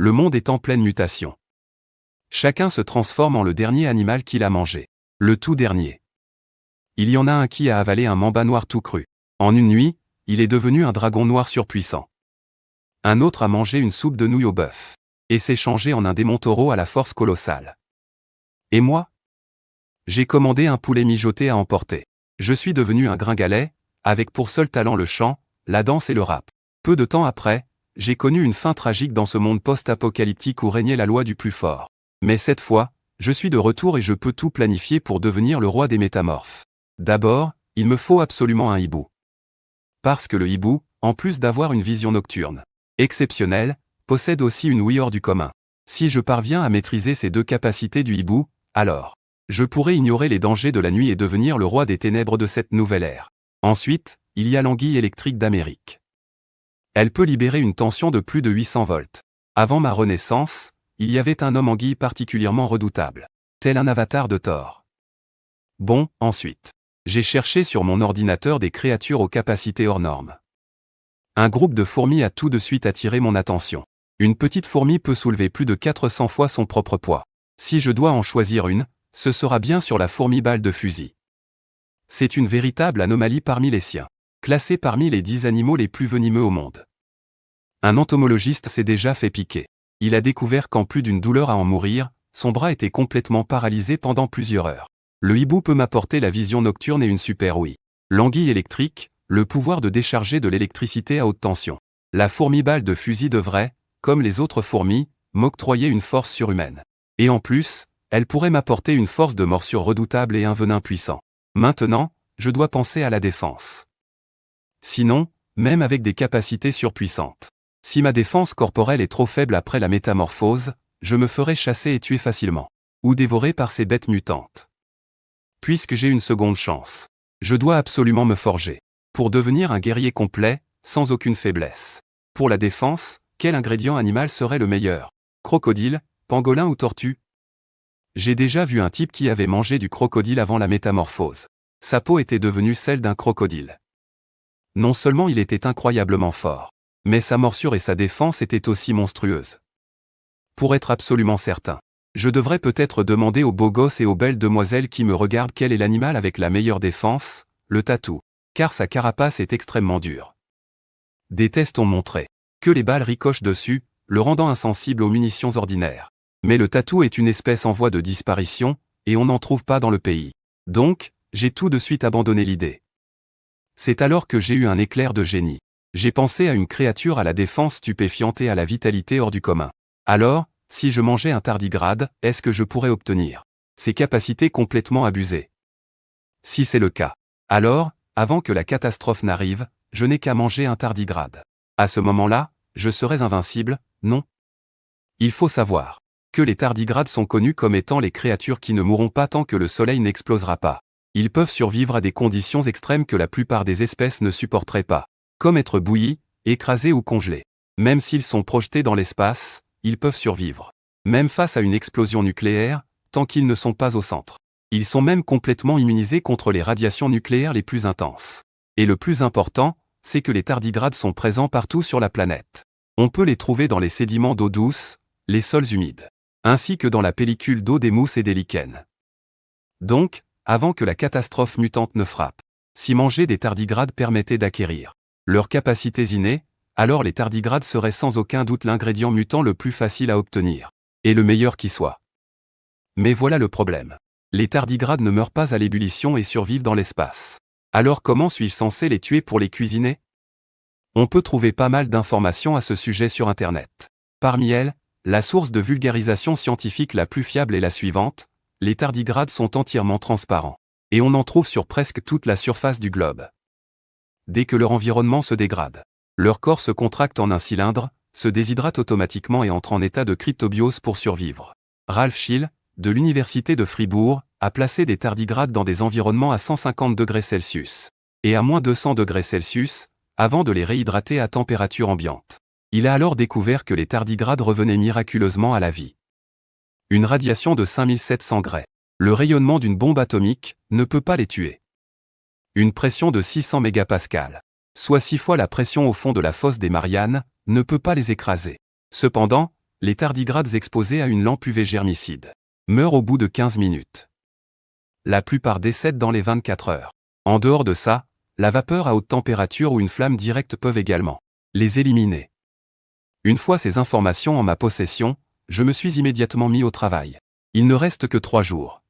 Le monde est en pleine mutation. Chacun se transforme en le dernier animal qu'il a mangé. Le tout dernier. Il y en a un qui a avalé un mamba noir tout cru. En une nuit, il est devenu un dragon noir surpuissant. Un autre a mangé une soupe de nouilles au bœuf. Et s'est changé en un démon taureau à la force colossale. Et moi? J'ai commandé un poulet mijoté à emporter. Je suis devenu un gringalet, avec pour seul talent le chant, la danse et le rap. Peu de temps après, j'ai connu une fin tragique dans ce monde post-apocalyptique où régnait la loi du plus fort. Mais cette fois, je suis de retour et je peux tout planifier pour devenir le roi des métamorphes. D'abord, il me faut absolument un hibou. Parce que le hibou, en plus d'avoir une vision nocturne exceptionnelle, possède aussi une ouïe hors du commun. Si je parviens à maîtriser ces deux capacités du hibou, alors, je pourrai ignorer les dangers de la nuit et devenir le roi des ténèbres de cette nouvelle ère. Ensuite, il y a l'anguille électrique d'Amérique. Elle peut libérer une tension de plus de 800 volts. Avant ma renaissance, il y avait un homme anguille particulièrement redoutable, tel un avatar de Thor. Bon, ensuite, j'ai cherché sur mon ordinateur des créatures aux capacités hors normes. Un groupe de fourmis a tout de suite attiré mon attention. Une petite fourmi peut soulever plus de 400 fois son propre poids. Si je dois en choisir une, ce sera bien sur la fourmi balle de fusil. C'est une véritable anomalie parmi les siens, classée parmi les 10 animaux les plus venimeux au monde. Un entomologiste s'est déjà fait piquer. Il a découvert qu'en plus d'une douleur à en mourir, son bras était complètement paralysé pendant plusieurs heures. Le hibou peut m'apporter la vision nocturne et une super ouïe. L'anguille électrique, le pouvoir de décharger de l'électricité à haute tension. La fourmi balle de fusil devrait, comme les autres fourmis, m'octroyer une force surhumaine. Et en plus, elle pourrait m'apporter une force de morsure redoutable et un venin puissant. Maintenant, je dois penser à la défense. Sinon, même avec des capacités surpuissantes, si ma défense corporelle est trop faible après la métamorphose, je me ferai chasser et tuer facilement. Ou dévorer par ces bêtes mutantes. Puisque j'ai une seconde chance, je dois absolument me forger. Pour devenir un guerrier complet, sans aucune faiblesse. Pour la défense, quel ingrédient animal serait le meilleur? Crocodile, pangolin ou tortue? J'ai déjà vu un type qui avait mangé du crocodile avant la métamorphose. Sa peau était devenue celle d'un crocodile. Non seulement il était incroyablement fort, mais sa morsure et sa défense étaient aussi monstrueuses. Pour être absolument certain, je devrais peut-être demander aux beaux gosses et aux belles demoiselles qui me regardent quel est l'animal avec la meilleure défense, le tatou, car sa carapace est extrêmement dure. Des tests ont montré que les balles ricochent dessus, le rendant insensible aux munitions ordinaires. Mais le tatou est une espèce en voie de disparition, et on n'en trouve pas dans le pays. Donc, j'ai tout de suite abandonné l'idée. C'est alors que j'ai eu un éclair de génie. J'ai pensé à une créature à la défense stupéfiante et à la vitalité hors du commun. Alors, si je mangeais un tardigrade, est-ce que je pourrais obtenir ces capacités complètement abusées? Si c'est le cas, alors, avant que la catastrophe n'arrive, je n'ai qu'à manger un tardigrade. À ce moment-là, je serais invincible, non? Il faut savoir que les tardigrades sont connus comme étant les créatures qui ne mourront pas tant que le soleil n'explosera pas. Ils peuvent survivre à des conditions extrêmes que la plupart des espèces ne supporteraient pas, comme être bouillis, écrasés ou congelés. Même s'ils sont projetés dans l'espace, ils peuvent survivre. Même face à une explosion nucléaire, tant qu'ils ne sont pas au centre. Ils sont même complètement immunisés contre les radiations nucléaires les plus intenses. Et le plus important, c'est que les tardigrades sont présents partout sur la planète. On peut les trouver dans les sédiments d'eau douce, les sols humides, ainsi que dans la pellicule d'eau des mousses et des lichens. Donc, avant que la catastrophe mutante ne frappe, si manger des tardigrades permettait d'acquérir leurs capacités innées, alors les tardigrades seraient sans aucun doute l'ingrédient mutant le plus facile à obtenir, et le meilleur qui soit. Mais voilà le problème. Les tardigrades ne meurent pas à l'ébullition et survivent dans l'espace. Alors comment suis-je censé les tuer pour les cuisiner? On peut trouver pas mal d'informations à ce sujet sur Internet. Parmi elles, la source de vulgarisation scientifique la plus fiable est la suivante: les tardigrades sont entièrement transparents. Et on en trouve sur presque toute la surface du globe. Dès que leur environnement se dégrade, leur corps se contracte en un cylindre, se déshydrate automatiquement et entre en état de cryptobiose pour survivre. Ralph Schill, de l'université de Fribourg, a placé des tardigrades dans des environnements à 150 degrés Celsius et à moins 200 degrés Celsius, avant de les réhydrater à température ambiante. Il a alors découvert que les tardigrades revenaient miraculeusement à la vie. Une radiation de 5700 Gray, le rayonnement d'une bombe atomique, ne peut pas les tuer. Une pression de 600 mégapascales, soit 6 fois la pression au fond de la fosse des Mariannes, ne peut pas les écraser. Cependant, Les tardigrades exposés à une lampe UV germicide meurent au bout de 15 minutes. La plupart décèdent dans les 24 heures. En dehors de ça, la vapeur à haute température ou une flamme directe peuvent également les éliminer. Une fois ces informations en ma possession, je me suis immédiatement mis au travail. Il ne reste que 3 jours.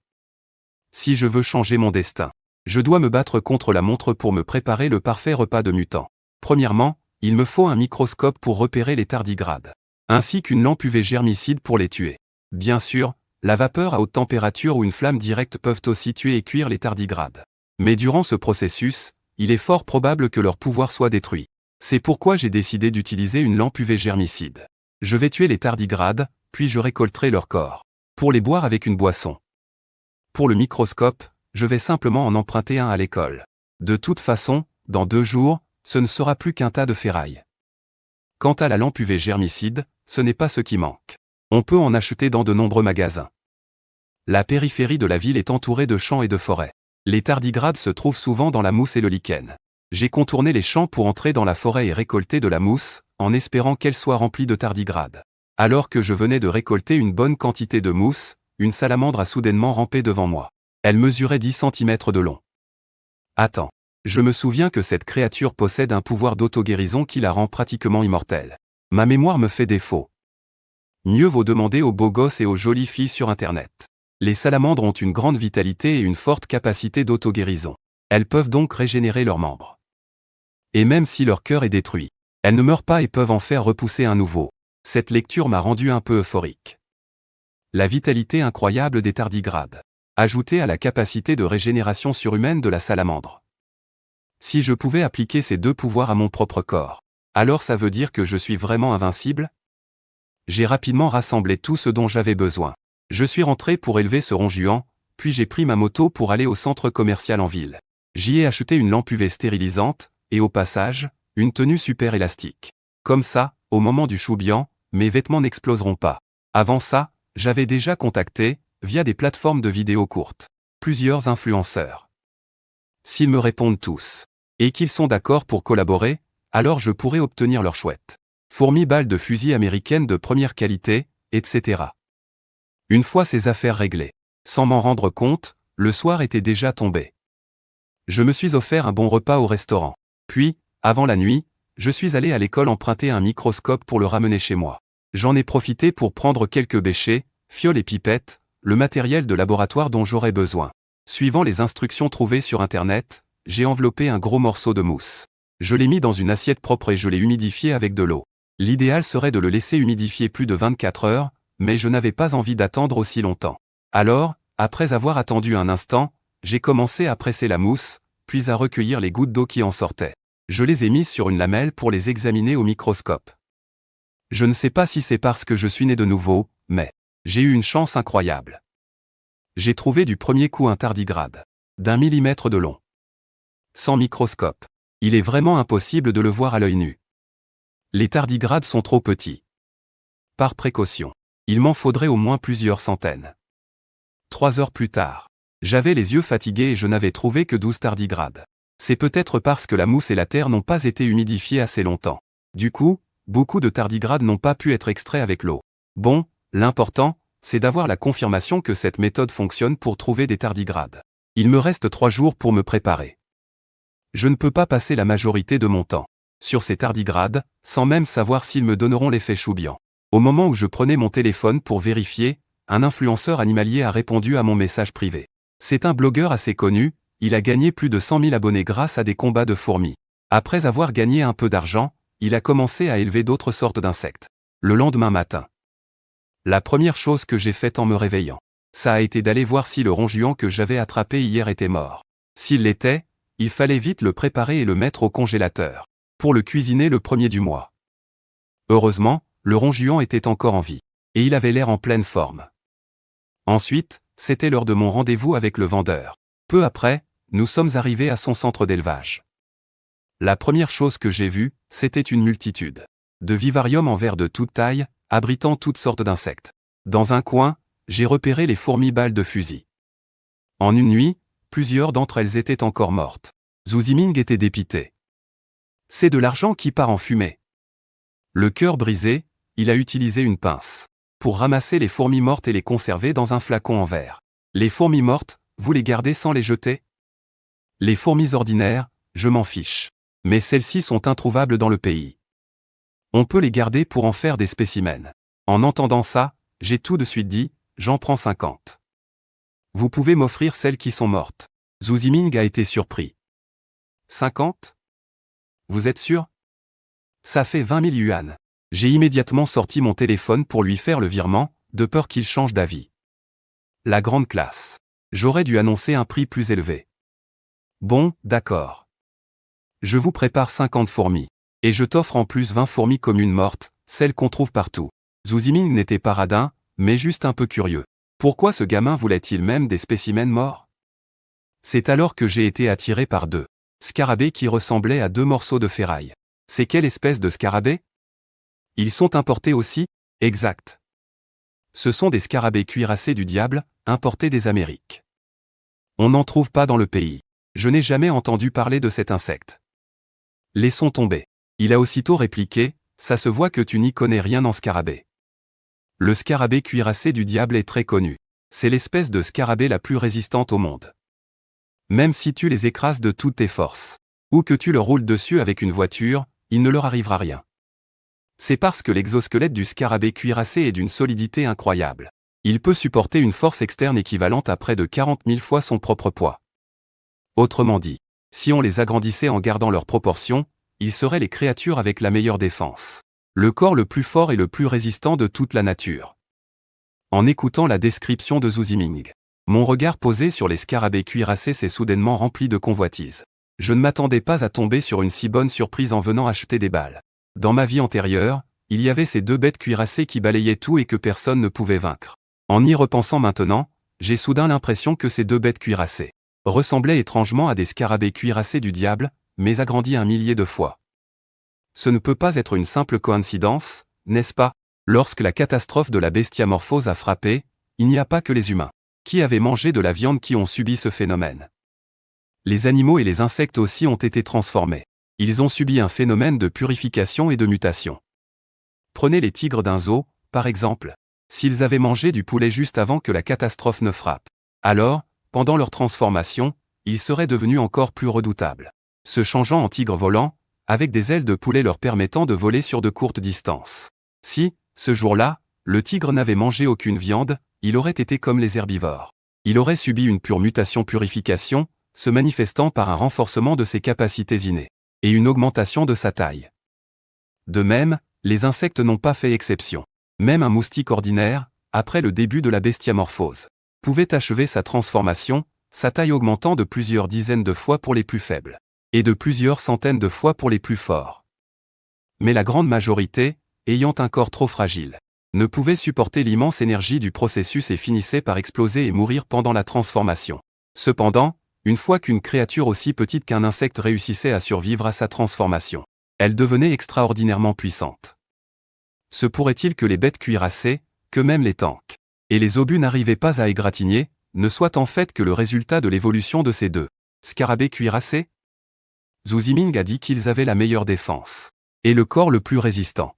Si je veux changer mon destin, je dois me battre contre la montre pour me préparer le parfait repas de mutant. Premièrement, il me faut un microscope pour repérer les tardigrades, ainsi qu'une lampe UV germicide pour les tuer. Bien sûr, la vapeur à haute température ou une flamme directe peuvent aussi tuer et cuire les tardigrades. Mais durant ce processus, il est fort probable que leur pouvoir soit détruit. C'est pourquoi j'ai décidé d'utiliser une lampe UV germicide. Je vais tuer les tardigrades, puis je récolterai leur corps pour les boire avec une boisson. Pour le microscope, je vais simplement en emprunter un à l'école. De toute façon, dans 2 jours, ce ne sera plus qu'un tas de ferraille. Quant à la lampe UV germicide, ce n'est pas ce qui manque. On peut en acheter dans de nombreux magasins. La périphérie de la ville est entourée de champs et de forêts. Les tardigrades se trouvent souvent dans la mousse et le lichen. J'ai contourné les champs pour entrer dans la forêt et récolter de la mousse, en espérant qu'elle soit remplie de tardigrades. Alors que je venais de récolter une bonne quantité de mousse, une salamandre a soudainement rampé devant moi. Elle mesurait 10 cm de long. Attends. Je me souviens que cette créature possède un pouvoir d'auto-guérison qui la rend pratiquement immortelle. Ma mémoire me fait défaut. Mieux vaut demander aux beaux gosses et aux jolies filles sur Internet. Les salamandres ont une grande vitalité et une forte capacité d'auto-guérison. Elles peuvent donc régénérer leurs membres. Et même si leur cœur est détruit, elles ne meurent pas et peuvent en faire repousser un nouveau. Cette lecture m'a rendu un peu euphorique. La vitalité incroyable des tardigrades, ajoutée à la capacité de régénération surhumaine de la salamandre. Si je pouvais appliquer ces 2 pouvoirs à mon propre corps, alors ça veut dire que je suis vraiment invincible? J'ai rapidement rassemblé tout ce dont j'avais besoin. Je suis rentré pour élever ce ronjuant, puis j'ai pris ma moto pour aller au centre commercial en ville. J'y ai acheté une lampe UV stérilisante, et au passage, une tenue super élastique. Comme ça, au moment du choubian, mes vêtements n'exploseront pas. Avant ça, j'avais déjà contacté, via des plateformes de vidéos courtes, plusieurs influenceurs. S'ils me répondent tous, et qu'ils sont d'accord pour collaborer, alors je pourrai obtenir leur chouette fourmi balles de fusil américaines de première qualité, etc. Une fois ces affaires réglées, sans m'en rendre compte, le soir était déjà tombé. Je me suis offert un bon repas au restaurant. Puis, avant la nuit, je suis allé à l'école emprunter un microscope pour le ramener chez moi. J'en ai profité pour prendre quelques bêchers, fioles et pipettes, le matériel de laboratoire dont j'aurais besoin. Suivant les instructions trouvées sur Internet, j'ai enveloppé un gros morceau de mousse. Je l'ai mis dans une assiette propre et je l'ai humidifié avec de l'eau. L'idéal serait de le laisser humidifier plus de 24 heures, mais je n'avais pas envie d'attendre aussi longtemps. Alors, après avoir attendu un instant, j'ai commencé à presser la mousse, puis à recueillir les gouttes d'eau qui en sortaient. Je les ai mises sur une lamelle pour les examiner au microscope. Je ne sais pas si c'est parce que je suis né de nouveau, mais j'ai eu une chance incroyable. J'ai trouvé du premier coup un tardigrade, d'1 millimètre de long. Sans microscope, il est vraiment impossible de le voir à l'œil nu. Les tardigrades sont trop petits. Par précaution, il m'en faudrait au moins plusieurs centaines. 3 heures plus tard, j'avais les yeux fatigués et je n'avais trouvé que 12 tardigrades. C'est peut-être parce que la mousse et la terre n'ont pas été humidifiées assez longtemps. Du coup, beaucoup de tardigrades n'ont pas pu être extraits avec l'eau. Bon, l'important, c'est d'avoir la confirmation que cette méthode fonctionne pour trouver des tardigrades. Il me reste 3 jours pour me préparer. Je ne peux pas passer la majorité de mon temps sur ces tardigrades, sans même savoir s'ils me donneront l'effet choubian. Au moment où je prenais mon téléphone pour vérifier, un influenceur animalier a répondu à mon message privé. C'est un blogueur assez connu, il a gagné plus de 100 000 abonnés grâce à des combats de fourmis. Après avoir gagné un peu d'argent, il a commencé à élever d'autres sortes d'insectes. Le lendemain matin, la première chose que j'ai faite en me réveillant, ça a été d'aller voir si le ronjuant que j'avais attrapé hier était mort. S'il l'était, il fallait vite le préparer et le mettre au congélateur, pour le cuisiner le 1er du mois. Heureusement, le ronjuant était encore en vie, et il avait l'air en pleine forme. Ensuite, c'était l'heure de mon rendez-vous avec le vendeur. Peu après, nous sommes arrivés à son centre d'élevage. La première chose que j'ai vue, c'était une multitude de vivariums en verre de toute taille, abritant toutes sortes d'insectes. Dans un coin, j'ai repéré les fourmis balles de fusil. En une nuit, plusieurs d'entre elles étaient encore mortes. Zhu Ziming était dépité. C'est de l'argent qui part en fumée. Le cœur brisé, il a utilisé une pince pour ramasser les fourmis mortes et les conserver dans un flacon en verre. Les fourmis mortes, vous les gardez sans les jeter? Les fourmis ordinaires, je m'en fiche. Mais celles-ci sont introuvables dans le pays. On peut les garder pour en faire des spécimens. En entendant ça, j'ai tout de suite dit, j'en prends 50. Vous pouvez m'offrir celles qui sont mortes. Zhu Ziming a été surpris. 50? Vous êtes sûr? Ça fait 20 000 yuan. J'ai immédiatement sorti mon téléphone pour lui faire le virement, de peur qu'il change d'avis. La grande classe. J'aurais dû annoncer un prix plus élevé. Bon, d'accord. Je vous prépare 50 fourmis. Et je t'offre en plus 20 fourmis communes mortes, celles qu'on trouve partout. Zhu Ziming n'était pas radin, mais juste un peu curieux. Pourquoi ce gamin voulait-il même des spécimens morts? C'est alors que j'ai été attiré par deux scarabées qui ressemblaient à deux morceaux de ferraille. C'est quelle espèce de scarabée? Ils sont importés aussi? Exact. Ce sont des scarabées cuirassés du diable, importés des Amériques. On n'en trouve pas dans le pays. Je n'ai jamais entendu parler de cet insecte. Laissons tomber. Il a aussitôt répliqué, ça se voit que tu n'y connais rien en scarabée. Le scarabée cuirassé du diable est très connu. C'est l'espèce de scarabée la plus résistante au monde. Même si tu les écrases de toutes tes forces, ou que tu leur roules dessus avec une voiture, il ne leur arrivera rien. C'est parce que l'exosquelette du scarabée cuirassé est d'une solidité incroyable. Il peut supporter une force externe équivalente à près de 40 000 fois son propre poids. Autrement dit, si on les agrandissait en gardant leurs proportions, ils seraient les créatures avec la meilleure défense. Le corps le plus fort et le plus résistant de toute la nature. En écoutant la description de Zhu Ziming, mon regard posé sur les scarabées cuirassés s'est soudainement rempli de convoitise. Je ne m'attendais pas à tomber sur une si bonne surprise en venant acheter des balles. Dans ma vie antérieure, il y avait ces deux bêtes cuirassées qui balayaient tout et que personne ne pouvait vaincre. En y repensant maintenant, j'ai soudain l'impression que ces deux bêtes cuirassées ressemblaient étrangement à des scarabées cuirassés du diable, mais agrandis 1 millier de fois. Ce ne peut pas être une simple coïncidence, n'est-ce pas? Lorsque la catastrophe de la bestiamorphose a frappé, il n'y a pas que les humains qui avaient mangé de la viande qui ont subi ce phénomène. Les animaux et les insectes aussi ont été transformés. Ils ont subi un phénomène de purification et de mutation. Prenez les tigres d'un zoo, par exemple. S'ils avaient mangé du poulet juste avant que la catastrophe ne frappe, alors, pendant leur transformation, ils seraient devenus encore plus redoutables, se changeant en tigres volants, avec des ailes de poulet leur permettant de voler sur de courtes distances. Si, ce jour-là, le tigre n'avait mangé aucune viande, il aurait été comme les herbivores. Il aurait subi une pure mutation-purification, se manifestant par un renforcement de ses capacités innées, et une augmentation de sa taille. De même, les insectes n'ont pas fait exception. Même un moustique ordinaire, après le début de la bestiamorphose, pouvait achever sa transformation, sa taille augmentant de plusieurs dizaines de fois pour les plus faibles, et de plusieurs centaines de fois pour les plus forts. Mais la grande majorité, ayant un corps trop fragile, ne pouvait supporter l'immense énergie du processus et finissait par exploser et mourir pendant la transformation. Cependant, une fois qu'une créature aussi petite qu'un insecte réussissait à survivre à sa transformation, elle devenait extraordinairement puissante. Se pourrait-il que les bêtes cuirassées, que même les tanks, et les obus n'arrivaient pas à égratigner, ne soient en fait que le résultat de l'évolution de ces deux scarabées cuirassés? Zhu Ziming a dit qu'ils avaient la meilleure défense, et le corps le plus résistant.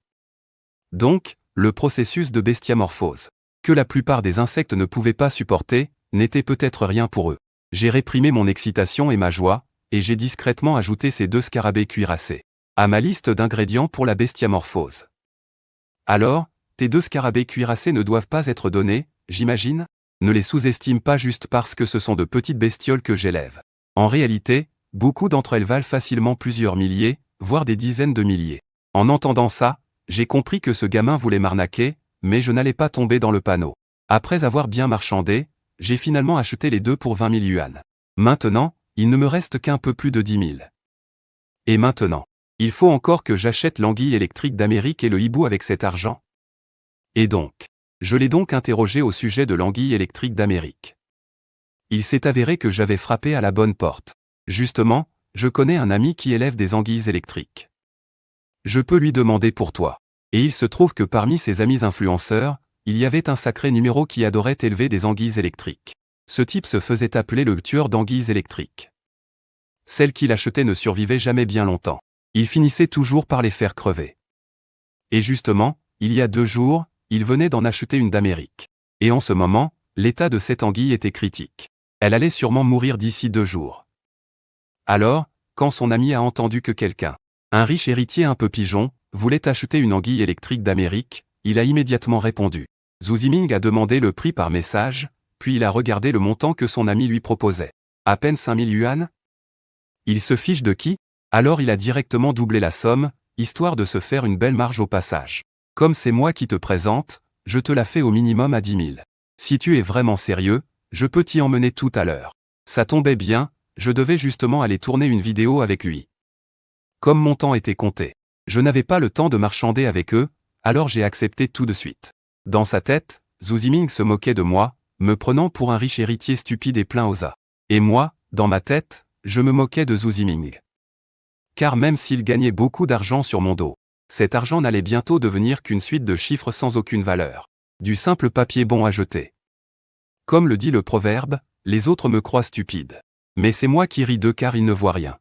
Donc, le processus de bestiamorphose, que la plupart des insectes ne pouvaient pas supporter, n'était peut-être rien pour eux. J'ai réprimé mon excitation et ma joie, et j'ai discrètement ajouté ces deux scarabées cuirassés à ma liste d'ingrédients pour la bestiamorphose. Alors, tes deux scarabées cuirassés ne doivent pas être donnés, j'imagine? Ne les sous-estime pas juste parce que ce sont de petites bestioles que j'élève. En réalité, beaucoup d'entre elles valent facilement plusieurs milliers, voire des dizaines de milliers. En entendant ça, j'ai compris que ce gamin voulait m'arnaquer, mais je n'allais pas tomber dans le panneau. Après avoir bien marchandé, j'ai finalement acheté les deux pour 20 000 yuan. Maintenant, il ne me reste qu'un peu plus de 10 000. Et maintenant, il faut encore que j'achète l'anguille électrique d'Amérique et le hibou avec cet argent. Et donc, je l'ai donc interrogé au sujet de l'anguille électrique d'Amérique. Il s'est avéré que j'avais frappé à la bonne porte. Justement, je connais un ami qui élève des anguilles électriques. Je peux lui demander pour toi. Et il se trouve que parmi ses amis influenceurs, il y avait un sacré numéro qui adorait élever des anguilles électriques. Ce type se faisait appeler le tueur d'anguilles électriques. Celles qu'il achetait ne survivaient jamais bien longtemps. Il finissait toujours par les faire crever. Et justement, il y a 2 jours, il venait d'en acheter une d'Amérique. Et en ce moment, l'état de cette anguille était critique. Elle allait sûrement mourir d'ici 2 jours. Alors, quand son ami a entendu que quelqu'un, un riche héritier un peu pigeon, voulait acheter une anguille électrique d'Amérique, il a immédiatement répondu. Zhu Ziming a demandé le prix par message, puis il a regardé le montant que son ami lui proposait. À peine 5000 yuan? Il se fiche de qui? Alors il a directement doublé la somme, histoire de se faire une belle marge au passage. Comme c'est moi qui te présente, je te la fais au minimum à 10 000. Si tu es vraiment sérieux, je peux t'y emmener tout à l'heure. Ça tombait bien, je devais justement aller tourner une vidéo avec lui. Comme mon temps était compté, je n'avais pas le temps de marchander avec eux, alors j'ai accepté tout de suite. Dans sa tête, Zhu Ziming se moquait de moi, me prenant pour un riche héritier stupide et plein aux as. Et moi, dans ma tête, je me moquais de Zhu Ziming. Car même s'il gagnait beaucoup d'argent sur mon dos, cet argent n'allait bientôt devenir qu'une suite de chiffres sans aucune valeur. Du simple papier bon à jeter. Comme le dit le proverbe, les autres me croient stupide. Mais c'est moi qui ris d'eux car ils ne voient rien.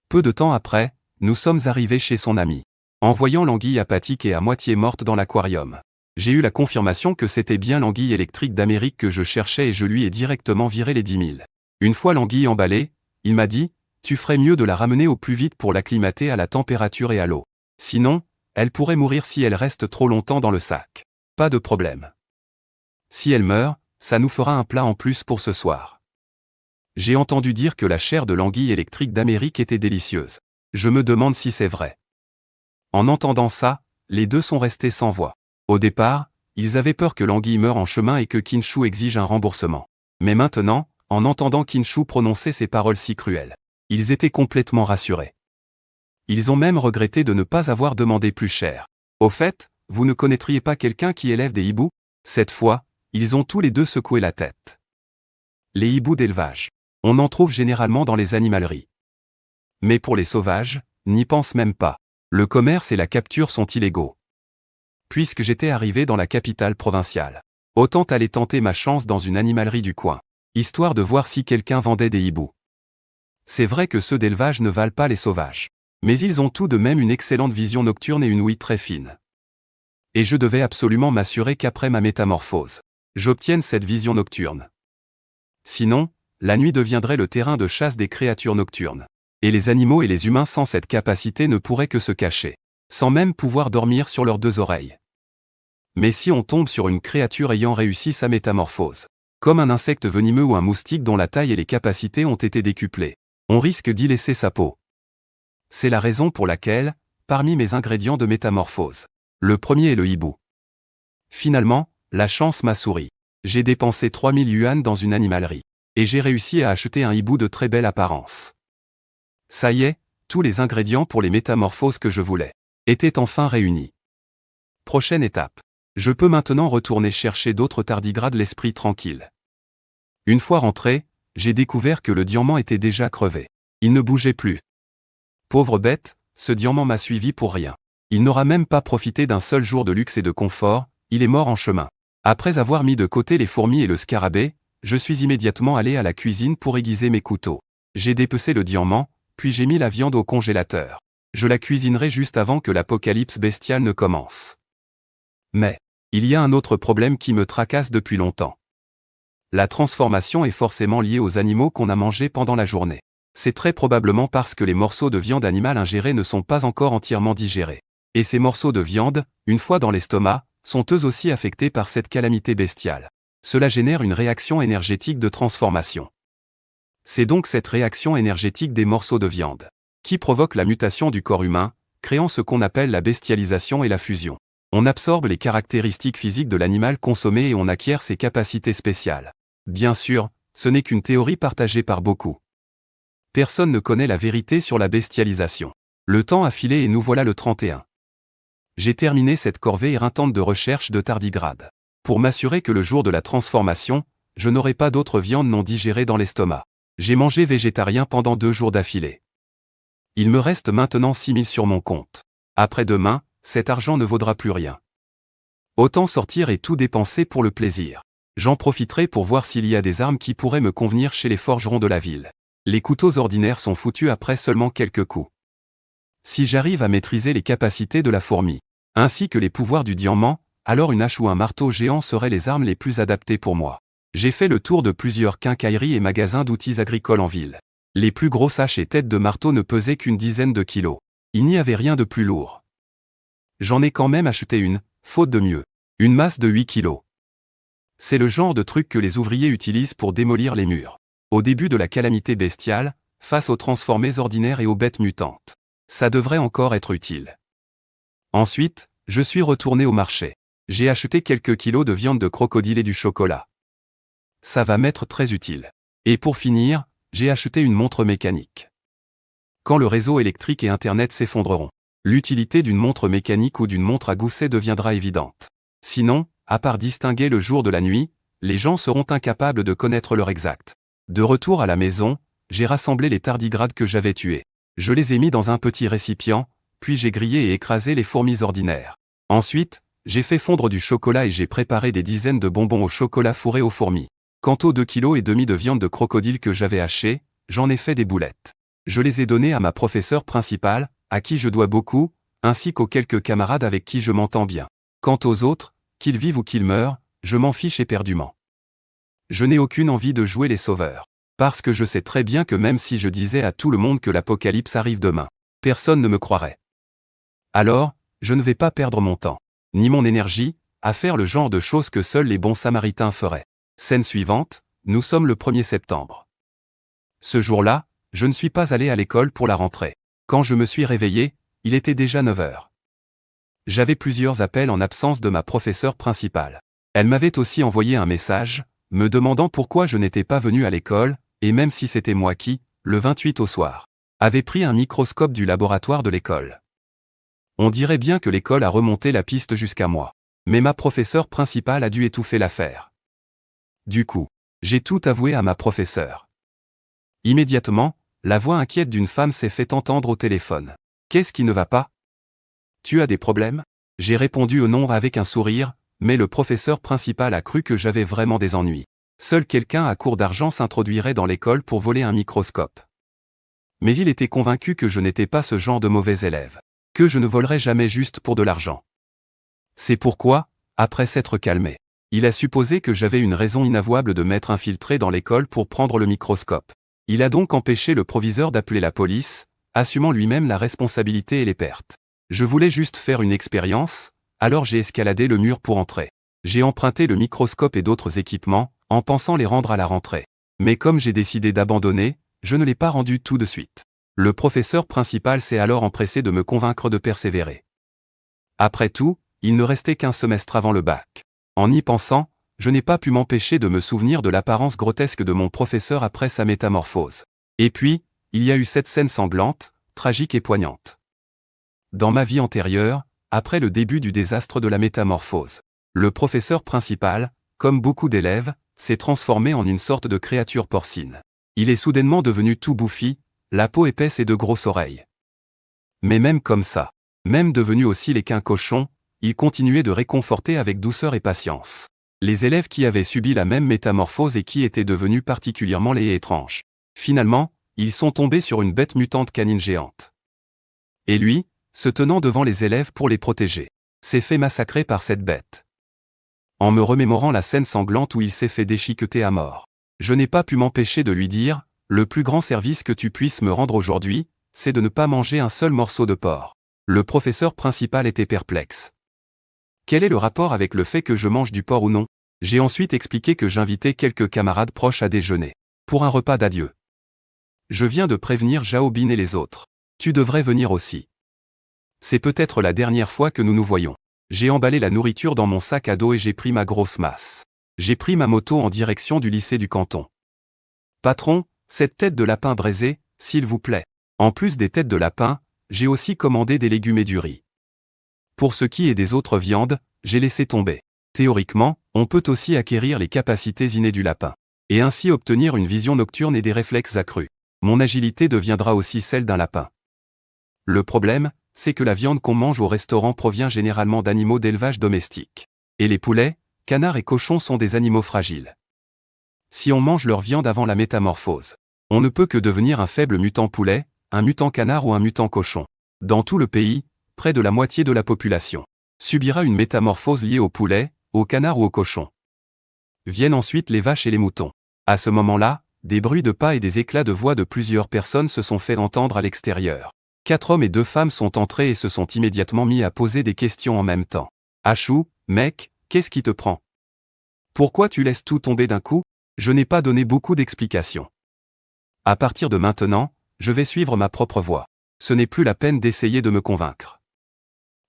Peu de temps après, nous sommes arrivés chez son ami. En voyant l'anguille apathique et à moitié morte dans l'aquarium, j'ai eu la confirmation que c'était bien l'anguille électrique d'Amérique que je cherchais et je lui ai directement viré les 10 000. Une fois l'anguille emballée, il m'a dit, tu ferais mieux de la ramener au plus vite pour l'acclimater à la température et à l'eau. Sinon, elle pourrait mourir si elle reste trop longtemps dans le sac. Pas de problème. Si elle meurt, ça nous fera un plat en plus pour ce soir. J'ai entendu dire que la chair de l'anguille électrique d'Amérique était délicieuse. Je me demande si c'est vrai. En entendant ça, les deux sont restés sans voix. Au départ, ils avaient peur que l'anguille meure en chemin et que Qinshu exige un remboursement. Mais maintenant, en entendant Qinshu prononcer ces paroles si cruelles, ils étaient complètement rassurés. Ils ont même regretté de ne pas avoir demandé plus cher. Au fait, vous ne connaîtriez pas quelqu'un qui élève des hiboux? Cette fois, ils ont tous les deux secoué la tête. Les hiboux d'élevage. On en trouve généralement dans les animaleries. Mais pour les sauvages, n'y pense même pas. Le commerce et la capture sont illégaux. Puisque j'étais arrivé dans la capitale provinciale, autant aller tenter ma chance dans une animalerie du coin, histoire de voir si quelqu'un vendait des hiboux. C'est vrai que ceux d'élevage ne valent pas les sauvages. Mais ils ont tout de même une excellente vision nocturne et une ouïe très fine. Et je devais absolument m'assurer qu'après ma métamorphose, j'obtienne cette vision nocturne. Sinon, la nuit deviendrait le terrain de chasse des créatures nocturnes. Et les animaux et les humains sans cette capacité ne pourraient que se cacher, sans même pouvoir dormir sur leurs 2 oreilles. Mais si on tombe sur une créature ayant réussi sa métamorphose, comme un insecte venimeux ou un moustique dont la taille et les capacités ont été décuplées, on risque d'y laisser sa peau. C'est la raison pour laquelle, parmi mes ingrédients de métamorphose, le premier est le hibou. Finalement, la chance m'a souri. J'ai dépensé 3000 yuan dans une animalerie. Et j'ai réussi à acheter un hibou de très belle apparence. Ça y est, tous les ingrédients pour les métamorphoses que je voulais étaient enfin réunis. Prochaine étape. Je peux maintenant retourner chercher d'autres tardigrades l'esprit tranquille. Une fois rentré, j'ai découvert que le diamant était déjà crevé. Il ne bougeait plus. Pauvre bête, ce diamant m'a suivi pour rien. Il n'aura même pas profité d'un seul jour de luxe et de confort, il est mort en chemin. Après avoir mis de côté les fourmis et le scarabée, je suis immédiatement allé à la cuisine pour aiguiser mes couteaux. J'ai dépecé le diamant, puis j'ai mis la viande au congélateur. Je la cuisinerai juste avant que l'apocalypse bestiale ne commence. Mais, il y a un autre problème qui me tracasse depuis longtemps. La transformation est forcément liée aux animaux qu'on a mangés pendant la journée. C'est très probablement parce que les morceaux de viande animale ingérés ne sont pas encore entièrement digérés. Et ces morceaux de viande, une fois dans l'estomac, sont eux aussi affectés par cette calamité bestiale. Cela génère une réaction énergétique de transformation. C'est donc cette réaction énergétique des morceaux de viande qui provoque la mutation du corps humain, créant ce qu'on appelle la bestialisation et la fusion. On absorbe les caractéristiques physiques de l'animal consommé et on acquiert ses capacités spéciales. Bien sûr, ce n'est qu'une théorie partagée par beaucoup. Personne ne connaît la vérité sur la bestialisation. Le temps a filé et nous voilà le 31. J'ai terminé cette corvée éreintante de recherche de tardigrades. Pour m'assurer que le jour de la transformation, je n'aurai pas d'autres viandes non digérées dans l'estomac. J'ai mangé végétarien pendant 2 jours d'affilée. Il me reste maintenant 6000 sur mon compte. Après-demain, cet argent ne vaudra plus rien. Autant sortir et tout dépenser pour le plaisir. J'en profiterai pour voir s'il y a des armes qui pourraient me convenir chez les forgerons de la ville. Les couteaux ordinaires sont foutus après seulement quelques coups. Si j'arrive à maîtriser les capacités de la fourmi, ainsi que les pouvoirs du diamant, alors une hache ou un marteau géant seraient les armes les plus adaptées pour moi. J'ai fait le tour de plusieurs quincailleries et magasins d'outils agricoles en ville. Les plus grosses haches et têtes de marteau ne pesaient qu'une dizaine de kilos. Il n'y avait rien de plus lourd. J'en ai quand même acheté une, faute de mieux. Une masse de 8 kilos. C'est le genre de truc que les ouvriers utilisent pour démolir les murs. Au début de la calamité bestiale, face aux transformés ordinaires et aux bêtes mutantes. Ça devrait encore être utile. Ensuite, je suis retourné au marché. J'ai acheté quelques kilos de viande de crocodile et du chocolat. Ça va m'être très utile. Et pour finir, j'ai acheté une montre mécanique. Quand le réseau électrique et Internet s'effondreront, l'utilité d'une montre mécanique ou d'une montre à gousset deviendra évidente. Sinon, à part distinguer le jour de la nuit, les gens seront incapables de connaître l'heure exacte. De retour à la maison, j'ai rassemblé les tardigrades que j'avais tués. Je les ai mis dans un petit récipient, puis j'ai grillé et écrasé les fourmis ordinaires. Ensuite, j'ai fait fondre du chocolat et j'ai préparé des dizaines de bonbons au chocolat fourrés aux fourmis. Quant aux 2,5 kg de viande de crocodile que j'avais hachée, j'en ai fait des boulettes. Je les ai données à ma professeure principale, à qui je dois beaucoup, ainsi qu'aux quelques camarades avec qui je m'entends bien. Quant aux autres, qu'ils vivent ou qu'ils meurent, je m'en fiche éperdument. Je n'ai aucune envie de jouer les sauveurs. Parce que je sais très bien que même si je disais à tout le monde que l'apocalypse arrive demain, personne ne me croirait. Alors, je ne vais pas perdre mon temps, ni mon énergie, à faire le genre de choses que seuls les bons samaritains feraient. Scène suivante, nous sommes le 1er septembre. Ce jour-là, je ne suis pas allé à l'école pour la rentrée. Quand je me suis réveillé, il était déjà 9 heures. J'avais plusieurs appels en absence de ma professeure principale. Elle m'avait aussi envoyé un message, me demandant pourquoi je n'étais pas venu à l'école, et même si c'était moi qui, le 28 au soir, avait pris un microscope du laboratoire de l'école. On dirait bien que l'école a remonté la piste jusqu'à moi. Mais ma professeure principale a dû étouffer l'affaire. Du coup, j'ai tout avoué à ma professeure. Immédiatement, la voix inquiète d'une femme s'est fait entendre au téléphone. « Qu'est-ce qui ne va pas ? Tu as des problèmes ?» J'ai répondu au non avec un sourire, mais le professeur principal a cru que j'avais vraiment des ennuis. Seul quelqu'un à court d'argent s'introduirait dans l'école pour voler un microscope. Mais il était convaincu que je n'étais pas ce genre de mauvais élève. Que je ne volerais jamais juste pour de l'argent. C'est pourquoi, après s'être calmé, il a supposé que j'avais une raison inavouable de m'être infiltré dans l'école pour prendre le microscope. Il a donc empêché le proviseur d'appeler la police, assumant lui-même la responsabilité et les pertes. Je voulais juste faire une expérience, alors j'ai escaladé le mur pour entrer. J'ai emprunté le microscope et d'autres équipements, en pensant les rendre à la rentrée. Mais comme j'ai décidé d'abandonner, je ne l'ai pas rendu tout de suite. Le professeur principal s'est alors empressé de me convaincre de persévérer. Après tout, il ne restait qu'un semestre avant le bac. En y pensant, je n'ai pas pu m'empêcher de me souvenir de l'apparence grotesque de mon professeur après sa métamorphose. Et puis, il y a eu cette scène sanglante, tragique et poignante. Dans ma vie antérieure, après le début du désastre de la métamorphose, le professeur principal, comme beaucoup d'élèves, s'est transformé en une sorte de créature porcine. Il est soudainement devenu tout bouffi, la peau épaisse et de grosses oreilles. Mais même comme ça, même devenu aussi les qu'un cochon, il continuait de réconforter avec douceur et patience les élèves qui avaient subi la même métamorphose et qui étaient devenus particulièrement laids et étranges. Finalement, ils sont tombés sur une bête mutante canine géante. Et lui, se tenant devant les élèves pour les protéger, s'est fait massacrer par cette bête. En me remémorant la scène sanglante où il s'est fait déchiqueter à mort, je n'ai pas pu m'empêcher de lui dire « Le plus grand service que tu puisses me rendre aujourd'hui, c'est de ne pas manger un seul morceau de porc. » Le professeur principal était perplexe. Quel est le rapport avec le fait que je mange du porc ou non? J'ai ensuite expliqué que j'invitais quelques camarades proches à déjeuner, pour un repas d'adieu. Je viens de prévenir Jaobin et les autres. Tu devrais venir aussi. C'est peut-être la dernière fois que nous nous voyons. J'ai emballé la nourriture dans mon sac à dos et j'ai pris ma grosse masse. J'ai pris ma moto en direction du lycée du canton. Patron, cette tête de lapin braisée, s'il vous plaît. En plus des têtes de lapin, j'ai aussi commandé des légumes et du riz. Pour ce qui est des autres viandes, j'ai laissé tomber. Théoriquement, on peut aussi acquérir les capacités innées du lapin, et ainsi obtenir une vision nocturne et des réflexes accrus. Mon agilité deviendra aussi celle d'un lapin. Le problème, c'est que la viande qu'on mange au restaurant provient généralement d'animaux d'élevage domestique. Et les poulets, canards et cochons sont des animaux fragiles. Si on mange leur viande avant la métamorphose, on ne peut que devenir un faible mutant poulet, un mutant canard ou un mutant cochon. Dans tout le pays, près de la moitié de la population subira une métamorphose liée au poulet, au canard ou au cochon. Viennent ensuite les vaches et les moutons. À ce moment-là, des bruits de pas et des éclats de voix de plusieurs personnes se sont fait entendre à l'extérieur. 4 hommes et 2 femmes sont entrés et se sont immédiatement mis à poser des questions en même temps. « Achou, mec, qu'est-ce qui te prend? Pourquoi tu laisses tout tomber d'un coup ?» Je n'ai pas donné beaucoup d'explications. À partir de maintenant, je vais suivre ma propre voie. Ce n'est plus la peine d'essayer de me convaincre.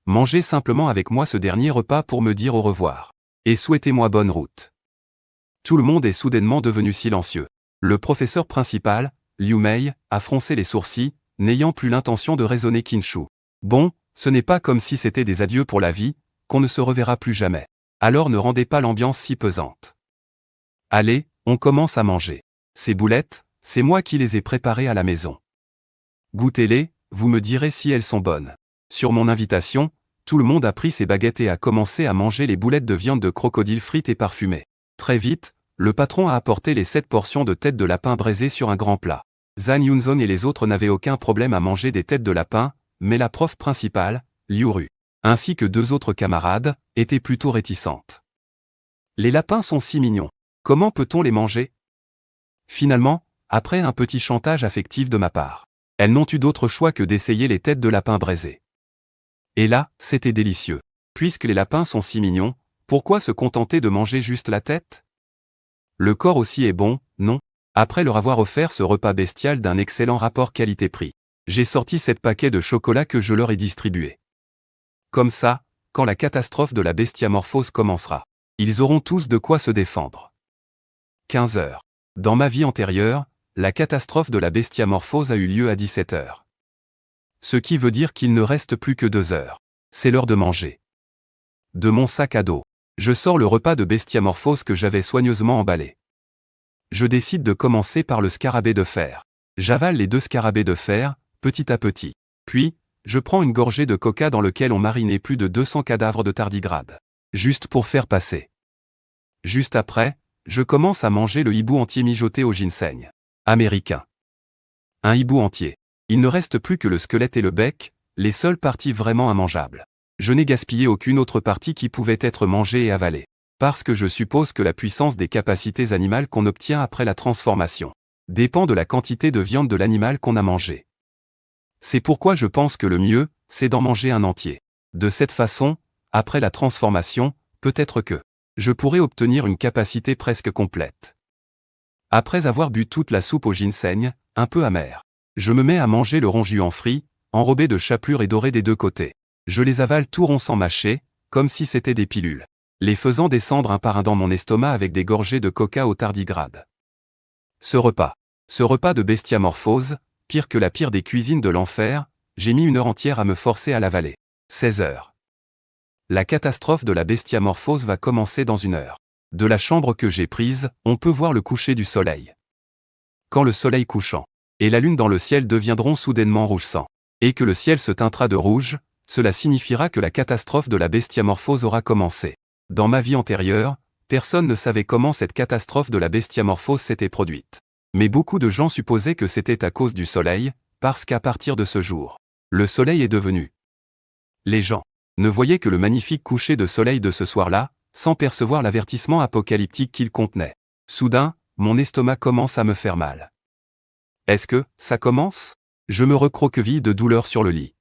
Mangez simplement avec moi ce dernier repas pour me dire au revoir. Et souhaitez-moi bonne route. Tout le monde est soudainement devenu silencieux. Le professeur principal, Liu Mei, a froncé les sourcils, n'ayant plus l'intention de raisonner Qinshu. Bon, ce n'est pas comme si c'était des adieux pour la vie, qu'on ne se reverra plus jamais. Alors ne rendez pas l'ambiance si pesante. Allez, on commence à manger. Ces boulettes, c'est moi qui les ai préparées à la maison. Goûtez-les, vous me direz si elles sont bonnes. Sur mon invitation, tout le monde a pris ses baguettes et a commencé à manger les boulettes de viande de crocodile frites et parfumées. Très vite, le patron a apporté les 7 portions de têtes de lapin braisées sur un grand plat. Zhang Yunzon et les autres n'avaient aucun problème à manger des têtes de lapin, mais la prof principale, Liu Ru, ainsi que 2 autres camarades, étaient plutôt réticentes. Les lapins sont si mignons. Comment peut-on les manger? Finalement, après un petit chantage affectif de ma part, elles n'ont eu d'autre choix que d'essayer les têtes de lapin braisées. Et là, c'était délicieux. Puisque les lapins sont si mignons, pourquoi se contenter de manger juste la tête? Le corps aussi est bon, non? Après leur avoir offert ce repas bestial d'un excellent rapport qualité-prix, j'ai sorti 7 paquets de chocolat que je leur ai distribués. Comme ça, quand la catastrophe de la bestiamorphose commencera, ils auront tous de quoi se défendre. 15 heures. Dans ma vie antérieure, la catastrophe de la bestiamorphose a eu lieu à 17 heures. Ce qui veut dire qu'il ne reste plus que 2 heures. C'est l'heure de manger. De mon sac à dos, je sors le repas de bestiamorphose que j'avais soigneusement emballé. Je décide de commencer par le scarabée de fer. J'avale les 2 scarabées de fer, petit à petit. Puis, je prends une gorgée de coca dans lequel on marinait plus de 200 cadavres de tardigrades. Juste pour faire passer. Juste après, je commence à manger le hibou entier mijoté au ginseng. Américain. Un hibou entier. Il ne reste plus que le squelette et le bec, les seules parties vraiment immangeables. Je n'ai gaspillé aucune autre partie qui pouvait être mangée et avalée. Parce que je suppose que la puissance des capacités animales qu'on obtient après la transformation dépend de la quantité de viande de l'animal qu'on a mangé. C'est pourquoi je pense que le mieux, c'est d'en manger un entier. De cette façon, après la transformation, peut-être que je pourrais obtenir une capacité presque complète. Après avoir bu toute la soupe au ginseng, un peu amère, je me mets à manger le rongiu en frit, enrobé de chapelure et doré des 2 côtés. Je les avale tout ronds sans mâcher, comme si c'était des pilules, les faisant descendre un par un dans mon estomac avec des gorgées de coca aux tardigrades. Ce repas de bestiamorphose, pire que la pire des cuisines de l'enfer, j'ai mis 1 heure entière à me forcer à l'avaler. 16 heures. La catastrophe de la bestiamorphose va commencer dans 1 heure. De la chambre que j'ai prise, on peut voir le coucher du soleil. Quand le soleil couchant et la lune dans le ciel deviendront soudainement rouge sang, et que le ciel se teintera de rouge, cela signifiera que la catastrophe de la bestiamorphose aura commencé. Dans ma vie antérieure, personne ne savait comment cette catastrophe de la bestiamorphose s'était produite. Mais beaucoup de gens supposaient que c'était à cause du soleil, parce qu'à partir de ce jour, le soleil est devenu. Les gens ne voyaient que le magnifique coucher de soleil de ce soir-là, sans percevoir l'avertissement apocalyptique qu'il contenait. Soudain, mon estomac commence à me faire mal. Est-ce que ça commence? Je me recroqueville de douleur sur le lit.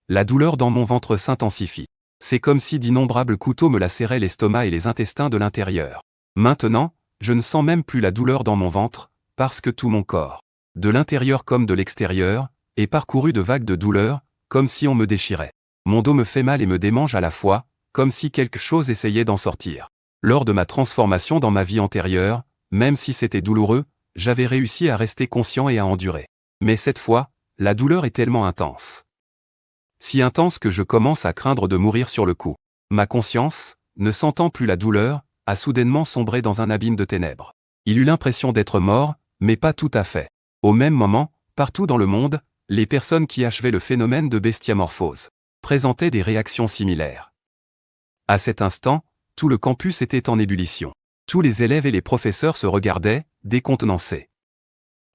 La douleur dans mon ventre s'intensifie. C'est comme si d'innombrables couteaux me lacéraient l'estomac et les intestins de l'intérieur. Maintenant, je ne sens même plus la douleur dans mon ventre, parce que tout mon corps, de l'intérieur comme de l'extérieur, est parcouru de vagues de douleur, comme si on me déchirait. Mon dos me fait mal et me démange à la fois, comme si quelque chose essayait d'en sortir. Lors de ma transformation dans ma vie antérieure, même si c'était douloureux, j'avais réussi à rester conscient et à endurer. Mais cette fois, la douleur est tellement intense. Si intense que je commence à craindre de mourir sur le coup. Ma conscience, ne sentant plus la douleur, a soudainement sombré dans un abîme de ténèbres. Il eut l'impression d'être mort, mais pas tout à fait. Au même moment, partout dans le monde, les personnes qui achevaient le phénomène de bestiamorphose présentaient des réactions similaires. À cet instant, tout le campus était en ébullition. Tous les élèves et les professeurs se regardaient, décontenancés.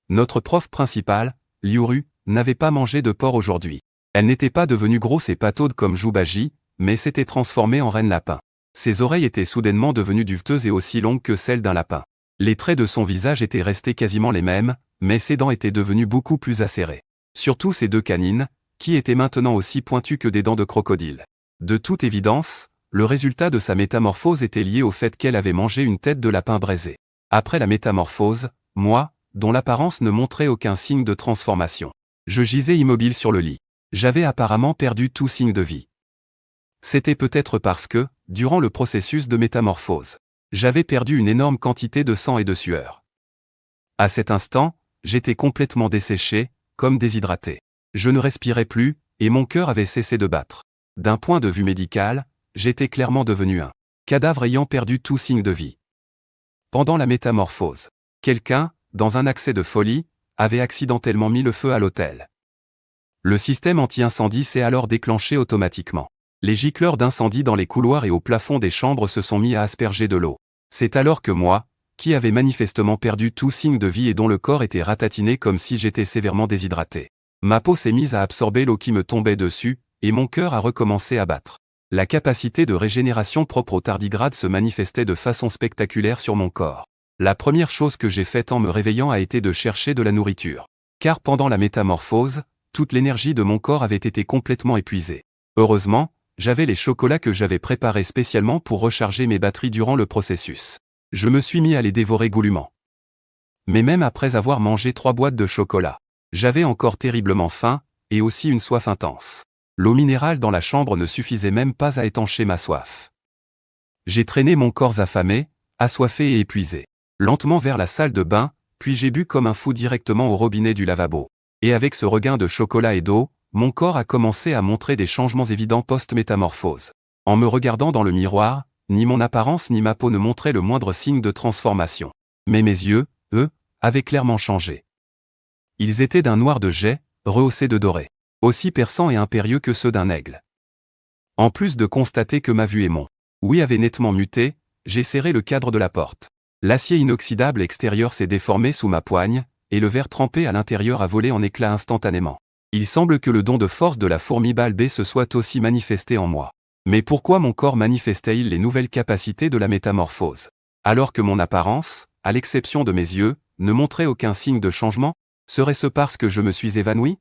Notre prof principale, Liu Ru, n'avait pas mangé de porc aujourd'hui. Elle n'était pas devenue grosse et pataude comme Jubaji, mais s'était transformé en reine lapin. Ses oreilles étaient soudainement devenues duveteuses et aussi longues que celles d'un lapin. Les traits de son visage étaient restés quasiment les mêmes, mais ses dents étaient devenues beaucoup plus acérées. Surtout ses 2 canines, qui étaient maintenant aussi pointues que des dents de crocodile. De toute évidence, le résultat de sa métamorphose était lié au fait qu'elle avait mangé une tête de lapin braisé. Après la métamorphose, moi, dont l'apparence ne montrait aucun signe de transformation. Je gisais immobile sur le lit. J'avais apparemment perdu tout signe de vie. C'était peut-être parce que, durant le processus de métamorphose, j'avais perdu une énorme quantité de sang et de sueur. À cet instant, j'étais complètement desséché, comme déshydraté. Je ne respirais plus, et mon cœur avait cessé de battre. D'un point de vue médical, j'étais clairement devenu un cadavre ayant perdu tout signe de vie. Pendant la métamorphose, quelqu'un, dans un accès de folie, avait accidentellement mis le feu à l'hôtel. Le système anti-incendie s'est alors déclenché automatiquement. Les gicleurs d'incendie dans les couloirs et au plafond des chambres se sont mis à asperger de l'eau. C'est alors que moi, qui avais manifestement perdu tout signe de vie et dont le corps était ratatiné comme si j'étais sévèrement déshydraté, ma peau s'est mise à absorber l'eau qui me tombait dessus, et mon cœur a recommencé à battre. La capacité de régénération propre au tardigrade se manifestait de façon spectaculaire sur mon corps. La première chose que j'ai faite en me réveillant a été de chercher de la nourriture. Car pendant la métamorphose, toute l'énergie de mon corps avait été complètement épuisée. Heureusement, j'avais les chocolats que j'avais préparés spécialement pour recharger mes batteries durant le processus. Je me suis mis à les dévorer goulûment. Mais même après avoir mangé 3 boîtes de chocolat, j'avais encore terriblement faim, et aussi une soif intense. L'eau minérale dans la chambre ne suffisait même pas à étancher ma soif. J'ai traîné mon corps affamé, assoiffé et épuisé, lentement vers la salle de bain, puis j'ai bu comme un fou directement au robinet du lavabo. Et avec ce regain de chocolat et d'eau, mon corps a commencé à montrer des changements évidents post-métamorphose. En me regardant dans le miroir, ni mon apparence ni ma peau ne montraient le moindre signe de transformation. Mais mes yeux, eux, avaient clairement changé. Ils étaient d'un noir de jais, rehaussés de doré, aussi perçants et impérieux que ceux d'un aigle. En plus de constater que ma vue et mon ouïe avaient nettement muté, j'ai serré le cadre de la porte. L'acier inoxydable extérieur s'est déformé sous ma poigne, et le verre trempé à l'intérieur a volé en éclats instantanément. Il semble que le don de force de la fourmi balbée se soit aussi manifesté en moi. Mais pourquoi mon corps manifestait-il les nouvelles capacités de la métamorphose, alors que mon apparence, à l'exception de mes yeux, ne montrait aucun signe de changement? Serait-ce parce que je me suis évanoui?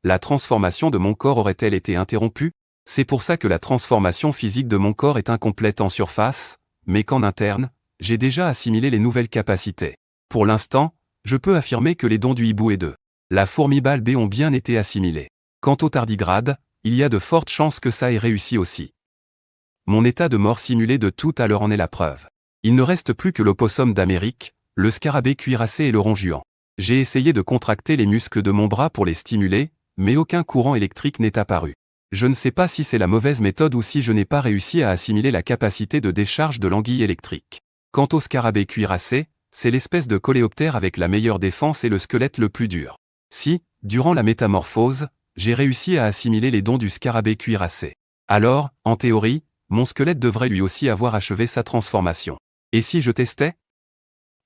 La transformation de mon corps aurait-elle été interrompue? C'est pour ça que la transformation physique de mon corps est incomplète en surface, mais qu'en interne, j'ai déjà assimilé les nouvelles capacités. Pour l'instant, je peux affirmer que les dons du hibou et de la fourmi balbée ont bien été assimilés. Quant au tardigrade, il y a de fortes chances que ça ait réussi aussi. Mon état de mort simulé de tout à l'heure en est la preuve. Il ne reste plus que l'opossum d'Amérique, le scarabée cuirassé et le ronjuan. J'ai essayé de contracter les muscles de mon bras pour les stimuler, mais aucun courant électrique n'est apparu. Je ne sais pas si c'est la mauvaise méthode ou si je n'ai pas réussi à assimiler la capacité de décharge de l'anguille électrique. Quant au scarabée cuirassé, c'est l'espèce de coléoptère avec la meilleure défense et le squelette le plus dur. Si, durant la métamorphose, j'ai réussi à assimiler les dons du scarabée cuirassé, alors, en théorie, mon squelette devrait lui aussi avoir achevé sa transformation. Et si je testais?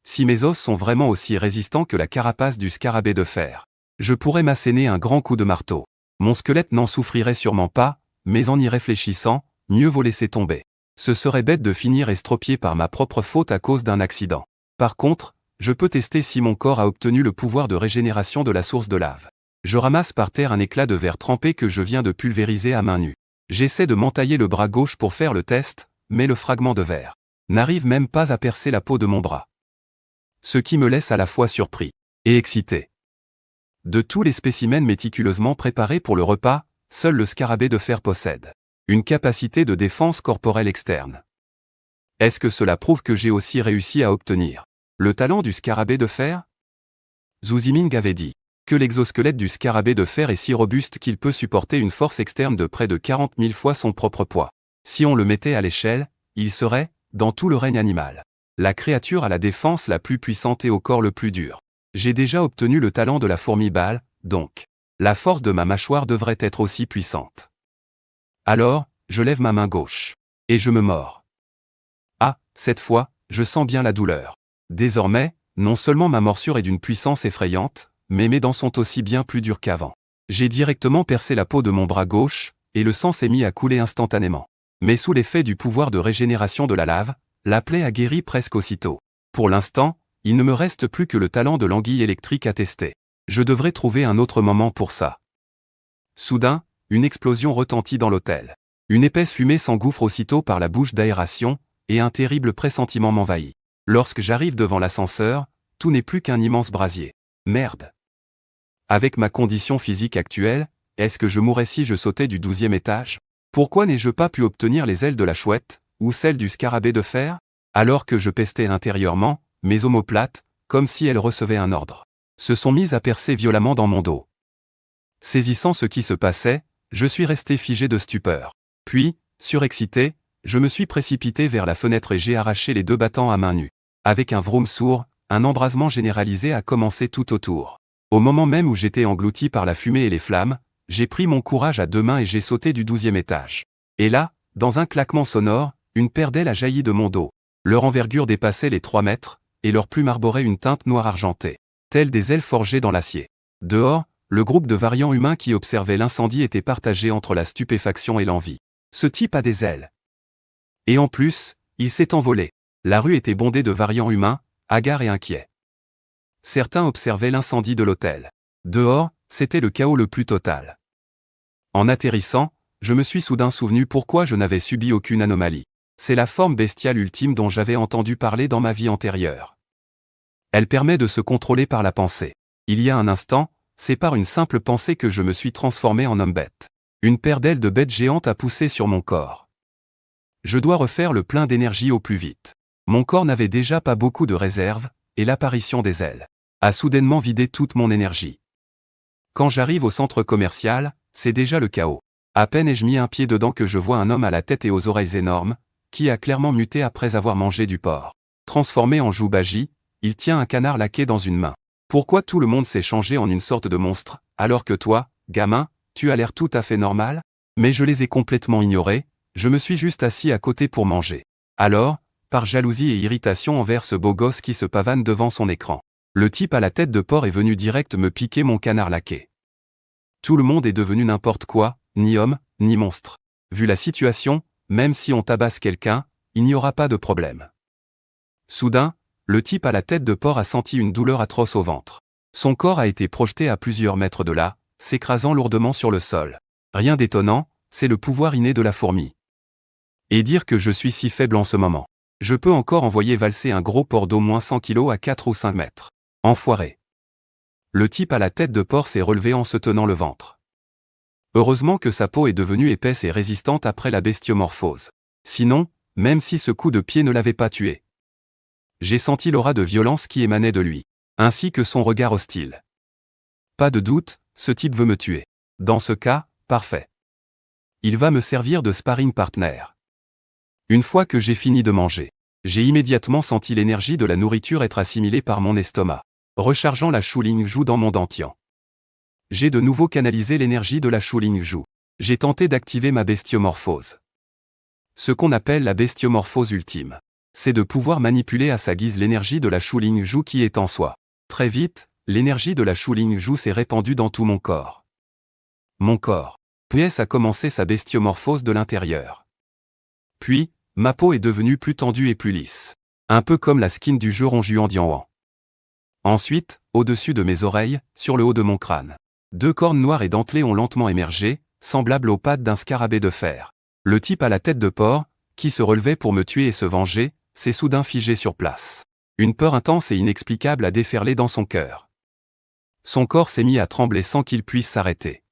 Si mes os sont vraiment aussi résistants que la carapace du scarabée de fer, je pourrais m'asséner un grand coup de marteau. Mon squelette n'en souffrirait sûrement pas, mais en y réfléchissant, mieux vaut laisser tomber. Ce serait bête de finir estropié par ma propre faute à cause d'un accident. Par contre, je peux tester si mon corps a obtenu le pouvoir de régénération de la source de lave. Je ramasse par terre un éclat de verre trempé que je viens de pulvériser à main nue. J'essaie de m'entailler le bras gauche pour faire le test, mais le fragment de verre n'arrive même pas à percer la peau de mon bras. Ce qui me laisse à la fois surpris et excité. De tous les spécimens méticuleusement préparés pour le repas, seul le scarabée de fer possède une capacité de défense corporelle externe. Est-ce que cela prouve que j'ai aussi réussi à obtenir le talent du scarabée de fer? Zhu Ziming avait dit que l'exosquelette du scarabée de fer est si robuste qu'il peut supporter une force externe de près de 40 000 fois son propre poids. Si on le mettait à l'échelle, il serait, dans tout le règne animal, la créature à la défense la plus puissante et au corps le plus dur. J'ai déjà obtenu le talent de la fourmi balle, donc la force de ma mâchoire devrait être aussi puissante. Alors, je lève ma main gauche. Et je me mords. Ah, cette fois, je sens bien la douleur. Désormais, non seulement ma morsure est d'une puissance effrayante, mais mes dents sont aussi bien plus dures qu'avant. J'ai directement percé la peau de mon bras gauche, et le sang s'est mis à couler instantanément. Mais sous l'effet du pouvoir de régénération de la lave, la plaie a guéri presque aussitôt. Pour l'instant, il ne me reste plus que le talent de l'anguille électrique à tester. Je devrais trouver un autre moment pour ça. Soudain, une explosion retentit dans l'hôtel. Une épaisse fumée s'engouffre aussitôt par la bouche d'aération, et un terrible pressentiment m'envahit. Lorsque j'arrive devant l'ascenseur, tout n'est plus qu'un immense brasier. Merde. Avec ma condition physique actuelle, est-ce que je mourrais si je sautais du 12e étage? Pourquoi n'ai-je pas pu obtenir les ailes de la chouette, ou celles du scarabée de fer? Alors que je pestais intérieurement, mes omoplates, comme si elles recevaient un ordre, se sont mises à percer violemment dans mon dos. Saisissant ce qui se passait, je suis resté figé de stupeur. Puis, surexcité, je me suis précipité vers la fenêtre et j'ai arraché les 2 battants à main nue. Avec un vroom sourd, un embrasement généralisé a commencé tout autour. Au moment même où j'étais englouti par la fumée et les flammes, j'ai pris mon courage à 2 mains et j'ai sauté du 12e étage. Et là, dans un claquement sonore, une paire d'ailes a jailli de mon dos. Leur envergure dépassait les 3 mètres, et leur plume arborait une teinte noire argentée, telles des ailes forgées dans l'acier. Dehors, le groupe de variants humains qui observaient l'incendie était partagé entre la stupéfaction et l'envie. Ce type a des ailes. Et en plus, il s'est envolé. La rue était bondée de variants humains, hagards et inquiets. Certains observaient l'incendie de l'hôtel. Dehors, c'était le chaos le plus total. En atterrissant, je me suis soudain souvenu pourquoi je n'avais subi aucune anomalie. C'est la forme bestiale ultime dont j'avais entendu parler dans ma vie antérieure. Elle permet de se contrôler par la pensée. Il y a un instant, c'est par une simple pensée que je me suis transformé en homme-bête. Une paire d'ailes de bête géante a poussé sur mon corps. Je dois refaire le plein d'énergie au plus vite. Mon corps n'avait déjà pas beaucoup de réserve, et l'apparition des ailes a soudainement vidé toute mon énergie. Quand j'arrive au centre commercial, c'est déjà le chaos. À peine ai-je mis un pied dedans que je vois un homme à la tête et aux oreilles énormes, qui a clairement muté après avoir mangé du porc. Transformé en joubagie, il tient un canard laqué dans une main. Pourquoi tout le monde s'est changé en une sorte de monstre, alors que toi, gamin, tu as l'air tout à fait normal? Mais je les ai complètement ignorés, je me suis juste assis à côté pour manger. Alors, par jalousie et irritation envers ce beau gosse qui se pavane devant son écran, le type à la tête de porc est venu direct me piquer mon canard laqué. Tout le monde est devenu n'importe quoi, ni homme, ni monstre. Vu la situation, même si on tabasse quelqu'un, il n'y aura pas de problème. Soudain, le type à la tête de porc a senti une douleur atroce au ventre. Son corps a été projeté à plusieurs mètres de là, s'écrasant lourdement sur le sol. Rien d'étonnant, c'est le pouvoir inné de la fourmi. Et dire que je suis si faible en ce moment. Je peux encore envoyer valser un gros porc d'au moins 100 kilos à 4 ou 5 mètres. Enfoiré. Le type à la tête de porc s'est relevé en se tenant le ventre. Heureusement que sa peau est devenue épaisse et résistante après la bestiomorphose. Sinon, même si ce coup de pied ne l'avait pas tué. J'ai senti l'aura de violence qui émanait de lui, ainsi que son regard hostile. Pas de doute, ce type veut me tuer. Dans ce cas, parfait. Il va me servir de sparring partner. Une fois que j'ai fini de manger, j'ai immédiatement senti l'énergie de la nourriture être assimilée par mon estomac, rechargeant la Shu-Ling-Ju dans mon dentian. J'ai de nouveau canalisé l'énergie de la Shu-Ling-Ju. J'ai tenté d'activer ma bestiomorphose. Ce qu'on appelle la bestiomorphose ultime, c'est de pouvoir manipuler à sa guise l'énergie de la Shu-Ling-Ju qui est en soi. Très vite, l'énergie de la Shu-Ling-Ju s'est répandue dans tout mon corps. Mon corps, PS a commencé sa bestiomorphose de l'intérieur. Puis, ma peau est devenue plus tendue et plus lisse. Un peu comme la skin du jeu Ronjuan Dianwan. Ensuite, au-dessus de mes oreilles, sur le haut de mon crâne, 2 cornes noires et dentelées ont lentement émergé, semblables aux pattes d'un scarabée de fer. Le type à la tête de porc, qui se relevait pour me tuer et se venger, s'est soudain figé sur place. Une peur intense et inexplicable a déferlé dans son cœur. Son corps s'est mis à trembler sans qu'il puisse s'arrêter.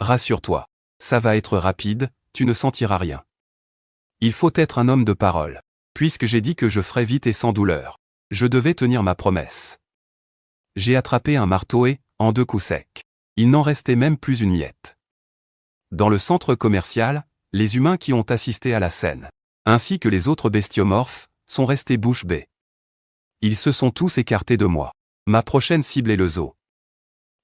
Rassure-toi, ça va être rapide, tu ne sentiras rien. Il faut être un homme de parole. Puisque j'ai dit que je ferais vite et sans douleur, je devais tenir ma promesse. J'ai attrapé un marteau et, en 2 coups secs, il n'en restait même plus une miette. Dans le centre commercial, les humains qui ont assisté à la scène, ainsi que les autres bestiomorphes, sont restés bouche bée. Ils se sont tous écartés de moi. Ma prochaine cible est le zoo.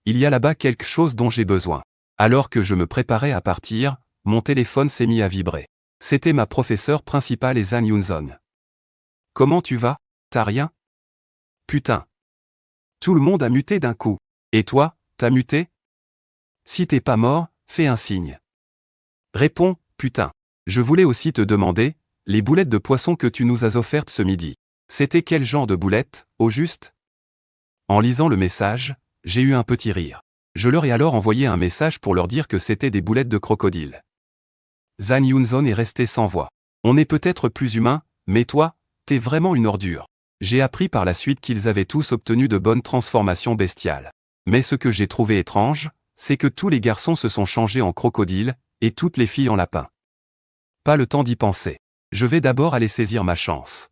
Il y a là-bas quelque chose dont j'ai besoin. Alors que je me préparais à partir, mon téléphone s'est mis à vibrer. C'était ma professeure principale et Zhang Yunzong. « Comment tu vas? T'as rien? Putain. Tout le monde a muté d'un coup. Et toi, t'as muté? Si t'es pas mort, fais un signe. Réponds, putain. Je voulais aussi te demander, les boulettes de poisson que tu nous as offertes ce midi. C'était quel genre de boulettes, au juste? En lisant le message, j'ai eu un petit rire. Je leur ai alors envoyé un message pour leur dire que c'était des boulettes de crocodile. Zhang Yunzon est resté sans voix. On est peut-être plus humain, mais toi, t'es vraiment une ordure. J'ai appris par la suite qu'ils avaient tous obtenu de bonnes transformations bestiales. Mais ce que j'ai trouvé étrange, c'est que tous les garçons se sont changés en crocodile, et toutes les filles en lapin. Pas le temps d'y penser. Je vais d'abord aller saisir ma chance.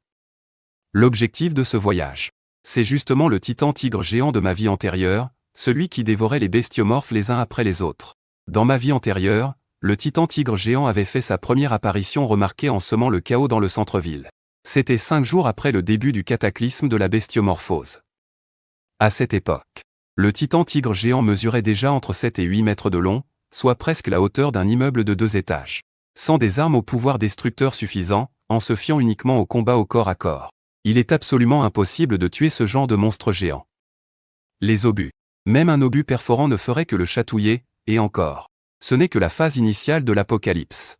L'objectif de ce voyage, c'est justement le titan tigre géant de ma vie antérieure, celui qui dévorait les bestiomorphes les uns après les autres. Dans ma vie antérieure, le titan tigre géant avait fait sa première apparition remarquée en semant le chaos dans le centre-ville. C'était 5 jours après le début du cataclysme de la bestiomorphose. À cette époque, le titan tigre géant mesurait déjà entre 7 et 8 mètres de long, soit presque la hauteur d'un immeuble de 2 étages. Sans des armes au pouvoir destructeur suffisant, en se fiant uniquement au combat au corps à corps. Il est absolument impossible de tuer ce genre de monstre géant. Les obus. Même un obus perforant ne ferait que le chatouiller, et encore. Ce n'est que la phase initiale de l'apocalypse.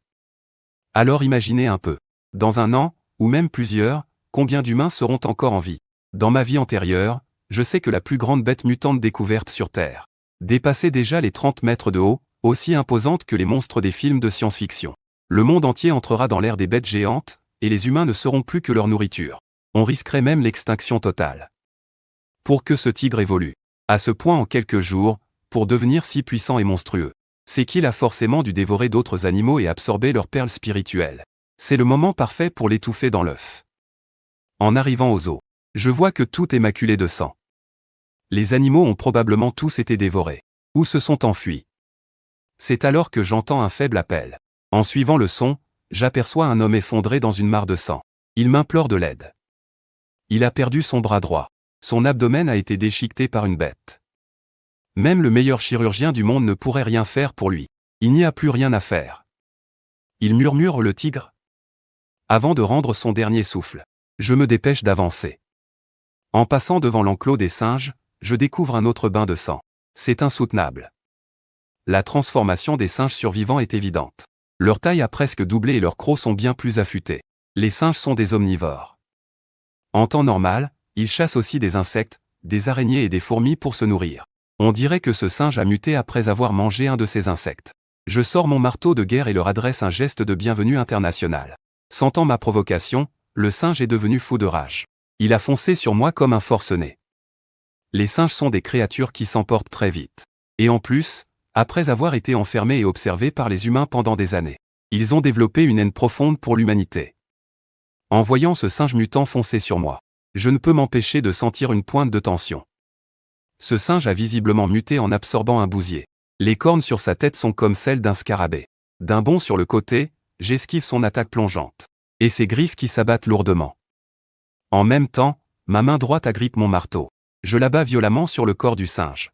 Alors imaginez un peu. Dans un an, ou même plusieurs, combien d'humains seront encore en vie? Dans ma vie antérieure, je sais que la plus grande bête mutante découverte sur Terre dépassait déjà les 30 mètres de haut, aussi imposante que les monstres des films de science-fiction. Le monde entier entrera dans l'ère des bêtes géantes, et les humains ne seront plus que leur nourriture. On risquerait même l'extinction totale. Pour que ce tigre évolue, à ce point en quelques jours, pour devenir si puissant et monstrueux, c'est qu'il a forcément dû dévorer d'autres animaux et absorber leurs perles spirituelles. C'est le moment parfait pour l'étouffer dans l'œuf. En arrivant aux eaux, je vois que tout est maculé de sang. Les animaux ont probablement tous été dévorés, ou se sont enfuis. C'est alors que j'entends un faible appel. En suivant le son, j'aperçois un homme effondré dans une mare de sang. Il m'implore de l'aide. Il a perdu son bras droit. Son abdomen a été déchiqueté par une bête. Même le meilleur chirurgien du monde ne pourrait rien faire pour lui. Il n'y a plus rien à faire. Il murmure le tigre. Avant de rendre son dernier souffle, je me dépêche d'avancer. En passant devant l'enclos des singes, je découvre un autre bain de sang. C'est insoutenable. La transformation des singes survivants est évidente. Leur taille a presque doublé et leurs crocs sont bien plus affûtés. Les singes sont des omnivores. En temps normal, ils chassent aussi des insectes, des araignées et des fourmis pour se nourrir. On dirait que ce singe a muté après avoir mangé un de ces insectes. Je sors mon marteau de guerre et leur adresse un geste de bienvenue international. Sentant ma provocation, le singe est devenu fou de rage. Il a foncé sur moi comme un forcené. Les singes sont des créatures qui s'emportent très vite. Et en plus, après avoir été enfermés et observés par les humains pendant des années, ils ont développé une haine profonde pour l'humanité. En voyant ce singe mutant foncer sur moi, je ne peux m'empêcher de sentir une pointe de tension. Ce singe a visiblement muté en absorbant un bousier. Les cornes sur sa tête sont comme celles d'un scarabée. D'un bond sur le côté, j'esquive son attaque plongeante. Et ses griffes qui s'abattent lourdement. En même temps, ma main droite agrippe mon marteau. Je l'abats violemment sur le corps du singe.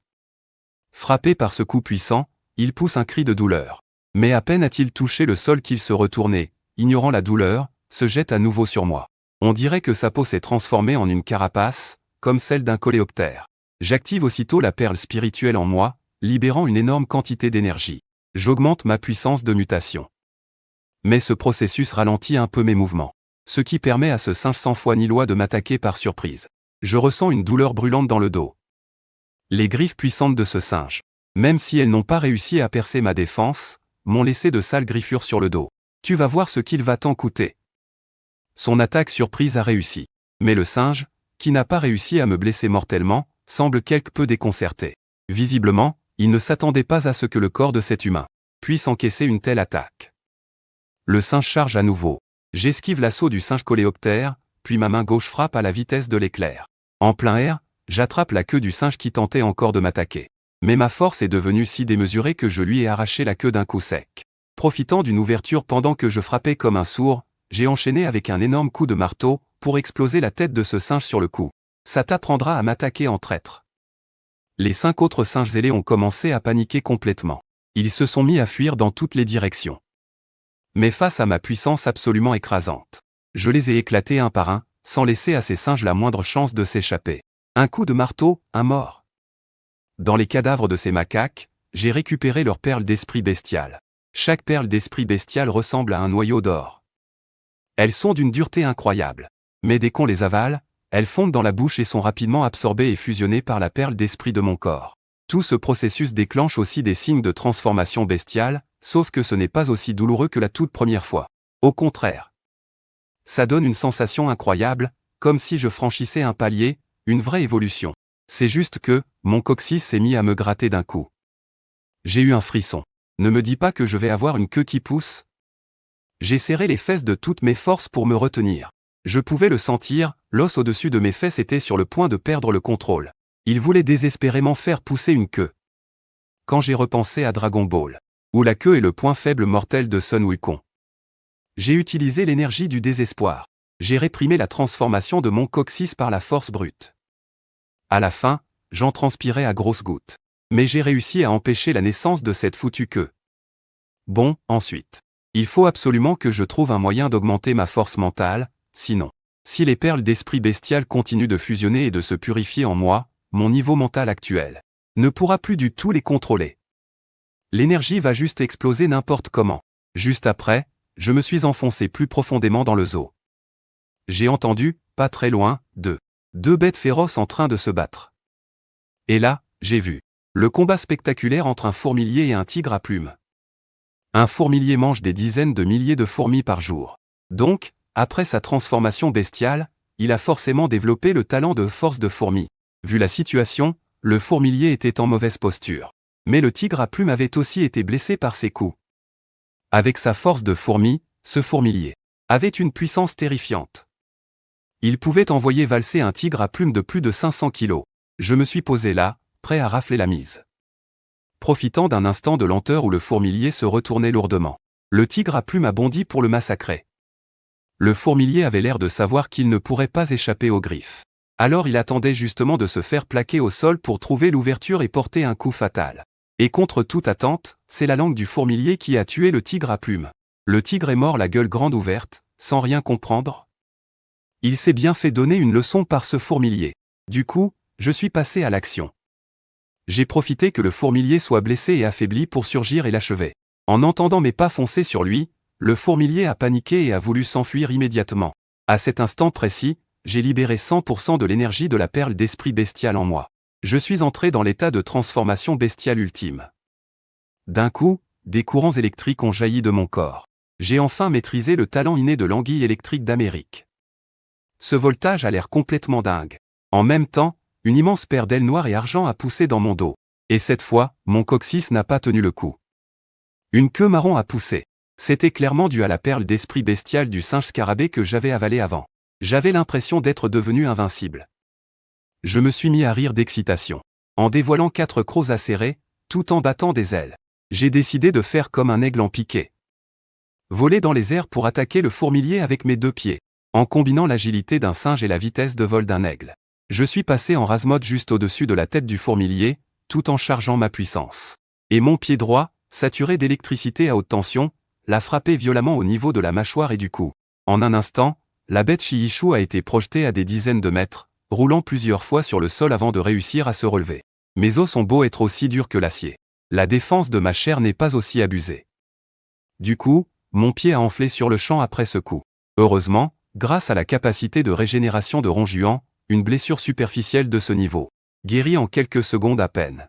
Frappé par ce coup puissant, il pousse un cri de douleur. Mais à peine a-t-il touché le sol qu'il se retourne et, ignorant la douleur, se jette à nouveau sur moi. On dirait que sa peau s'est transformée en une carapace, comme celle d'un coléoptère. J'active aussitôt la perle spirituelle en moi, libérant une énorme quantité d'énergie. J'augmente ma puissance de mutation. Mais ce processus ralentit un peu mes mouvements, ce qui permet à ce singe sans foi ni loi de m'attaquer par surprise. Je ressens une douleur brûlante dans le dos. Les griffes puissantes de ce singe, même si elles n'ont pas réussi à percer ma défense, m'ont laissé de sales griffures sur le dos. Tu vas voir ce qu'il va t'en coûter. Son attaque surprise a réussi. Mais le singe, qui n'a pas réussi à me blesser mortellement, semble quelque peu déconcerté. Visiblement, il ne s'attendait pas à ce que le corps de cet humain puisse encaisser une telle attaque. Le singe charge à nouveau. J'esquive l'assaut du singe coléoptère, puis ma main gauche frappe à la vitesse de l'éclair. En plein air, j'attrape la queue du singe qui tentait encore de m'attaquer. Mais ma force est devenue si démesurée que je lui ai arraché la queue d'un coup sec. Profitant d'une ouverture pendant que je frappais comme un sourd, j'ai enchaîné avec un énorme coup de marteau, pour exploser la tête de ce singe sur le coup. Ça t'apprendra à m'attaquer en traître. Les 5 autres singes ailés ont commencé à paniquer complètement. Ils se sont mis à fuir dans toutes les directions. Mais face à ma puissance absolument écrasante, je les ai éclatés un par un, sans laisser à ces singes la moindre chance de s'échapper. Un coup de marteau, un mort. Dans les cadavres de ces macaques, j'ai récupéré leurs perles d'esprit bestial. Chaque perle d'esprit bestial ressemble à un noyau d'or. Elles sont d'une dureté incroyable. Mais dès qu'on les avale, elles fondent dans la bouche et sont rapidement absorbées et fusionnées par la perle d'esprit de mon corps. Tout ce processus déclenche aussi des signes de transformation bestiale, sauf que ce n'est pas aussi douloureux que la toute première fois. Au contraire. Ça donne une sensation incroyable, comme si je franchissais un palier, une vraie évolution. C'est juste que, mon coccyx s'est mis à me gratter d'un coup. J'ai eu un frisson. Ne me dis pas que je vais avoir une queue qui pousse. J'ai serré les fesses de toutes mes forces pour me retenir. Je pouvais le sentir, l'os au-dessus de mes fesses était sur le point de perdre le contrôle. Il voulait désespérément faire pousser une queue. Quand j'ai repensé à Dragon Ball, où la queue est le point faible mortel de Sun Wukong, j'ai utilisé l'énergie du désespoir. J'ai réprimé la transformation de mon coccyx par la force brute. À la fin, j'en transpirais à grosses gouttes. Mais j'ai réussi à empêcher la naissance de cette foutue queue. Bon, ensuite. Il faut absolument que je trouve un moyen d'augmenter ma force mentale, sinon, si les perles d'esprit bestial continuent de fusionner et de se purifier en moi, mon niveau mental actuel ne pourra plus du tout les contrôler. L'énergie va juste exploser n'importe comment. Juste après, je me suis enfoncé plus profondément dans le zoo. J'ai entendu, pas très loin, deux bêtes féroces en train de se battre. Et là, j'ai vu le combat spectaculaire entre un fourmilier et un tigre à plumes. Un fourmilier mange des dizaines de milliers de fourmis par jour. Donc, après sa transformation bestiale, il a forcément développé le talent de force de fourmi. Vu la situation, le fourmilier était en mauvaise posture. Mais le tigre à plumes avait aussi été blessé par ses coups. Avec sa force de fourmi, ce fourmilier avait une puissance terrifiante. Il pouvait envoyer valser un tigre à plumes de plus de 500 kilos. Je me suis posé là, prêt à rafler la mise. Profitant d'un instant de lenteur où le fourmilier se retournait lourdement, le tigre à plumes a bondi pour le massacrer. Le fourmilier avait l'air de savoir qu'il ne pourrait pas échapper aux griffes. Alors il attendait justement de se faire plaquer au sol pour trouver l'ouverture et porter un coup fatal. Et contre toute attente, c'est la langue du fourmilier qui a tué le tigre à plumes. Le tigre est mort la gueule grande ouverte, sans rien comprendre. Il s'est bien fait donner une leçon par ce fourmilier. Du coup, je suis passé à l'action. J'ai profité que le fourmilier soit blessé et affaibli pour surgir et l'achever. En entendant mes pas foncer sur lui, le fourmilier a paniqué et a voulu s'enfuir immédiatement. À cet instant précis, j'ai libéré 100% de l'énergie de la perle d'esprit bestial en moi. Je suis entré dans l'état de transformation bestiale ultime. D'un coup, des courants électriques ont jailli de mon corps. J'ai enfin maîtrisé le talent inné de l'anguille électrique d'Amérique. Ce voltage a l'air complètement dingue. En même temps, une immense paire d'ailes noires et argent a poussé dans mon dos. Et cette fois, mon coccyx n'a pas tenu le coup. Une queue marron a poussé. C'était clairement dû à la perle d'esprit bestial du singe scarabée que j'avais avalé avant. J'avais l'impression d'être devenu invincible. Je me suis mis à rire d'excitation. En dévoilant 4 crocs acérés, tout en battant des ailes. J'ai décidé de faire comme un aigle en piqué. Voler dans les airs pour attaquer le fourmilier avec mes 2 pieds. En combinant l'agilité d'un singe et la vitesse de vol d'un aigle. Je suis passé en rase-mode juste au-dessus de la tête du fourmilier, tout en chargeant ma puissance. Et mon pied droit, saturé d'électricité à haute tension, l'a frappé violemment au niveau de la mâchoire et du cou. En un instant, la bête Shiishu a été projetée à des dizaines de mètres, roulant plusieurs fois sur le sol avant de réussir à se relever. Mes os ont beau être aussi durs que l'acier. La défense de ma chair n'est pas aussi abusée. Du coup, mon pied a enflé sur le champ après ce coup. Heureusement, grâce à la capacité de régénération de Ronjuan, une blessure superficielle de ce niveau guérit en quelques secondes à peine.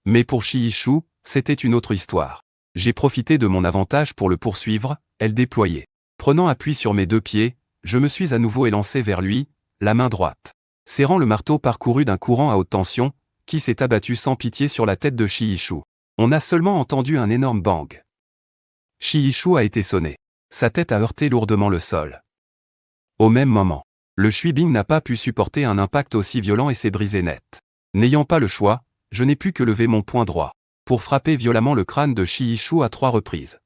Mais pour Shiishu, c'était une autre histoire. J'ai profité de mon avantage pour le poursuivre, elle déployée. Prenant appui sur mes 2 pieds, je me suis à nouveau élancé vers lui, la main droite. Serrant le marteau parcouru d'un courant à haute tension, qui s'est abattu sans pitié sur la tête de Shiishu. On a seulement entendu un énorme bang. Shiishu a été sonné. Sa tête a heurté lourdement le sol. Au même moment, le Shuibing n'a pas pu supporter un impact aussi violent et s'est brisé net. N'ayant pas le choix, je n'ai pu que lever mon poing droit, pour frapper violemment le crâne de Shiishu à 3 reprises.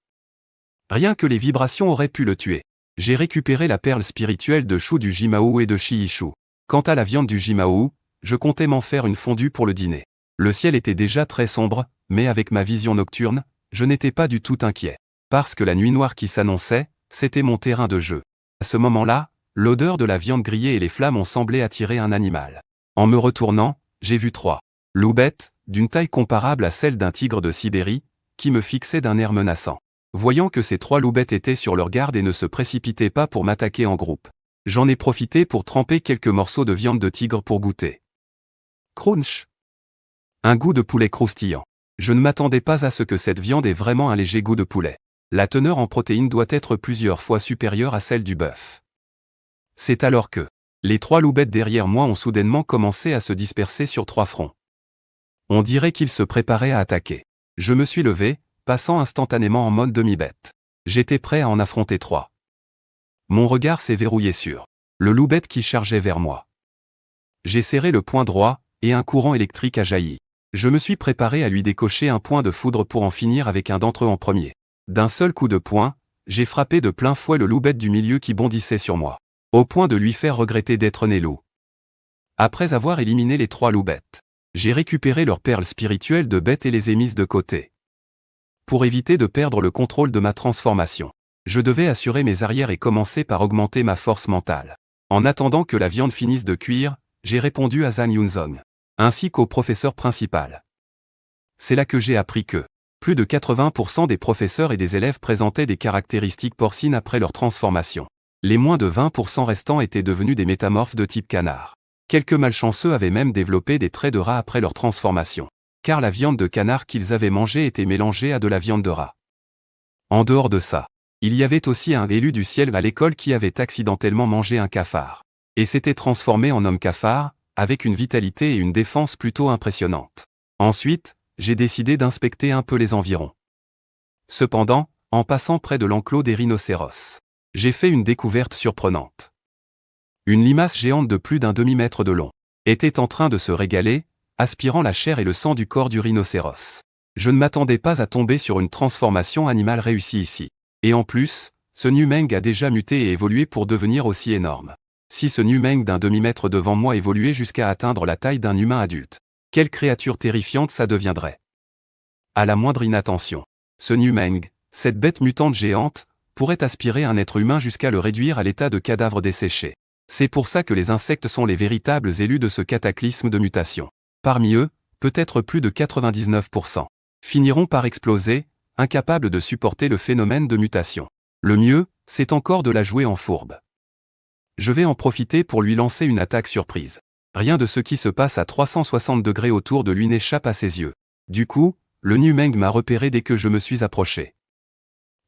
Rien que les vibrations auraient pu le tuer. J'ai récupéré la perle spirituelle de Shu du Jimao et de Shiishu. Quant à la viande du Jimao, je comptais m'en faire une fondue pour le dîner. Le ciel était déjà très sombre, mais avec ma vision nocturne, je n'étais pas du tout inquiet. Parce que la nuit noire qui s'annonçait, c'était mon terrain de jeu. À ce moment-là, l'odeur de la viande grillée et les flammes ont semblé attirer un animal. En me retournant, j'ai vu 3 loups-bêtes, d'une taille comparable à celle d'un tigre de Sibérie, qui me fixait d'un air menaçant. Voyant que ces 3 loups-bêtes étaient sur leur garde et ne se précipitaient pas pour m'attaquer en groupe, j'en ai profité pour tremper quelques morceaux de viande de tigre pour goûter. Crunch! Un goût de poulet croustillant. Je ne m'attendais pas à ce que cette viande ait vraiment un léger goût de poulet. La teneur en protéines doit être plusieurs fois supérieure à celle du bœuf. C'est alors que les 3 loups-bêtes derrière moi ont soudainement commencé à se disperser sur 3 fronts. On dirait qu'ils se préparaient à attaquer. Je me suis levé, passant instantanément en mode demi-bête. J'étais prêt à en affronter 3. Mon regard s'est verrouillé sur le loup-bête qui chargeait vers moi. J'ai serré le poing droit, et un courant électrique a jailli. Je me suis préparé à lui décocher un point de foudre pour en finir avec un d'entre eux en premier. D'un seul coup de poing, j'ai frappé de plein fouet le loup-bête du milieu qui bondissait sur moi, au point de lui faire regretter d'être né loup. Après avoir éliminé les 3 loups-bêtes, j'ai récupéré leurs perles spirituelles de bête et les ai mises de côté. Pour éviter de perdre le contrôle de ma transformation, je devais assurer mes arrières et commencer par augmenter ma force mentale. En attendant que la viande finisse de cuire, j'ai répondu à Zhang Yunzong, ainsi qu'au professeur principal. C'est là que j'ai appris que plus de 80% des professeurs et des élèves présentaient des caractéristiques porcines après leur transformation. Les moins de 20% restants étaient devenus des métamorphes de type canard. Quelques malchanceux avaient même développé des traits de rat après leur transformation, car la viande de canard qu'ils avaient mangée était mélangée à de la viande de rat. En dehors de ça, il y avait aussi un élu du ciel à l'école qui avait accidentellement mangé un cafard, et s'était transformé en homme cafard, avec une vitalité et une défense plutôt impressionnantes. Ensuite, j'ai décidé d'inspecter un peu les environs. Cependant, en passant près de l'enclos des rhinocéros, j'ai fait une découverte surprenante. Une limace géante de plus d'un demi-mètre de long était en train de se régaler, aspirant la chair et le sang du corps du rhinocéros. Je ne m'attendais pas à tomber sur une transformation animale réussie ici. Et en plus, ce Numeng a déjà muté et évolué pour devenir aussi énorme. Si ce Numeng d'un demi-mètre devant moi évoluait jusqu'à atteindre la taille d'un humain adulte, quelle créature terrifiante ça deviendrait. À la moindre inattention, ce Numeng, cette bête mutante géante, pourrait aspirer un être humain jusqu'à le réduire à l'état de cadavre desséché. C'est pour ça que les insectes sont les véritables élus de ce cataclysme de mutation. Parmi eux, peut-être plus de 99% finiront par exploser, incapables de supporter le phénomène de mutation. Le mieux, c'est encore de la jouer en fourbe. Je vais en profiter pour lui lancer une attaque surprise. Rien de ce qui se passe à 360 degrés autour de lui n'échappe à ses yeux. Du coup, le Numeng m'a repéré dès que je me suis approché.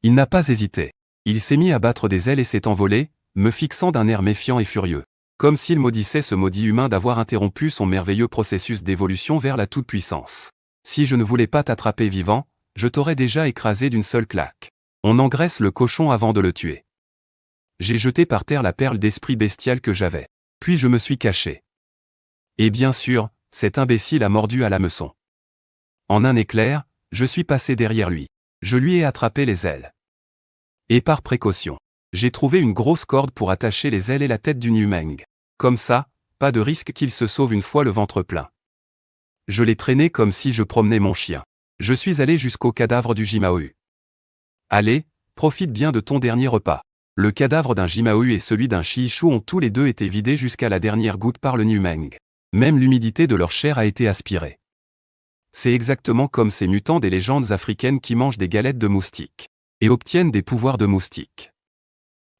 Il n'a pas hésité. Il s'est mis à battre des ailes et s'est envolé, me fixant d'un air méfiant et furieux, comme s'il maudissait ce maudit humain d'avoir interrompu son merveilleux processus d'évolution vers la toute-puissance. Si je ne voulais pas t'attraper vivant, je t'aurais déjà écrasé d'une seule claque. On engraisse le cochon avant de le tuer. J'ai jeté par terre la perle d'esprit bestial que j'avais. Puis je me suis caché. Et bien sûr, cet imbécile a mordu à l'hameçon. En un éclair, je suis passé derrière lui. Je lui ai attrapé les ailes. Et par précaution, j'ai trouvé une grosse corde pour attacher les ailes et la tête du Numeng. Comme ça, pas de risque qu'il se sauve une fois le ventre plein. Je l'ai traîné comme si je promenais mon chien. Je suis allé jusqu'au cadavre du Jimaohu. Allez, profite bien de ton dernier repas. Le cadavre d'un Jimaohu et celui d'un Shiishu ont tous les deux été vidés jusqu'à la dernière goutte par le Numeng. Même l'humidité de leur chair a été aspirée. C'est exactement comme ces mutants des légendes africaines qui mangent des galettes de moustiques et obtiennent des pouvoirs de moustiques.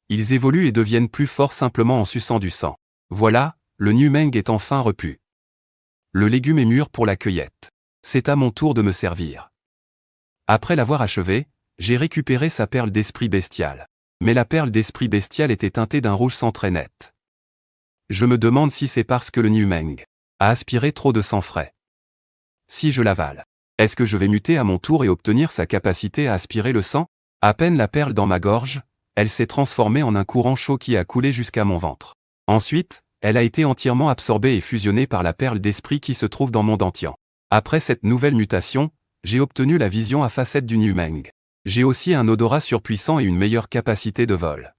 Ils évoluent et deviennent plus forts simplement en suçant du sang. Voilà, le Numeng est enfin repu. Le légume est mûr pour la cueillette. C'est à mon tour de me servir. Après l'avoir achevé, j'ai récupéré sa perle d'esprit bestial. Mais la perle d'esprit bestial était teintée d'un rouge sang très net. Je me demande si c'est parce que le Numeng a aspiré trop de sang frais. Si je l'avale, est-ce que je vais muter à mon tour et obtenir sa capacité à aspirer le sang? À peine la perle dans ma gorge, elle s'est transformée en un courant chaud qui a coulé jusqu'à mon ventre. Ensuite, elle a été entièrement absorbée et fusionnée par la perle d'esprit qui se trouve dans mon dentian. Après cette nouvelle mutation, j'ai obtenu la vision à facettes du Numeng. J'ai aussi un odorat surpuissant et une meilleure capacité de vol.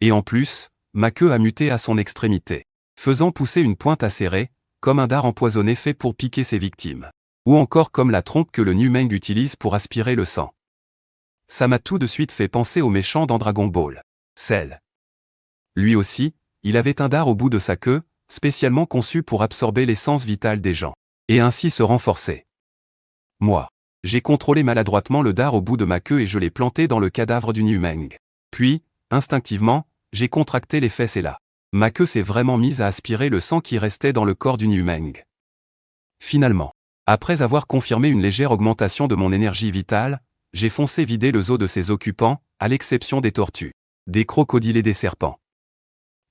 Et en plus, ma queue a muté à son extrémité, faisant pousser une pointe acérée, comme un dard empoisonné fait pour piquer ses victimes. Ou encore comme la trompe que le Numeng utilise pour aspirer le sang. Ça m'a tout de suite fait penser au méchant dans Dragon Ball. Cell. Lui aussi, il avait un dard au bout de sa queue, spécialement conçu pour absorber l'essence vitale des gens, et ainsi se renforcer. Moi, J'ai contrôlé maladroitement le dard au bout de ma queue et je l'ai planté dans le cadavre du Niumeng. Puis, instinctivement, j'ai contracté les fesses et là. Ma queue s'est vraiment mise à aspirer le sang qui restait dans le corps du Niumeng. Finalement, après avoir confirmé une légère augmentation de mon énergie vitale, j'ai foncé vider le zoo de ses occupants, à l'exception des tortues, des crocodiles et des serpents.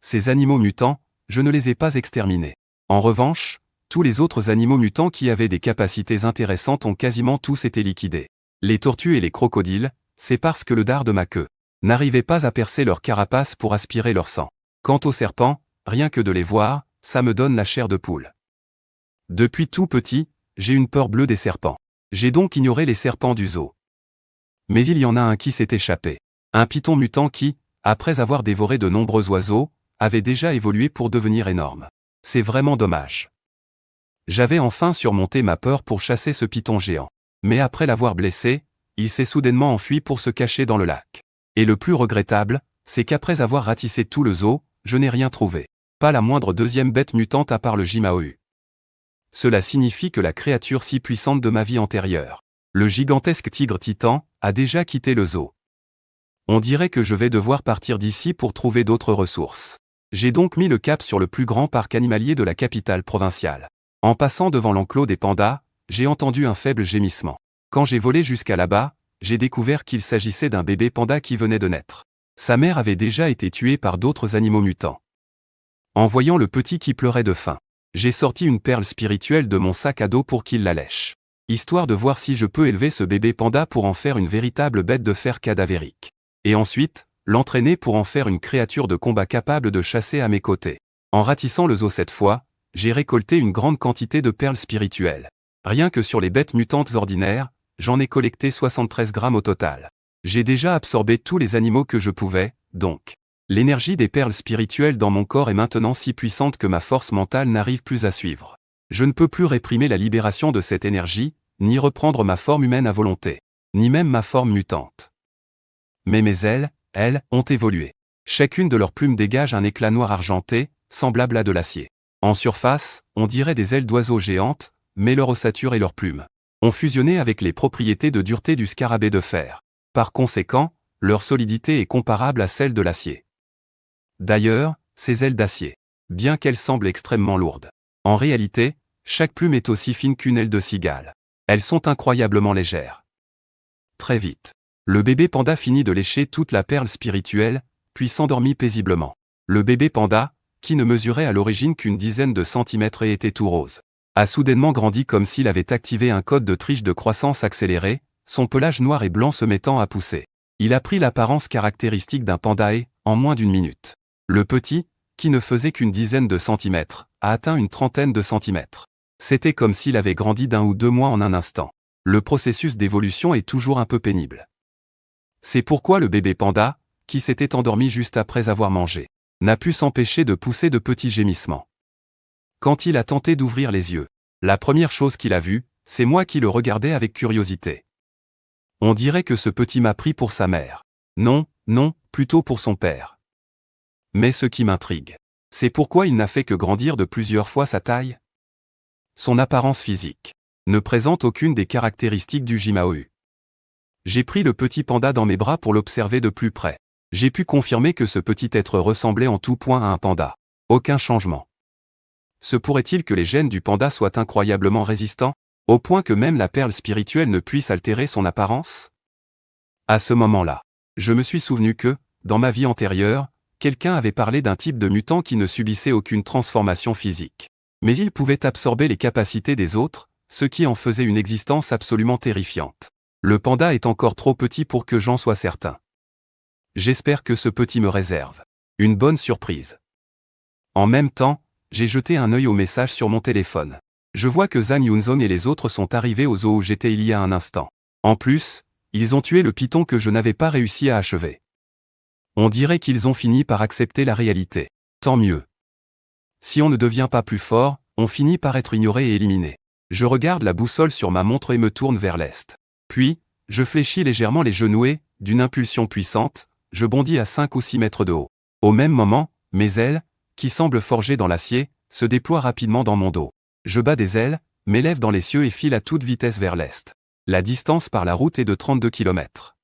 Ces animaux mutants, je ne les ai pas exterminés. En revanche, tous les autres animaux mutants qui avaient des capacités intéressantes ont quasiment tous été liquidés. Les tortues et les crocodiles, c'est parce que le dard de ma queue n'arrivait pas à percer leur carapace pour aspirer leur sang. Quant aux serpents, rien que de les voir, ça me donne la chair de poule. Depuis tout petit, j'ai une peur bleue des serpents. J'ai donc ignoré les serpents du zoo. Mais il y en a un qui s'est échappé. Un python mutant qui, après avoir dévoré de nombreux oiseaux, avait déjà évolué pour devenir énorme. C'est vraiment dommage. J'avais enfin surmonté ma peur pour chasser ce python géant. Mais après l'avoir blessé, il s'est soudainement enfui pour se cacher dans le lac. Et le plus regrettable, c'est qu'après avoir ratissé tout le zoo, je n'ai rien trouvé. Pas la moindre deuxième bête mutante à part le Jimaoyu. Cela signifie que la créature si puissante de ma vie antérieure, le gigantesque tigre titan, a déjà quitté le zoo. On dirait que je vais devoir partir d'ici pour trouver d'autres ressources. J'ai donc mis le cap sur le plus grand parc animalier de la capitale provinciale. En passant devant l'enclos des pandas, j'ai entendu un faible gémissement. Quand j'ai volé jusqu'à là-bas, j'ai découvert qu'il s'agissait d'un bébé panda qui venait de naître. Sa mère avait déjà été tuée par d'autres animaux mutants. En voyant le petit qui pleurait de faim, j'ai sorti une perle spirituelle de mon sac à dos pour qu'il la lèche. Histoire de voir si je peux élever ce bébé panda pour en faire une véritable bête de fer cadavérique. Et ensuite, l'entraîner pour en faire une créature de combat capable de chasser à mes côtés. En ratissant le zoo cette fois, j'ai récolté une grande quantité de perles spirituelles. Rien que sur les bêtes mutantes ordinaires, j'en ai collecté 73 grammes au total. J'ai déjà absorbé tous les animaux que je pouvais, donc. L'énergie des perles spirituelles dans mon corps est maintenant si puissante que ma force mentale n'arrive plus à suivre. Je ne peux plus réprimer la libération de cette énergie, ni reprendre ma forme humaine à volonté, ni même ma forme mutante. Mais mes ailes, elles, ont évolué. Chacune de leurs plumes dégage un éclat noir argenté, semblable à de l'acier. En surface, on dirait des ailes d'oiseaux géantes, mais leur ossature et leurs plumes ont fusionné avec les propriétés de dureté du scarabée de fer. Par conséquent, leur solidité est comparable à celle de l'acier. D'ailleurs, ces ailes d'acier, bien qu'elles semblent extrêmement lourdes, en réalité, chaque plume est aussi fine qu'une aile de cigale. Elles sont incroyablement légères. Très vite, le bébé panda finit de lécher toute la perle spirituelle, puis s'endormit paisiblement. Le bébé panda, qui ne mesurait à l'origine qu'une dizaine de centimètres et était tout rose, a soudainement grandi comme s'il avait activé un code de triche de croissance accélérée, son pelage noir et blanc se mettant à pousser. Il a pris l'apparence caractéristique d'un panda et, en moins d'une minute, le petit, qui ne faisait qu'une dizaine de centimètres, a atteint une trentaine de centimètres. C'était comme s'il avait grandi d'1 ou 2 mois en un instant. Le processus d'évolution est toujours un peu pénible. C'est pourquoi le bébé panda, qui s'était endormi juste après avoir mangé, n'a pu s'empêcher de pousser de petits gémissements. Quand il a tenté d'ouvrir les yeux, la première chose qu'il a vue, c'est moi qui le regardais avec curiosité. On dirait que ce petit m'a pris pour sa mère. Non, plutôt pour son père. Mais ce qui m'intrigue, c'est pourquoi il n'a fait que grandir de plusieurs fois sa taille. Son apparence physique ne présente aucune des caractéristiques du Jimaoyu. J'ai pris le petit panda dans mes bras pour l'observer de plus près. J'ai pu confirmer que ce petit être ressemblait en tout point à un panda. Aucun changement. Se pourrait-il que les gènes du panda soient incroyablement résistants, au point que même la perle spirituelle ne puisse altérer son apparence? À ce moment-là, je me suis souvenu que, dans ma vie antérieure, quelqu'un avait parlé d'un type de mutant qui ne subissait aucune transformation physique. Mais il pouvait absorber les capacités des autres, ce qui en faisait une existence absolument terrifiante. Le panda est encore trop petit pour que j'en sois certain. J'espère que ce petit me réserve une bonne surprise. En même temps, j'ai jeté un œil au message sur mon téléphone. Je vois que Zhang Yunzong et les autres sont arrivés au zoo où j'étais il y a un instant. En plus, ils ont tué le python que je n'avais pas réussi à achever. On dirait qu'ils ont fini par accepter la réalité. Tant mieux. Si on ne devient pas plus fort, on finit par être ignoré et éliminé. Je regarde la boussole sur ma montre et me tourne vers l'est. Puis, je fléchis légèrement les genoux et, d'une impulsion puissante, je bondis à 5 ou 6 mètres de haut. Au même moment, mes ailes, qui semblent forgées dans l'acier, se déploient rapidement dans mon dos. Je bats des ailes, m'élève dans les cieux et file à toute vitesse vers l'est. La distance par la route est de 32 km.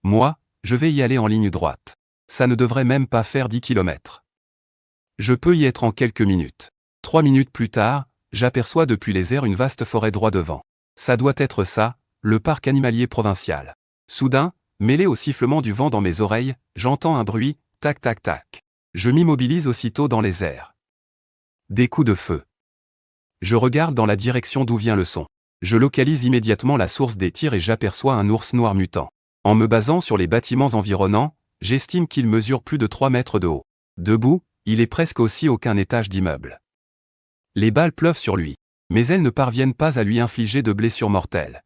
Moi, je vais y aller en ligne droite. Ça ne devrait même pas faire 10 km. Je peux y être en quelques minutes. 3 minutes plus tard, j'aperçois depuis les airs une vaste forêt droit devant. Ça doit être ça, le parc animalier provincial. Soudain, mêlé au sifflement du vent dans mes oreilles, j'entends un bruit, tac tac tac. Je m'immobilise aussitôt dans les airs. Des coups de feu. Je regarde dans la direction d'où vient le son. Je localise immédiatement la source des tirs et j'aperçois un ours noir mutant. En me basant sur les bâtiments environnants, j'estime qu'il mesure plus de 3 mètres de haut. Debout, il est presque aussi haut qu'un étage d'immeuble. Les balles pleuvent sur lui, mais elles ne parviennent pas à lui infliger de blessures mortelles.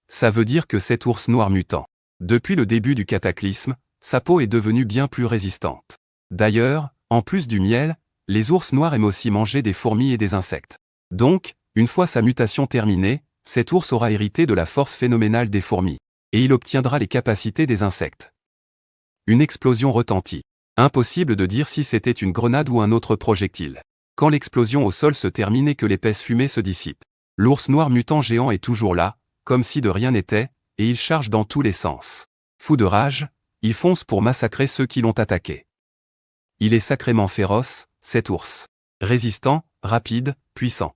Ça veut dire que cet ours noir mutant, depuis le début du cataclysme, sa peau est devenue bien plus résistante. D'ailleurs, en plus du miel, les ours noirs aiment aussi manger des fourmis et des insectes. Donc, une fois sa mutation terminée, cet ours aura hérité de la force phénoménale des fourmis, et il obtiendra les capacités des insectes. Une explosion retentit. Impossible de dire si c'était une grenade ou un autre projectile. Quand l'explosion au sol se termine et que l'épaisse fumée se dissipe, l'ours noir mutant géant est toujours là, comme si de rien n'était, et il charge dans tous les sens. Fou de rage, il fonce pour massacrer ceux qui l'ont attaqué. Il est sacrément féroce, cet ours. Résistant, rapide, puissant.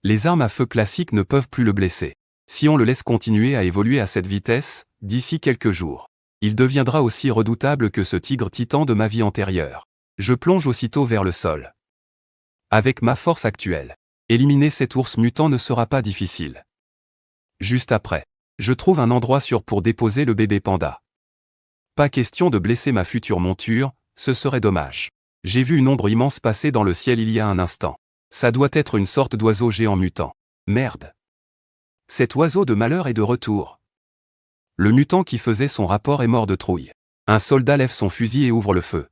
Les armes à feu classiques ne peuvent plus le blesser. Si on le laisse continuer à évoluer à cette vitesse, d'ici quelques jours, il deviendra aussi redoutable que ce tigre titan de ma vie antérieure. Je plonge aussitôt vers le sol. Avec ma force actuelle, éliminer cet ours mutant ne sera pas difficile. Juste après, je trouve un endroit sûr pour déposer le bébé panda. Pas question de blesser ma future monture, ce serait dommage. J'ai vu une ombre immense passer dans le ciel il y a un instant. Ça doit être une sorte d'oiseau géant mutant. Merde. Cet oiseau de malheur est de retour. Le mutant qui faisait son rapport est mort de trouille. Un soldat lève son fusil et ouvre le feu.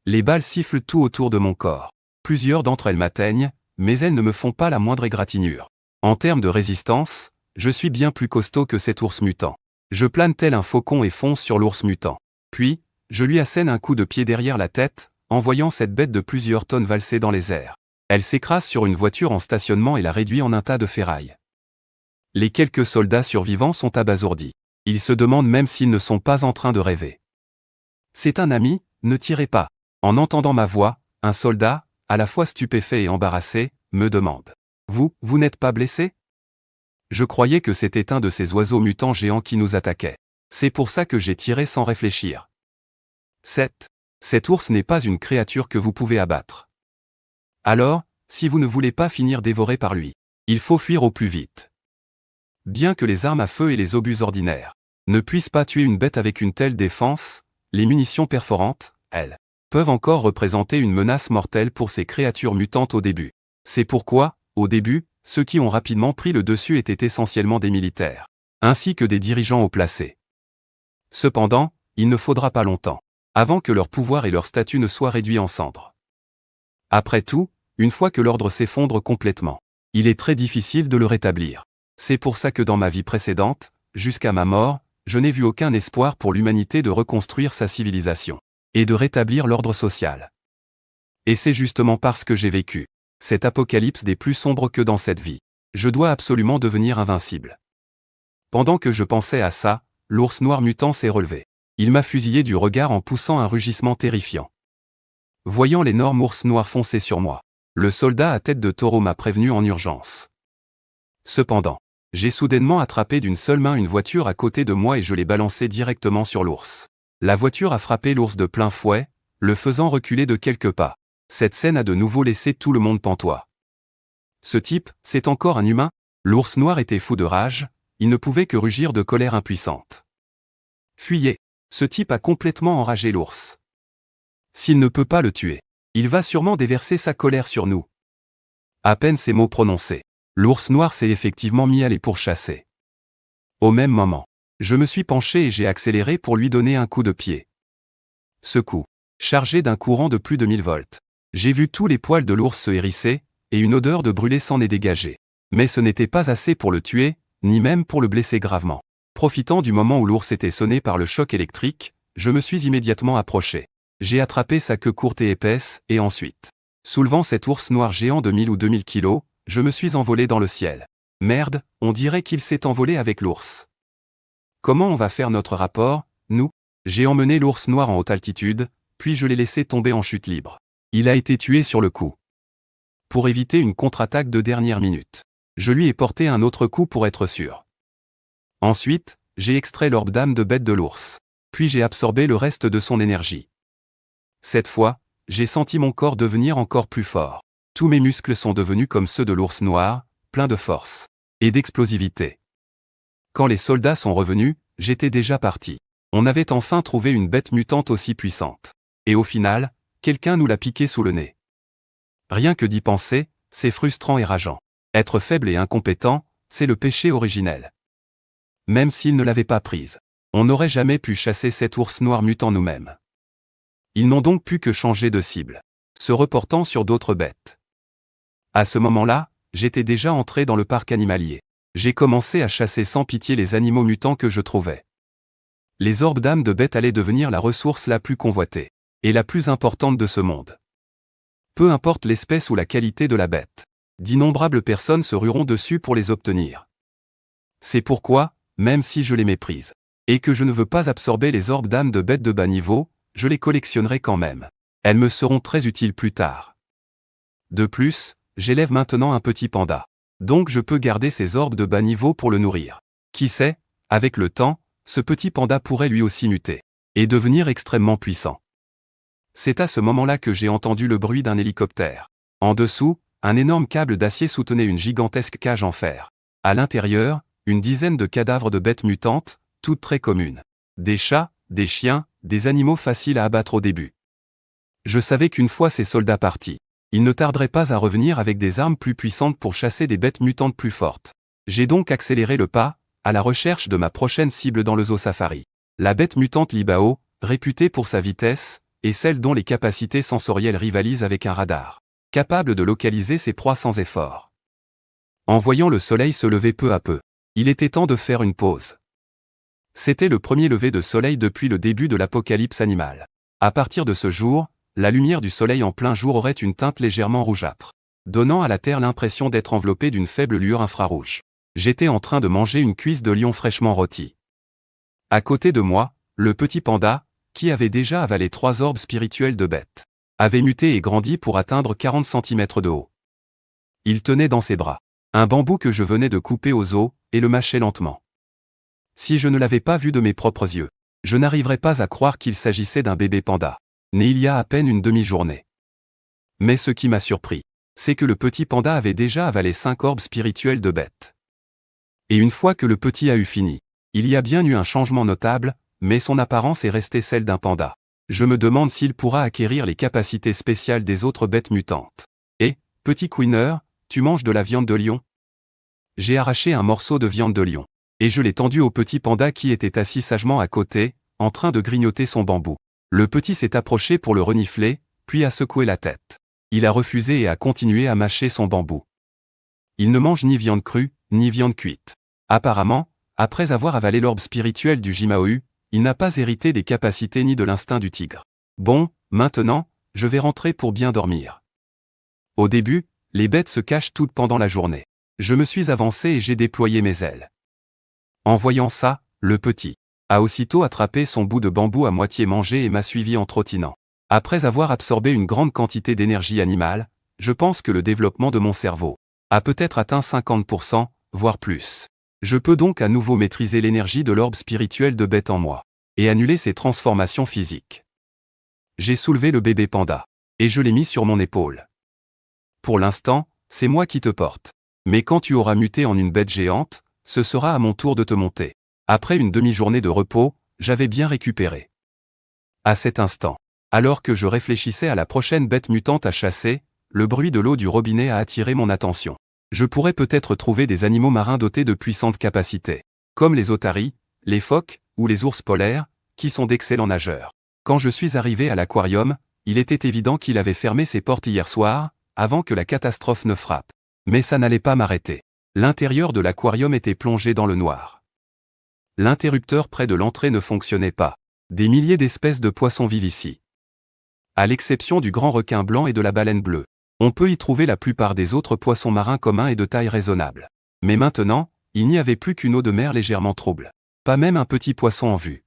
Les balles sifflent tout autour de mon corps. Plusieurs d'entre elles m'atteignent, mais elles ne me font pas la moindre égratignure. En termes de résistance, je suis bien plus costaud que cet ours mutant. Je plane tel un faucon et fonce sur l'ours mutant. Puis, je lui assène un coup de pied derrière la tête, envoyant cette bête de plusieurs tonnes valser dans les airs. Elle s'écrase sur une voiture en stationnement et la réduit en un tas de ferrailles. Les quelques soldats survivants sont abasourdis. Ils se demandent même s'ils ne sont pas en train de rêver. C'est un ami, ne tirez pas. En entendant ma voix, un soldat, à la fois stupéfait et embarrassé, me demande. Vous n'êtes pas blessé? Je croyais que c'était un de ces oiseaux mutants géants qui nous attaquait. C'est pour ça que j'ai tiré sans réfléchir. Cet ours n'est pas une créature que vous pouvez abattre. Alors, si vous ne voulez pas finir dévoré par lui, il faut fuir au plus vite. Bien que les armes à feu et les obus ordinaires ne puissent pas tuer une bête avec une telle défense, les munitions perforantes, elles, peuvent encore représenter une menace mortelle pour ces créatures mutantes au début. C'est pourquoi, au début, ceux qui ont rapidement pris le dessus étaient essentiellement des militaires, ainsi que des dirigeants haut placés. Cependant, il ne faudra pas longtemps avant que leur pouvoir et leur statut ne soient réduits en cendres. Après tout, une fois que l'ordre s'effondre complètement, il est très difficile de le rétablir. C'est pour ça que dans ma vie précédente, jusqu'à ma mort, je n'ai vu aucun espoir pour l'humanité de reconstruire sa civilisation et de rétablir l'ordre social. Et c'est justement parce que j'ai vécu cet apocalypse des plus sombres que dans cette vie, je dois absolument devenir invincible. Pendant que je pensais à ça, l'ours noir mutant s'est relevé. Il m'a fusillé du regard en poussant un rugissement terrifiant. Voyant l'énorme ours noir foncer sur moi, le soldat à tête de taureau m'a prévenu en urgence. Cependant, j'ai soudainement attrapé d'une seule main une voiture à côté de moi et je l'ai balancée directement sur l'ours. La voiture a frappé l'ours de plein fouet, le faisant reculer de quelques pas. Cette scène a de nouveau laissé tout le monde pantois. Ce type, c'est encore un humain? L'ours noir était fou de rage, il ne pouvait que rugir de colère impuissante. Fuyez! Ce type a complètement enragé l'ours. S'il ne peut pas le tuer, il va sûrement déverser sa colère sur nous. À peine ces mots prononcés, l'ours noir s'est effectivement mis à les pourchasser. Au même moment, je me suis penché et j'ai accéléré pour lui donner un coup de pied. Ce coup, chargé d'un courant de plus de 1000 volts. J'ai vu tous les poils de l'ours se hérisser, et une odeur de brûlé s'en est dégagée. Mais ce n'était pas assez pour le tuer, ni même pour le blesser gravement. Profitant du moment où l'ours était sonné par le choc électrique, je me suis immédiatement approché. J'ai attrapé sa queue courte et épaisse, et ensuite, soulevant cet ours noir géant de 1000 ou 2000 kilos, je me suis envolé dans le ciel. Merde, on dirait qu'il s'est envolé avec l'ours. Comment on va faire notre rapport, nous? J'ai emmené l'ours noir en haute altitude, puis je l'ai laissé tomber en chute libre. Il a été tué sur le coup. Pour éviter une contre-attaque de dernière minute, je lui ai porté un autre coup pour être sûr. Ensuite, j'ai extrait l'orbe d'âme de bête de l'ours. Puis j'ai absorbé le reste de son énergie. Cette fois, j'ai senti mon corps devenir encore plus fort. Tous mes muscles sont devenus comme ceux de l'ours noir, pleins de force et d'explosivité. Quand les soldats sont revenus, j'étais déjà parti. On avait enfin trouvé une bête mutante aussi puissante. Et au final, quelqu'un nous l'a piqué sous le nez. Rien que d'y penser, c'est frustrant et rageant. Être faible et incompétent, c'est le péché originel. Même s'ils ne l'avaient pas prise, on n'aurait jamais pu chasser cet ours noir mutant nous-mêmes. Ils n'ont donc pu que changer de cible, se reportant sur d'autres bêtes. À ce moment-là, j'étais déjà entré dans le parc animalier. J'ai commencé à chasser sans pitié les animaux mutants que je trouvais. Les orbes d'âme de bête allaient devenir la ressource la plus convoitée, et la plus importante de ce monde. Peu importe l'espèce ou la qualité de la bête, d'innombrables personnes se rueront dessus pour les obtenir. C'est pourquoi, même si je les méprise, et que je ne veux pas absorber les orbes d'âme de bêtes de bas niveau, je les collectionnerai quand même. Elles me seront très utiles plus tard. De plus, j'élève maintenant un petit panda. Donc je peux garder ces orbes de bas niveau pour le nourrir. Qui sait, avec le temps, ce petit panda pourrait lui aussi muter, et devenir extrêmement puissant. C'est à ce moment-là que j'ai entendu le bruit d'un hélicoptère. En dessous, un énorme câble d'acier soutenait une gigantesque cage en fer. À l'intérieur, une dizaine de cadavres de bêtes mutantes, toutes très communes. Des chats, des chiens, des animaux faciles à abattre au début. Je savais qu'une fois ces soldats partis, ils ne tarderaient pas à revenir avec des armes plus puissantes pour chasser des bêtes mutantes plus fortes. J'ai donc accéléré le pas, à la recherche de ma prochaine cible dans le zoo safari. La bête mutante Libao, réputée pour sa vitesse, et celle dont les capacités sensorielles rivalisent avec un radar, capable de localiser ses proies sans effort. En voyant le soleil se lever peu à peu, il était temps de faire une pause. C'était le premier lever de soleil depuis le début de l'apocalypse animale. À partir de ce jour, la lumière du soleil en plein jour aurait une teinte légèrement rougeâtre, donnant à la Terre l'impression d'être enveloppée d'une faible lueur infrarouge. J'étais en train de manger une cuisse de lion fraîchement rôtie. À côté de moi, le petit panda, qui avait déjà avalé 3 orbes spirituels de bête, avait muté et grandi pour atteindre 40 cm de haut. Il tenait dans ses bras un bambou que je venais de couper aux os, et le mâchait lentement. Si je ne l'avais pas vu de mes propres yeux, je n'arriverais pas à croire qu'il s'agissait d'un bébé panda, né il y a à peine une demi-journée. Mais ce qui m'a surpris, c'est que le petit panda avait déjà avalé 5 orbes spirituels de bête. Et une fois que le petit a eu fini, il y a bien eu un changement notable, mais son apparence est restée celle d'un panda. Je me demande s'il pourra acquérir les capacités spéciales des autres bêtes mutantes. Et, petit couineur, tu manges de la viande de lion? J'ai arraché un morceau de viande de lion, et je l'ai tendu au petit panda qui était assis sagement à côté, en train de grignoter son bambou. Le petit s'est approché pour le renifler, puis a secoué la tête. Il a refusé et a continué à mâcher son bambou. Il ne mange ni viande crue, ni viande cuite. Apparemment, après avoir avalé l'orbe spirituel du Jimaoyu, il n'a pas hérité des capacités ni de l'instinct du tigre. Bon, maintenant, je vais rentrer pour bien dormir. Au début, les bêtes se cachent toutes pendant la journée. Je me suis avancé et j'ai déployé mes ailes. En voyant ça, le petit a aussitôt attrapé son bout de bambou à moitié mangé et m'a suivi en trottinant. Après avoir absorbé une grande quantité d'énergie animale, je pense que le développement de mon cerveau a peut-être atteint 50%, voire plus. Je peux donc à nouveau maîtriser l'énergie de l'orbe spirituel de bête en moi, et annuler ses transformations physiques. J'ai soulevé le bébé panda, et je l'ai mis sur mon épaule. Pour l'instant, c'est moi qui te porte. Mais quand tu auras muté en une bête géante, ce sera à mon tour de te monter. Après une demi-journée de repos, j'avais bien récupéré. À cet instant, alors que je réfléchissais à la prochaine bête mutante à chasser, le bruit de l'eau du robinet a attiré mon attention. Je pourrais peut-être trouver des animaux marins dotés de puissantes capacités, comme les otaries, les phoques, ou les ours polaires, qui sont d'excellents nageurs. Quand je suis arrivé à l'aquarium, il était évident qu'il avait fermé ses portes hier soir, avant que la catastrophe ne frappe. Mais ça n'allait pas m'arrêter. L'intérieur de l'aquarium était plongé dans le noir. L'interrupteur près de l'entrée ne fonctionnait pas. Des milliers d'espèces de poissons vivent ici. À l'exception du grand requin blanc et de la baleine bleue, on peut y trouver la plupart des autres poissons marins communs et de taille raisonnable. Mais maintenant, il n'y avait plus qu'une eau de mer légèrement trouble. Pas même un petit poisson en vue.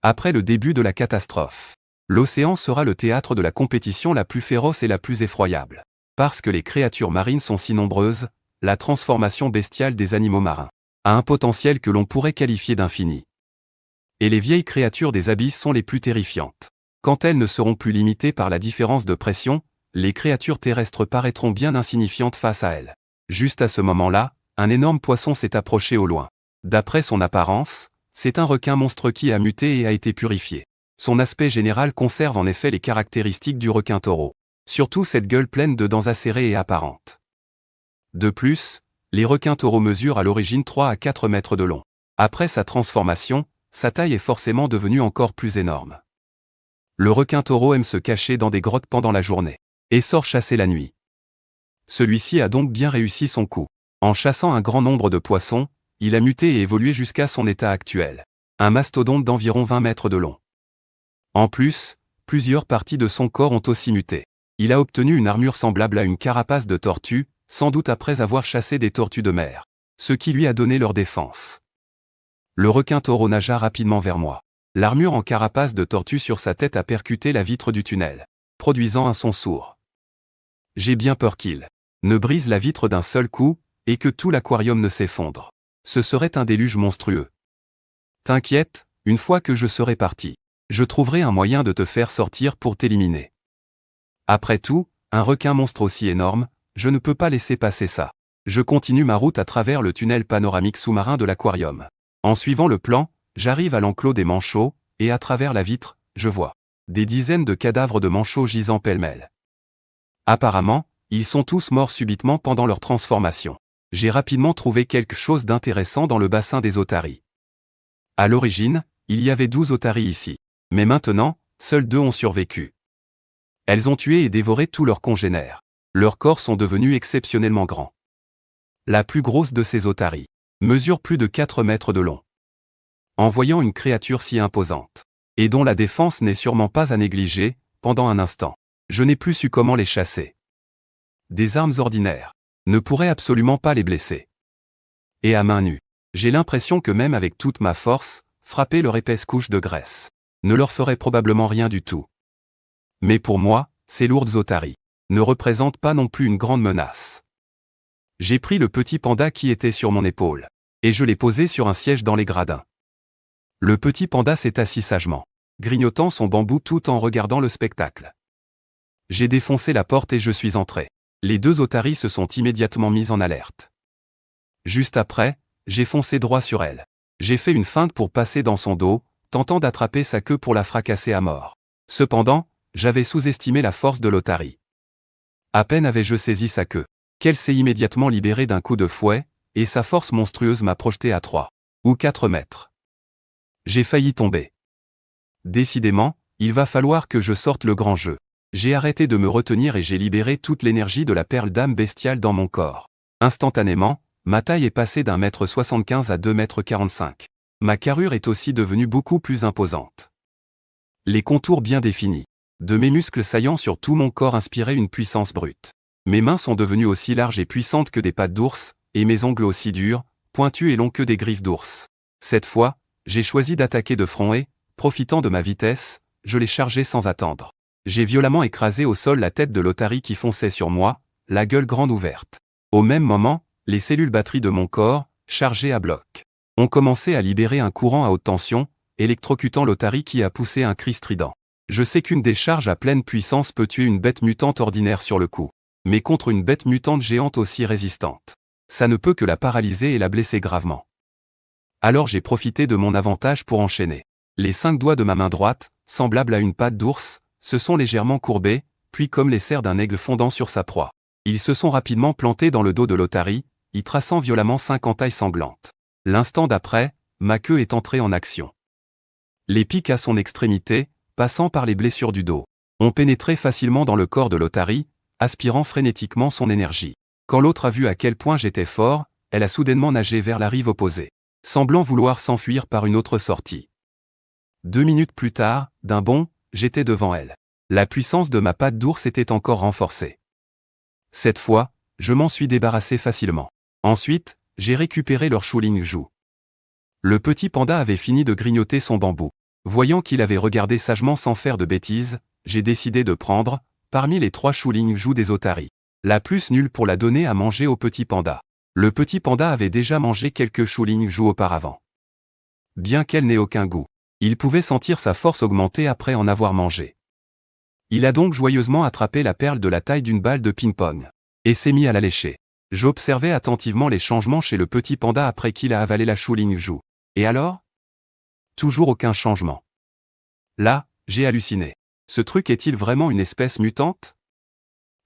Après le début de la catastrophe, l'océan sera le théâtre de la compétition la plus féroce et la plus effroyable. Parce que les créatures marines sont si nombreuses, la transformation bestiale des animaux marins a un potentiel que l'on pourrait qualifier d'infini. Et les vieilles créatures des abysses sont les plus terrifiantes. Quand elles ne seront plus limitées par la différence de pression, les créatures terrestres paraîtront bien insignifiantes face à elles. Juste à ce moment-là, un énorme poisson s'est approché au loin. D'après son apparence, c'est un requin monstre qui a muté et a été purifié. Son aspect général conserve en effet les caractéristiques du requin-taureau. Surtout cette gueule pleine de dents acérées et apparentes. De plus, les requins-taureaux mesurent à l'origine 3 à 4 mètres de long. Après sa transformation, sa taille est forcément devenue encore plus énorme. Le requin-taureau aime se cacher dans des grottes pendant la journée et sort chasser la nuit. Celui-ci a donc bien réussi son coup. En chassant un grand nombre de poissons, il a muté et évolué jusqu'à son état actuel. Un mastodonte d'environ 20 mètres de long. En plus, plusieurs parties de son corps ont aussi muté. Il a obtenu une armure semblable à une carapace de tortue, sans doute après avoir chassé des tortues de mer, ce qui lui a donné leur défense. Le requin-taureau nagea rapidement vers moi. L'armure en carapace de tortue sur sa tête a percuté la vitre du tunnel, produisant un son sourd. J'ai bien peur qu'il ne brise la vitre d'un seul coup, et que tout l'aquarium ne s'effondre. Ce serait un déluge monstrueux. T'inquiète, une fois que je serai parti, je trouverai un moyen de te faire sortir pour t'éliminer. Après tout, un requin monstre aussi énorme, je ne peux pas laisser passer ça. Je continue ma route à travers le tunnel panoramique sous-marin de l'aquarium. En suivant le plan, j'arrive à l'enclos des manchots, et à travers la vitre, je vois des dizaines de cadavres de manchots gisant pêle-mêle. Apparemment, ils sont tous morts subitement pendant leur transformation. J'ai rapidement trouvé quelque chose d'intéressant dans le bassin des otaries. À l'origine, il y avait 12 otaries ici. Mais maintenant, seules 2 ont survécu. Elles ont tué et dévoré tous leurs congénères. Leurs corps sont devenus exceptionnellement grands. La plus grosse de ces otaries mesure plus de 4 mètres de long. En voyant une créature si imposante, et dont la défense n'est sûrement pas à négliger, pendant un instant, je n'ai plus su comment les chasser. Des armes ordinaires ne pourraient absolument pas les blesser. Et à main nue, j'ai l'impression que même avec toute ma force, frapper leur épaisse couche de graisse ne leur ferait probablement rien du tout. Mais pour moi, ces lourdes otaries ne représentent pas non plus une grande menace. J'ai pris le petit panda qui était sur mon épaule, et je l'ai posé sur un siège dans les gradins. Le petit panda s'est assis sagement, grignotant son bambou tout en regardant le spectacle. J'ai défoncé la porte et je suis entré. Les 2 otaries se sont immédiatement mises en alerte. Juste après, j'ai foncé droit sur elle. J'ai fait une feinte pour passer dans son dos, tentant d'attraper sa queue pour la fracasser à mort. Cependant, j'avais sous-estimé la force de l'otarie. À peine avais-je saisi sa queue, qu'elle s'est immédiatement libérée d'un coup de fouet, et sa force monstrueuse m'a projeté à 3 ou 4 mètres. J'ai failli tomber. Décidément, il va falloir que je sorte le grand jeu. J'ai arrêté de me retenir et j'ai libéré toute l'énergie de la perle d'âme bestiale dans mon corps. Instantanément, ma taille est passée d'1,75 m à 2,45 m. Ma carrure est aussi devenue beaucoup plus imposante. Les contours bien définis de mes muscles saillants sur tout mon corps inspiraient une puissance brute. Mes mains sont devenues aussi larges et puissantes que des pattes d'ours, et mes ongles aussi durs, pointus et longs que des griffes d'ours. Cette fois, j'ai choisi d'attaquer de front et, profitant de ma vitesse, je l'ai chargé sans attendre. J'ai violemment écrasé au sol la tête de l'otarie qui fonçait sur moi, la gueule grande ouverte. Au même moment, les cellules batteries de mon corps, chargées à bloc, ont commencé à libérer un courant à haute tension, électrocutant l'otarie qui a poussé un cri strident. Je sais qu'une décharge à pleine puissance peut tuer une bête mutante ordinaire sur le coup. Mais contre une bête mutante géante aussi résistante, ça ne peut que la paralyser et la blesser gravement. Alors j'ai profité de mon avantage pour enchaîner. Les 5 doigts de ma main droite, semblables à une patte d'ours, se sont légèrement courbés, puis comme les serres d'un aigle fondant sur sa proie. Ils se sont rapidement plantés dans le dos de l'otarie, y traçant violemment 5 entailles sanglantes. L'instant d'après, ma queue est entrée en action. Les pics à son extrémité, passant par les blessures du dos, ont pénétré facilement dans le corps de l'otarie, aspirant frénétiquement son énergie. Quand l'autre a vu à quel point j'étais fort, elle a soudainement nagé vers la rive opposée, semblant vouloir s'enfuir par une autre sortie. 2 minutes plus tard, d'un bond, j'étais devant elle. La puissance de ma patte d'ours était encore renforcée. Cette fois, je m'en suis débarrassé facilement. Ensuite, j'ai récupéré leur Shuling Ju. Le petit panda avait fini de grignoter son bambou. Voyant qu'il avait regardé sagement sans faire de bêtises, j'ai décidé de prendre, parmi les 3 Shuling Ju des otaries, la plus nulle pour la donner à manger au petit panda. Le petit panda avait déjà mangé quelques Shuling Ju auparavant. Bien qu'elle n'ait aucun goût, il pouvait sentir sa force augmenter après en avoir mangé. Il a donc joyeusement attrapé la perle de la taille d'une balle de ping-pong, et s'est mis à la lécher. J'observais attentivement les changements chez le petit panda après qu'il a avalé la Shuling Ju. Et alors? Toujours aucun changement. Là, j'ai halluciné. Ce truc est-il vraiment une espèce mutante?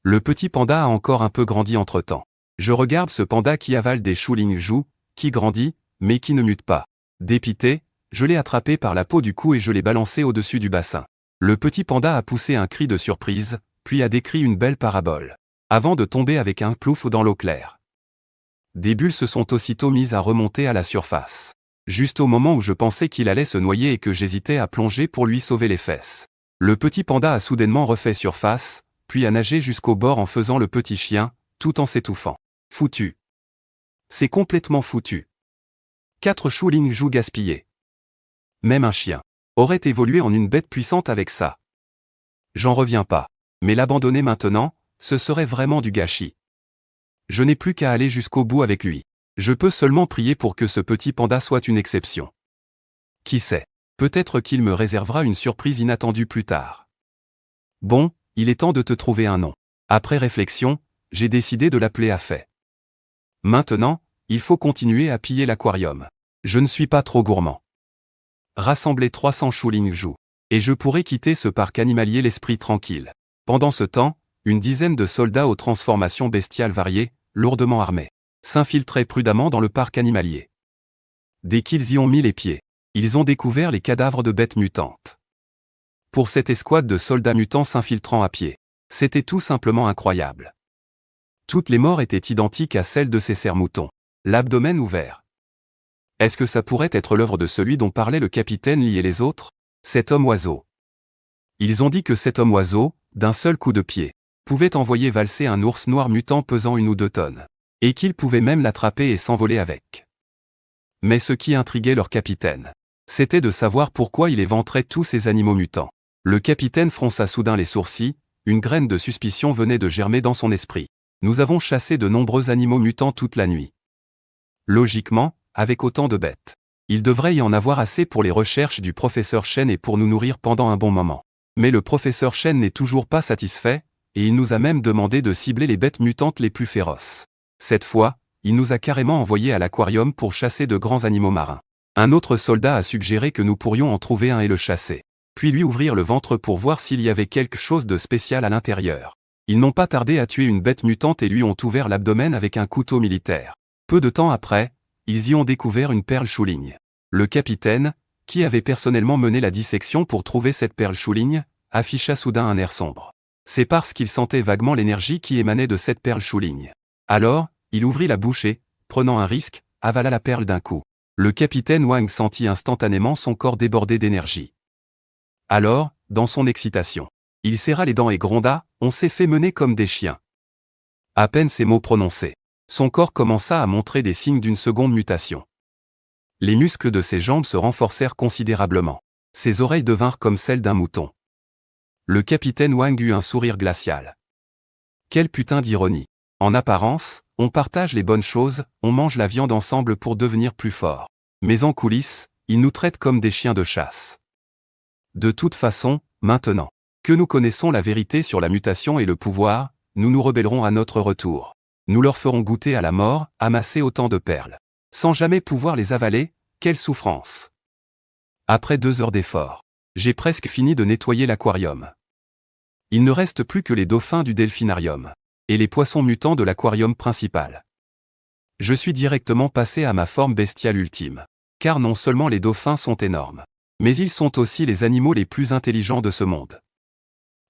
Le petit panda a encore un peu grandi entre-temps. Je regarde ce panda qui avale des Shuling Ju, qui grandit, mais qui ne mute pas. Dépité, je l'ai attrapé par la peau du cou et je l'ai balancé au-dessus du bassin. Le petit panda a poussé un cri de surprise, puis a décrit une belle parabole, avant de tomber avec un plouf dans l'eau claire. Des bulles se sont aussitôt mises à remonter à la surface. Juste au moment où je pensais qu'il allait se noyer et que j'hésitais à plonger pour lui sauver les fesses. Le petit panda a soudainement refait surface, puis a nagé jusqu'au bord en faisant le petit chien, tout en s'étouffant. Foutu. C'est complètement foutu. 4 Shuling Ju gaspillés. Même un chien aurait évolué en une bête puissante avec ça. J'en reviens pas. Mais l'abandonner maintenant, ce serait vraiment du gâchis. Je n'ai plus qu'à aller jusqu'au bout avec lui. Je peux seulement prier pour que ce petit panda soit une exception. Qui sait, peut-être qu'il me réservera une surprise inattendue plus tard. Bon, il est temps de te trouver un nom. Après réflexion, j'ai décidé de l'appeler Afet. Maintenant, il faut continuer à piller l'aquarium. Je ne suis pas trop gourmand. Rassembler 300 Shuling Ju. Et je pourrais quitter ce parc animalier l'esprit tranquille. Pendant ce temps, une dizaine de soldats aux transformations bestiales variées, lourdement armés, s'infiltraient prudemment dans le parc animalier. Dès qu'ils y ont mis les pieds, ils ont découvert les cadavres de bêtes mutantes. Pour cette escouade de soldats mutants s'infiltrant à pied, c'était tout simplement incroyable. Toutes les morts étaient identiques à celles de ces cerfs-moutons, l'abdomen ouvert. Est-ce que ça pourrait être l'œuvre de celui dont parlait le capitaine Lee et les autres, cet homme-oiseau? Ils ont dit que cet homme-oiseau, d'un seul coup de pied, pouvait envoyer valser un ours noir mutant pesant 1 ou 2 tonnes, et qu'il pouvait même l'attraper et s'envoler avec. Mais ce qui intriguait leur capitaine, c'était de savoir pourquoi il éventrait tous ces animaux mutants. Le capitaine fronça soudain les sourcils, une graine de suspicion venait de germer dans son esprit. Nous avons chassé de nombreux animaux mutants toute la nuit. Logiquement, avec autant de bêtes, il devrait y en avoir assez pour les recherches du professeur Chen et pour nous nourrir pendant un bon moment. Mais le professeur Chen n'est toujours pas satisfait, et il nous a même demandé de cibler les bêtes mutantes les plus féroces. Cette fois, il nous a carrément envoyés à l'aquarium pour chasser de grands animaux marins. Un autre soldat a suggéré que nous pourrions en trouver un et le chasser, puis lui ouvrir le ventre pour voir s'il y avait quelque chose de spécial à l'intérieur. Ils n'ont pas tardé à tuer une bête mutante et lui ont ouvert l'abdomen avec un couteau militaire. Peu de temps après, ils y ont découvert une perle Shuling. Le capitaine, qui avait personnellement mené la dissection pour trouver cette perle Shuling, afficha soudain un air sombre. C'est parce qu'il sentait vaguement l'énergie qui émanait de cette perle Shuling. Alors, il ouvrit la bouche et, prenant un risque, avala la perle d'un coup. Le capitaine Wang sentit instantanément son corps déborder d'énergie. Alors, dans son excitation, il serra les dents et gronda, « On s'est fait mener comme des chiens ». À peine ces mots prononcés, son corps commença à montrer des signes d'une seconde mutation. Les muscles de ses jambes se renforcèrent considérablement. Ses oreilles devinrent comme celles d'un mouton. Le capitaine Wang eut un sourire glacial. Quel putain d'ironie. En apparence, on partage les bonnes choses, on mange la viande ensemble pour devenir plus fort. Mais en coulisses, ils nous traitent comme des chiens de chasse. De toute façon, maintenant que nous connaissons la vérité sur la mutation et le pouvoir, nous nous rebellerons à notre retour. Nous leur ferons goûter à la mort, amasser autant de perles. Sans jamais pouvoir les avaler, quelle souffrance. Après 2 heures d'effort, j'ai presque fini de nettoyer l'aquarium. Il ne reste plus que les dauphins du delphinarium et les poissons mutants de l'aquarium principal. Je suis directement passé à ma forme bestiale ultime. Car non seulement les dauphins sont énormes, mais ils sont aussi les animaux les plus intelligents de ce monde.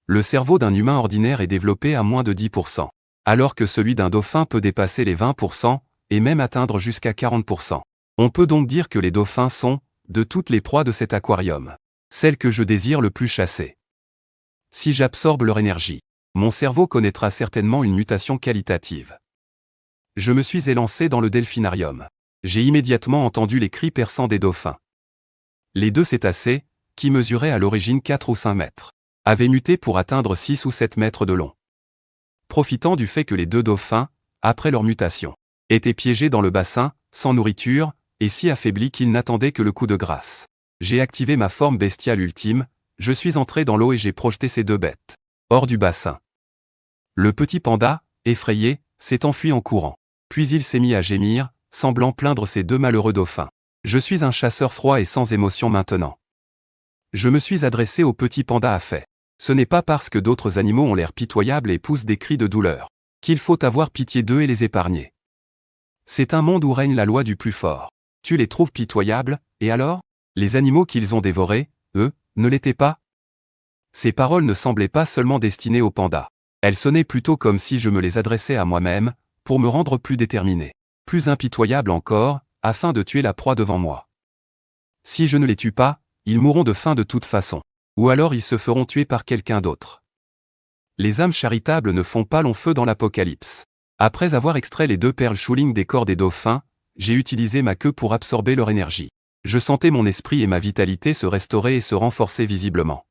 Le cerveau d'un humain ordinaire est développé à moins de 10%, alors que celui d'un dauphin peut dépasser les 20%, et même atteindre jusqu'à 40%. On peut donc dire que les dauphins sont, de toutes les proies de cet aquarium, celles que je désire le plus chasser. Si j'absorbe leur énergie, mon cerveau connaîtra certainement une mutation qualitative. Je me suis élancé dans le delphinarium. J'ai immédiatement entendu les cris perçants des dauphins. Les deux cétacés, qui mesuraient à l'origine 4 ou 5 mètres, avaient muté pour atteindre 6 ou 7 mètres de long. Profitant du fait que les deux dauphins, après leur mutation, étaient piégés dans le bassin, sans nourriture, et si affaiblis qu'ils n'attendaient que le coup de grâce, j'ai activé ma forme bestiale ultime, je suis entré dans l'eau et j'ai projeté ces deux bêtes hors du bassin. Le petit panda, effrayé, s'est enfui en courant. Puis il s'est mis à gémir, semblant plaindre ces deux malheureux dauphins. Je suis un chasseur froid et sans émotion maintenant. Je me suis adressé au petit panda à fait. Ce n'est pas parce que d'autres animaux ont l'air pitoyables et poussent des cris de douleur qu'il faut avoir pitié d'eux et les épargner. C'est un monde où règne la loi du plus fort. Tu les trouves pitoyables, et alors? Les animaux qu'ils ont dévorés, eux, ne l'étaient pas? Ces paroles ne semblaient pas seulement destinées au panda. Elles sonnaient plutôt comme si je me les adressais à moi-même, pour me rendre plus déterminé, plus impitoyable encore, afin de tuer la proie devant moi. Si je ne les tue pas, ils mourront de faim de toute façon. Ou alors ils se feront tuer par quelqu'un d'autre. Les âmes charitables ne font pas long feu dans l'Apocalypse. Après avoir extrait les deux perles Shuling des corps des dauphins, j'ai utilisé ma queue pour absorber leur énergie. Je sentais mon esprit et ma vitalité se restaurer et se renforcer visiblement.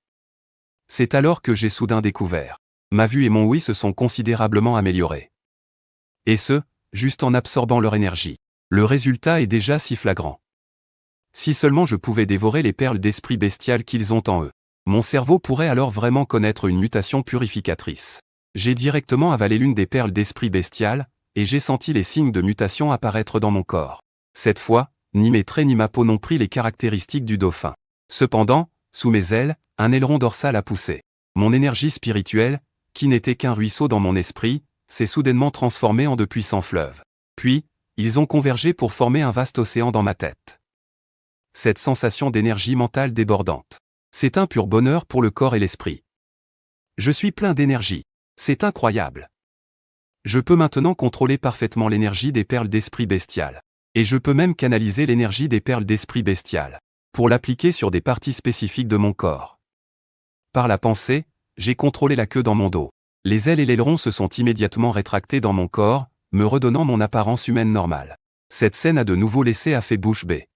C'est alors que j'ai soudain découvert. Ma vue et mon ouïe se sont considérablement améliorés. Et ce, juste en absorbant leur énergie. Le résultat est déjà si flagrant. Si seulement je pouvais dévorer les perles d'esprit bestial qu'ils ont en eux. Mon cerveau pourrait alors vraiment connaître une mutation purificatrice. J'ai directement avalé l'une des perles d'esprit bestial, et j'ai senti les signes de mutation apparaître dans mon corps. Cette fois, ni mes traits ni ma peau n'ont pris les caractéristiques du dauphin. Cependant, sous mes ailes, un aileron dorsal a poussé. Mon énergie spirituelle, qui n'était qu'un ruisseau dans mon esprit, s'est soudainement transformée en de puissants fleuves. Puis, ils ont convergé pour former un vaste océan dans ma tête. Cette sensation d'énergie mentale débordante. C'est un pur bonheur pour le corps et l'esprit. Je suis plein d'énergie. C'est incroyable. Je peux maintenant contrôler parfaitement l'énergie des perles d'esprit bestial. Et je peux même canaliser l'énergie des perles d'esprit bestial, pour l'appliquer sur des parties spécifiques de mon corps. Par la pensée, j'ai contrôlé la queue dans mon dos. Les ailes et l'aileron se sont immédiatement rétractés dans mon corps, me redonnant mon apparence humaine normale. Cette scène a de nouveau laissé Afé bouche bée.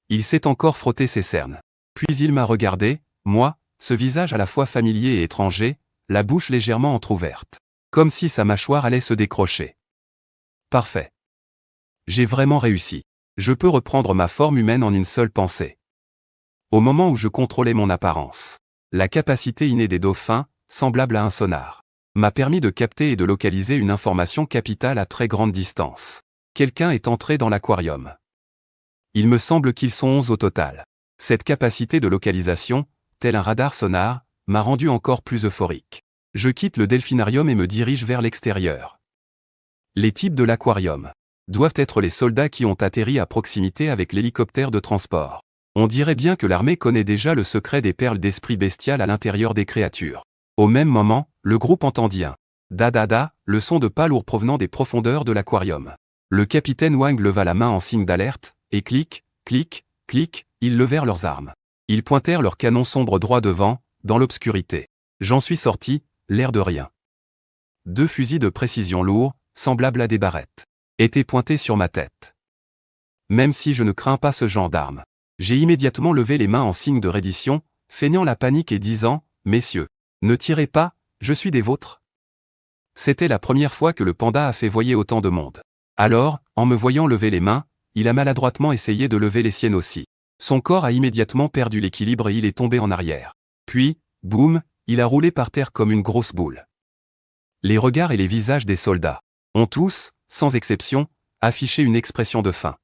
Il s'est encore frotté ses cernes. Puis il m'a regardé, moi, ce visage à la fois familier et étranger, la bouche légèrement entr'ouverte. Comme si sa mâchoire allait se décrocher. Parfait. J'ai vraiment réussi. Je peux reprendre ma forme humaine en une seule pensée. Au moment où je contrôlais mon apparence, la capacité innée des dauphins, semblable à un sonar, m'a permis de capter et de localiser une information capitale à très grande distance. Quelqu'un est entré dans l'aquarium. Il me semble qu'ils sont 11 au total. Cette capacité de localisation, tel un radar sonar, m'a rendu encore plus euphorique. Je quitte le delphinarium et me dirige vers l'extérieur. Les types de l'aquarium doivent être les soldats qui ont atterri à proximité avec l'hélicoptère de transport. On dirait bien que l'armée connaît déjà le secret des perles d'esprit bestial à l'intérieur des créatures. Au même moment, le groupe entendit un da-da-da, le son de pas lourd provenant des profondeurs de l'aquarium. Le capitaine Wang leva la main en signe d'alerte, et clic, clic, clic, ils levèrent leurs armes. Ils pointèrent leurs canons sombres droit devant, dans l'obscurité. J'en suis sorti, l'air de rien. 2 fusils de précision lourds, semblables à des barrettes, étaient pointés sur ma tête. Même si je ne crains pas ce genre d'armes, j'ai immédiatement levé les mains en signe de reddition, feignant la panique et disant « Messieurs, ne tirez pas, je suis des vôtres ». C'était la première fois que le panda a fait voyer autant de monde. Alors, en me voyant lever les mains, il a maladroitement essayé de lever les siennes aussi. Son corps a immédiatement perdu l'équilibre et il est tombé en arrière. Puis, boum, il a roulé par terre comme une grosse boule. Les regards et les visages des soldats ont tous, sans exception, affiché une expression de faim.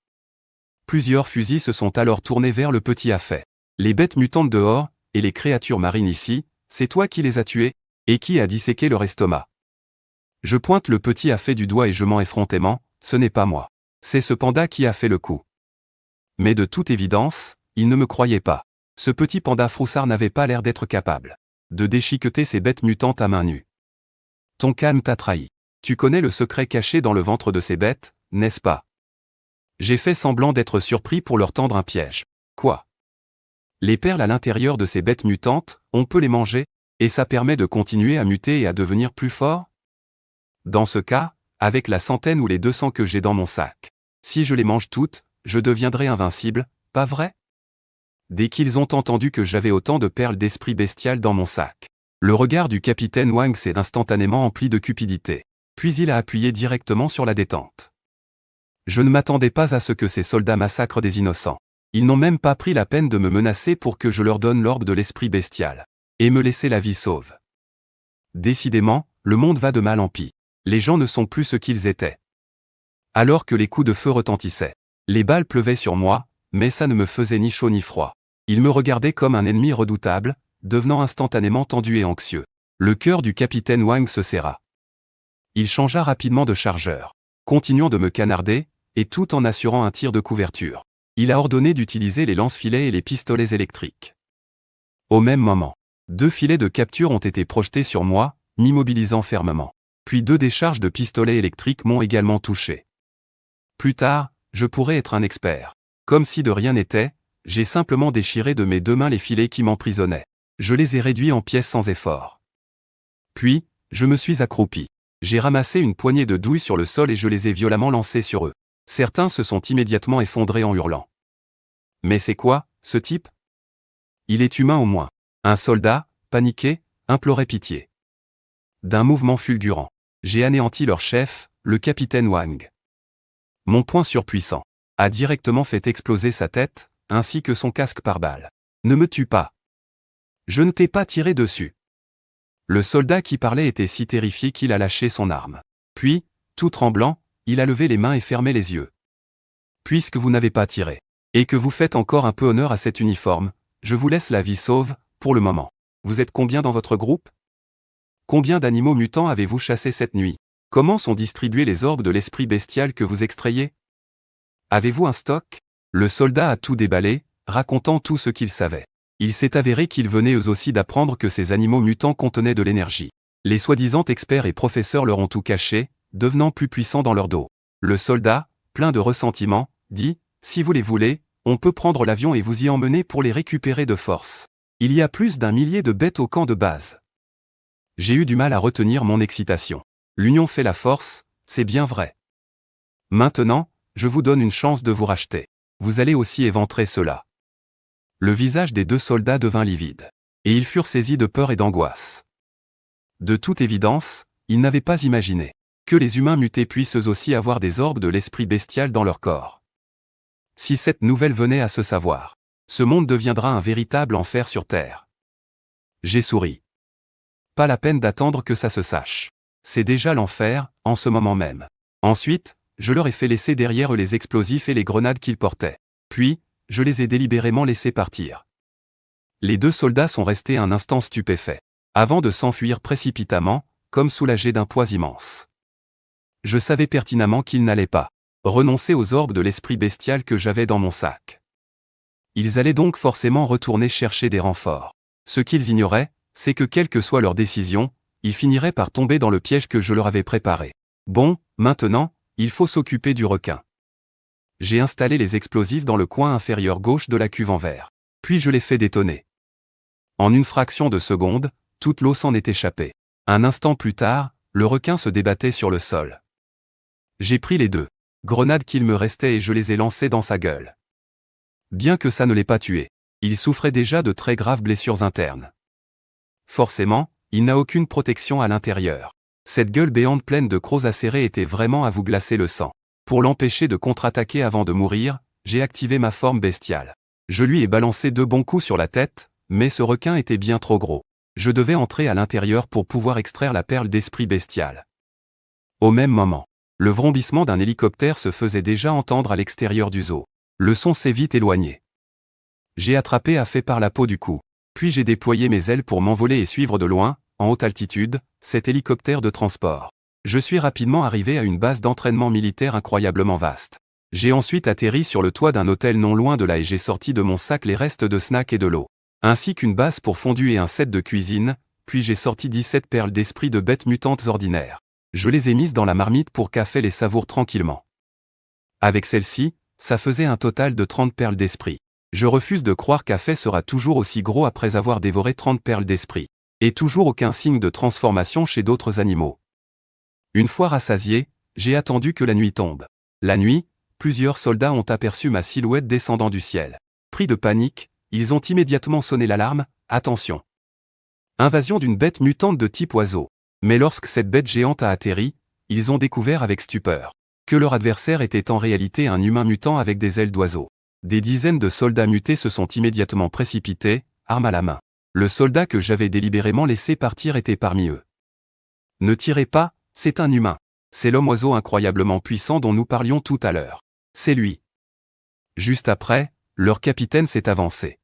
Plusieurs fusils se sont alors tournés vers le petit Afé. Les bêtes mutantes dehors, et les créatures marines ici, c'est toi qui les as tuées, et qui a disséqué leur estomac. Je pointe le petit Afé du doigt et je mens effrontément, ce n'est pas moi. C'est ce panda qui a fait le coup. Mais de toute évidence, il ne me croyait pas. Ce petit panda froussard n'avait pas l'air d'être capable de déchiqueter ces bêtes mutantes à main nue. Ton calme t'a trahi. Tu connais le secret caché dans le ventre de ces bêtes, n'est-ce pas? J'ai fait semblant d'être surpris pour leur tendre un piège. Quoi? Les perles à l'intérieur de ces bêtes mutantes, on peut les manger, et ça permet de continuer à muter et à devenir plus fort? Dans ce cas, avec la centaine ou les 200 que j'ai dans mon sac. Si je les mange toutes, je deviendrai invincible, pas vrai? Dès qu'ils ont entendu que j'avais autant de perles d'esprit bestial dans mon sac, le regard du capitaine Wang s'est instantanément empli de cupidité. Puis il a appuyé directement sur la détente. Je ne m'attendais pas à ce que ces soldats massacrent des innocents. Ils n'ont même pas pris la peine de me menacer pour que je leur donne l'orbe de l'esprit bestial. Et me laisser la vie sauve. Décidément, le monde va de mal en pis. Les gens ne sont plus ce qu'ils étaient. Alors que les coups de feu retentissaient, les balles pleuvaient sur moi, mais ça ne me faisait ni chaud ni froid. Ils me regardaient comme un ennemi redoutable, devenant instantanément tendu et anxieux. Le cœur du capitaine Wang se serra. Il changea rapidement de chargeur, continuant de me canarder, et tout en assurant un tir de couverture. Il a ordonné d'utiliser les lance-filets et les pistolets électriques. Au même moment, 2 filets de capture ont été projetés sur moi, m'immobilisant fermement. Puis 2 décharges de pistolets électriques m'ont également touché. Plus tard, je pourrais être un expert. Comme si de rien n'était, j'ai simplement déchiré de mes 2 mains les filets qui m'emprisonnaient. Je les ai réduits en pièces sans effort. Puis, je me suis accroupi. J'ai ramassé une poignée de douilles sur le sol et je les ai violemment lancées sur eux. Certains se sont immédiatement effondrés en hurlant. Mais c'est quoi, ce type? Il est humain au moins. Un soldat, paniqué, implorait pitié. D'un mouvement fulgurant, j'ai anéanti leur chef, le capitaine Wang. Mon poing surpuissant a directement fait exploser sa tête, ainsi que son casque pare-balles. Ne me tue pas. Je ne t'ai pas tiré dessus. Le soldat qui parlait était si terrifié qu'il a lâché son arme. Puis, tout tremblant, il a levé les mains et fermé les yeux. Puisque vous n'avez pas tiré, et que vous faites encore un peu honneur à cet uniforme, je vous laisse la vie sauve, pour le moment. Vous êtes combien dans votre groupe? Combien d'animaux mutants avez-vous chassés cette nuit? Comment sont distribués les orbes de l'esprit bestial que vous extrayez? Avez-vous un stock? Le soldat a tout déballé, racontant tout ce qu'il savait. Il s'est avéré qu'ils venaient eux aussi d'apprendre que ces animaux mutants contenaient de l'énergie. Les soi-disant experts et professeurs leur ont tout caché, devenant plus puissants dans leur dos. Le soldat, plein de ressentiment, dit « Si vous les voulez, on peut prendre l'avion et vous y emmener pour les récupérer de force. Il y a plus d'1 millier de bêtes au camp de base. » J'ai eu du mal à retenir mon excitation. L'union fait la force, c'est bien vrai. Maintenant, je vous donne une chance de vous racheter. Vous allez aussi éventrer cela. Le visage des 2 soldats devint livide. Et ils furent saisis de peur et d'angoisse. De toute évidence, ils n'avaient pas imaginé que les humains mutés puissent eux aussi avoir des orbes de l'esprit bestial dans leur corps. Si cette nouvelle venait à se savoir, ce monde deviendra un véritable enfer sur Terre. J'ai souri. Pas la peine d'attendre que ça se sache. C'est déjà l'enfer, en ce moment même. Ensuite, je leur ai fait laisser derrière eux les explosifs et les grenades qu'ils portaient. Puis, je les ai délibérément laissés partir. Les 2 soldats sont restés un instant stupéfaits, avant de s'enfuir précipitamment, comme soulagés d'un poids immense. Je savais pertinemment qu'ils n'allaient pas renoncer aux orbes de l'esprit bestial que j'avais dans mon sac. Ils allaient donc forcément retourner chercher des renforts. Ce qu'ils ignoraient, c'est que quelle que soit leur décision, ils finiraient par tomber dans le piège que je leur avais préparé. Bon, maintenant, il faut s'occuper du requin. J'ai installé les explosifs dans le coin inférieur gauche de la cuve en verre. Puis je les fais détonner. En une fraction de seconde, toute l'eau s'en est échappée. Un instant plus tard, le requin se débattait sur le sol. J'ai pris les 2 grenades qu'il me restait et je les ai lancées dans sa gueule. Bien que ça ne l'ait pas tué, il souffrait déjà de très graves blessures internes. Forcément, il n'a aucune protection à l'intérieur. Cette gueule béante pleine de crocs acérés était vraiment à vous glacer le sang. Pour l'empêcher de contre-attaquer avant de mourir, j'ai activé ma forme bestiale. Je lui ai balancé 2 bons coups sur la tête, mais ce requin était bien trop gros. Je devais entrer à l'intérieur pour pouvoir extraire la perle d'esprit bestial. Au même moment, le vrombissement d'un hélicoptère se faisait déjà entendre à l'extérieur du zoo. Le son s'est vite éloigné. J'ai attrapé Afé par la peau du cou. Puis j'ai déployé mes ailes pour m'envoler et suivre de loin, en haute altitude, cet hélicoptère de transport. Je suis rapidement arrivé à une base d'entraînement militaire incroyablement vaste. J'ai ensuite atterri sur le toit d'un hôtel non loin de là et j'ai sorti de mon sac les restes de snacks et de l'eau, ainsi qu'une base pour fondu et un set de cuisine, puis j'ai sorti 17 perles d'esprit de bêtes mutantes ordinaires. Je les ai mises dans la marmite pour qu'Afé les savoure tranquillement. Avec celle-ci, ça faisait un total de 30 perles d'esprit. Je refuse de croire qu'Afé sera toujours aussi gros après avoir dévoré 30 perles d'esprit. Et toujours aucun signe de transformation chez d'autres animaux. Une fois rassasié, J'ai attendu que la nuit tombe. La nuit, plusieurs soldats ont aperçu ma silhouette descendant du ciel. Pris de panique, ils ont immédiatement sonné l'alarme, attention. Invasion d'une bête mutante de type oiseau. Mais lorsque cette bête géante a atterri, ils ont découvert avec stupeur que leur adversaire était en réalité un humain mutant avec des ailes d'oiseau. Des dizaines de soldats mutés se sont immédiatement précipités, arme à la main. Le soldat que j'avais délibérément laissé partir était parmi eux. Ne tirez pas, c'est un humain. C'est l'homme-oiseau incroyablement puissant dont nous parlions tout à l'heure. C'est lui. Juste après, leur capitaine s'est avancé.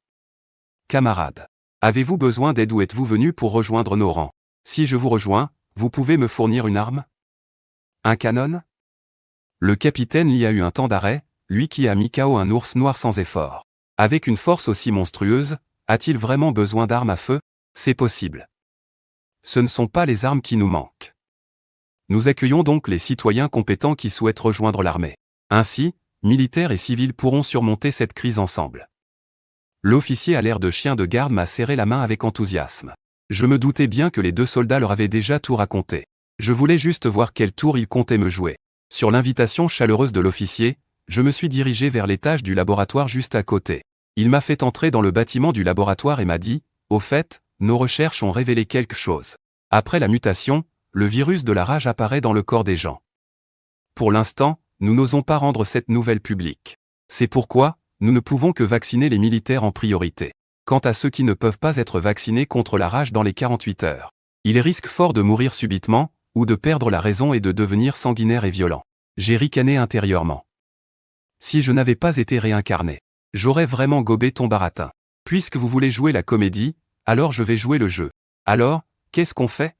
Camarades, avez-vous besoin d'aide ou êtes-vous venus pour rejoindre nos rangs? Si je vous rejoins, vous pouvez me fournir une arme? Un canon? Le capitaine y a eu un temps d'arrêt, lui qui a mis KO un ours noir sans effort. Avec une force aussi monstrueuse, a-t-il vraiment besoin d'armes à feu? C'est possible. Ce ne sont pas les armes qui nous manquent. Nous accueillons donc les citoyens compétents qui souhaitent rejoindre l'armée. Ainsi, militaires et civils pourront surmonter cette crise ensemble. L'officier à l'air de chien de garde m'a serré la main avec enthousiasme. Je me doutais bien que les deux soldats leur avaient déjà tout raconté. Je voulais juste voir quel tour ils comptaient me jouer. Sur l'invitation chaleureuse de l'officier, je me suis dirigé vers l'étage du laboratoire juste à côté. Il m'a fait entrer dans le bâtiment du laboratoire et m'a dit, « Au fait, nos recherches ont révélé quelque chose. Après la mutation, le virus de la rage apparaît dans le corps des gens. Pour l'instant, nous n'osons pas rendre cette nouvelle publique. C'est pourquoi, nous ne pouvons que vacciner les militaires en priorité. Quant à ceux qui ne peuvent pas être vaccinés contre la rage dans les 48 heures, ils risquent fort de mourir subitement, ou de perdre la raison et de devenir sanguinaires et violents. » J'ai ricané intérieurement. Si je n'avais pas été réincarné, j'aurais vraiment gobé ton baratin. Puisque vous voulez jouer la comédie, alors je vais jouer le jeu. Alors, qu'est-ce qu'on fait?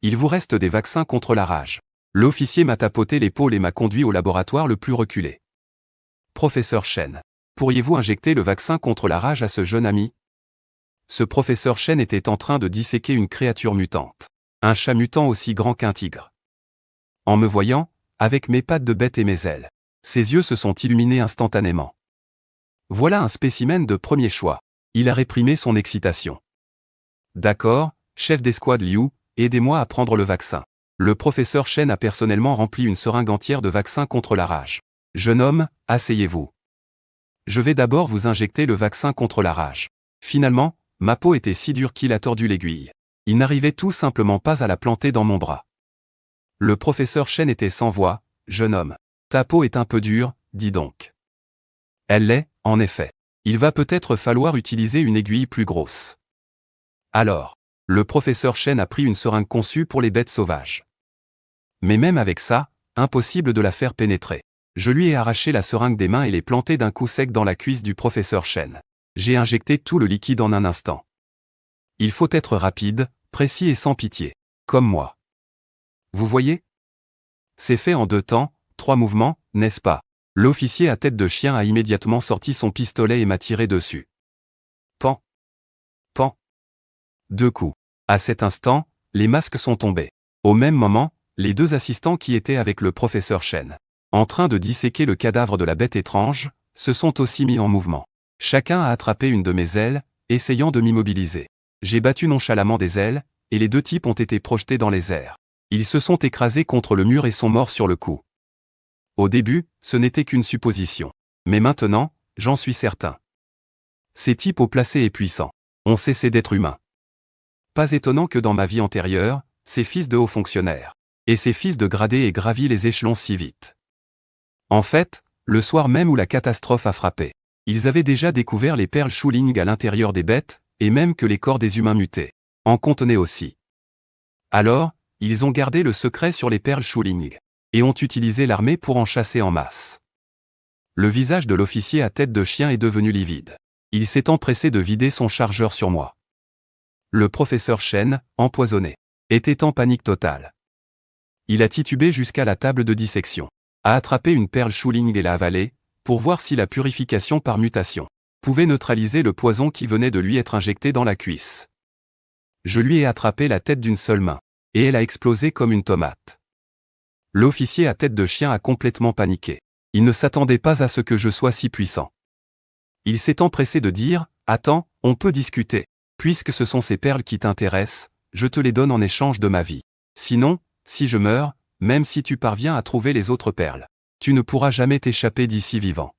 Il vous reste des vaccins contre la rage. L'officier m'a tapoté l'épaule et m'a conduit au laboratoire le plus reculé. Professeur Chen, pourriez-vous injecter le vaccin contre la rage à ce jeune ami? Ce professeur Chen était en train de disséquer une créature mutante. Un chat mutant aussi grand qu'un tigre. En me voyant, avec mes pattes de bête et mes ailes, ses yeux se sont illuminés instantanément. Voilà un spécimen de premier choix. Il a réprimé son excitation. D'accord, chef d'escouade Liu, aidez-moi à prendre le vaccin. Le professeur Chen a personnellement rempli une seringue entière de vaccin contre la rage. Jeune homme, asseyez-vous. Je vais d'abord vous injecter le vaccin contre la rage. Finalement, ma peau était si dure qu'il a tordu l'aiguille. Il n'arrivait tout simplement pas à la planter dans mon bras. Le professeur Chen était sans voix. Jeune homme, ta peau est un peu dure, dis donc. Elle l'est, en effet. Il va peut-être falloir utiliser une aiguille plus grosse. Alors, le professeur Chen a pris une seringue conçue pour les bêtes sauvages. Mais même avec ça, impossible de la faire pénétrer. Je lui ai arraché la seringue des mains et l'ai plantée d'un coup sec dans la cuisse du professeur Chen. J'ai injecté tout le liquide en un instant. Il faut être rapide, précis et sans pitié. Comme moi. Vous voyez? C'est fait en 2 temps, 3 mouvements, n'est-ce pas? L'officier à tête de chien a immédiatement sorti son pistolet et m'a tiré dessus. Pan. Pan. 2 coups. À cet instant, les masques sont tombés. Au même moment, les 2 assistants qui étaient avec le professeur Chen, en train de disséquer le cadavre de la bête étrange, se sont aussi mis en mouvement. Chacun a attrapé une de mes ailes, essayant de m'immobiliser. J'ai battu nonchalamment des ailes, et les 2 types ont été projetés dans les airs. Ils se sont écrasés contre le mur et sont morts sur le coup. Au début, ce n'était qu'une supposition. Mais maintenant, j'en suis certain. Ces types haut placés et puissants ont cessé d'être humains. Pas étonnant que dans ma vie antérieure, ces fils de hauts fonctionnaires et ces fils de gradés aient gravi les échelons si vite. En fait, le soir même où la catastrophe a frappé, ils avaient déjà découvert les perles Shuling à l'intérieur des bêtes, et même que les corps des humains mutés en contenaient aussi. Alors, ils ont gardé le secret sur les perles Shuling et ont utilisé l'armée pour en chasser en masse. Le visage de l'officier à tête de chien est devenu livide. Il s'est empressé de vider son chargeur sur moi. Le professeur Chen, empoisonné, était en panique totale. Il a titubé jusqu'à la table de dissection, a attrapé une perle Shuling et l'a avalée, pour voir si la purification par mutation pouvait neutraliser le poison qui venait de lui être injecté dans la cuisse. Je lui ai attrapé la tête d'une seule main, et elle a explosé comme une tomate. L'officier à tête de chien a complètement paniqué. Il ne s'attendait pas à ce que je sois si puissant. Il s'est empressé de dire, « Attends, on peut discuter. Puisque ce sont ces perles qui t'intéressent, je te les donne en échange de ma vie. Sinon, si je meurs, même si tu parviens à trouver les autres perles. Tu ne pourras jamais t'échapper d'ici vivant.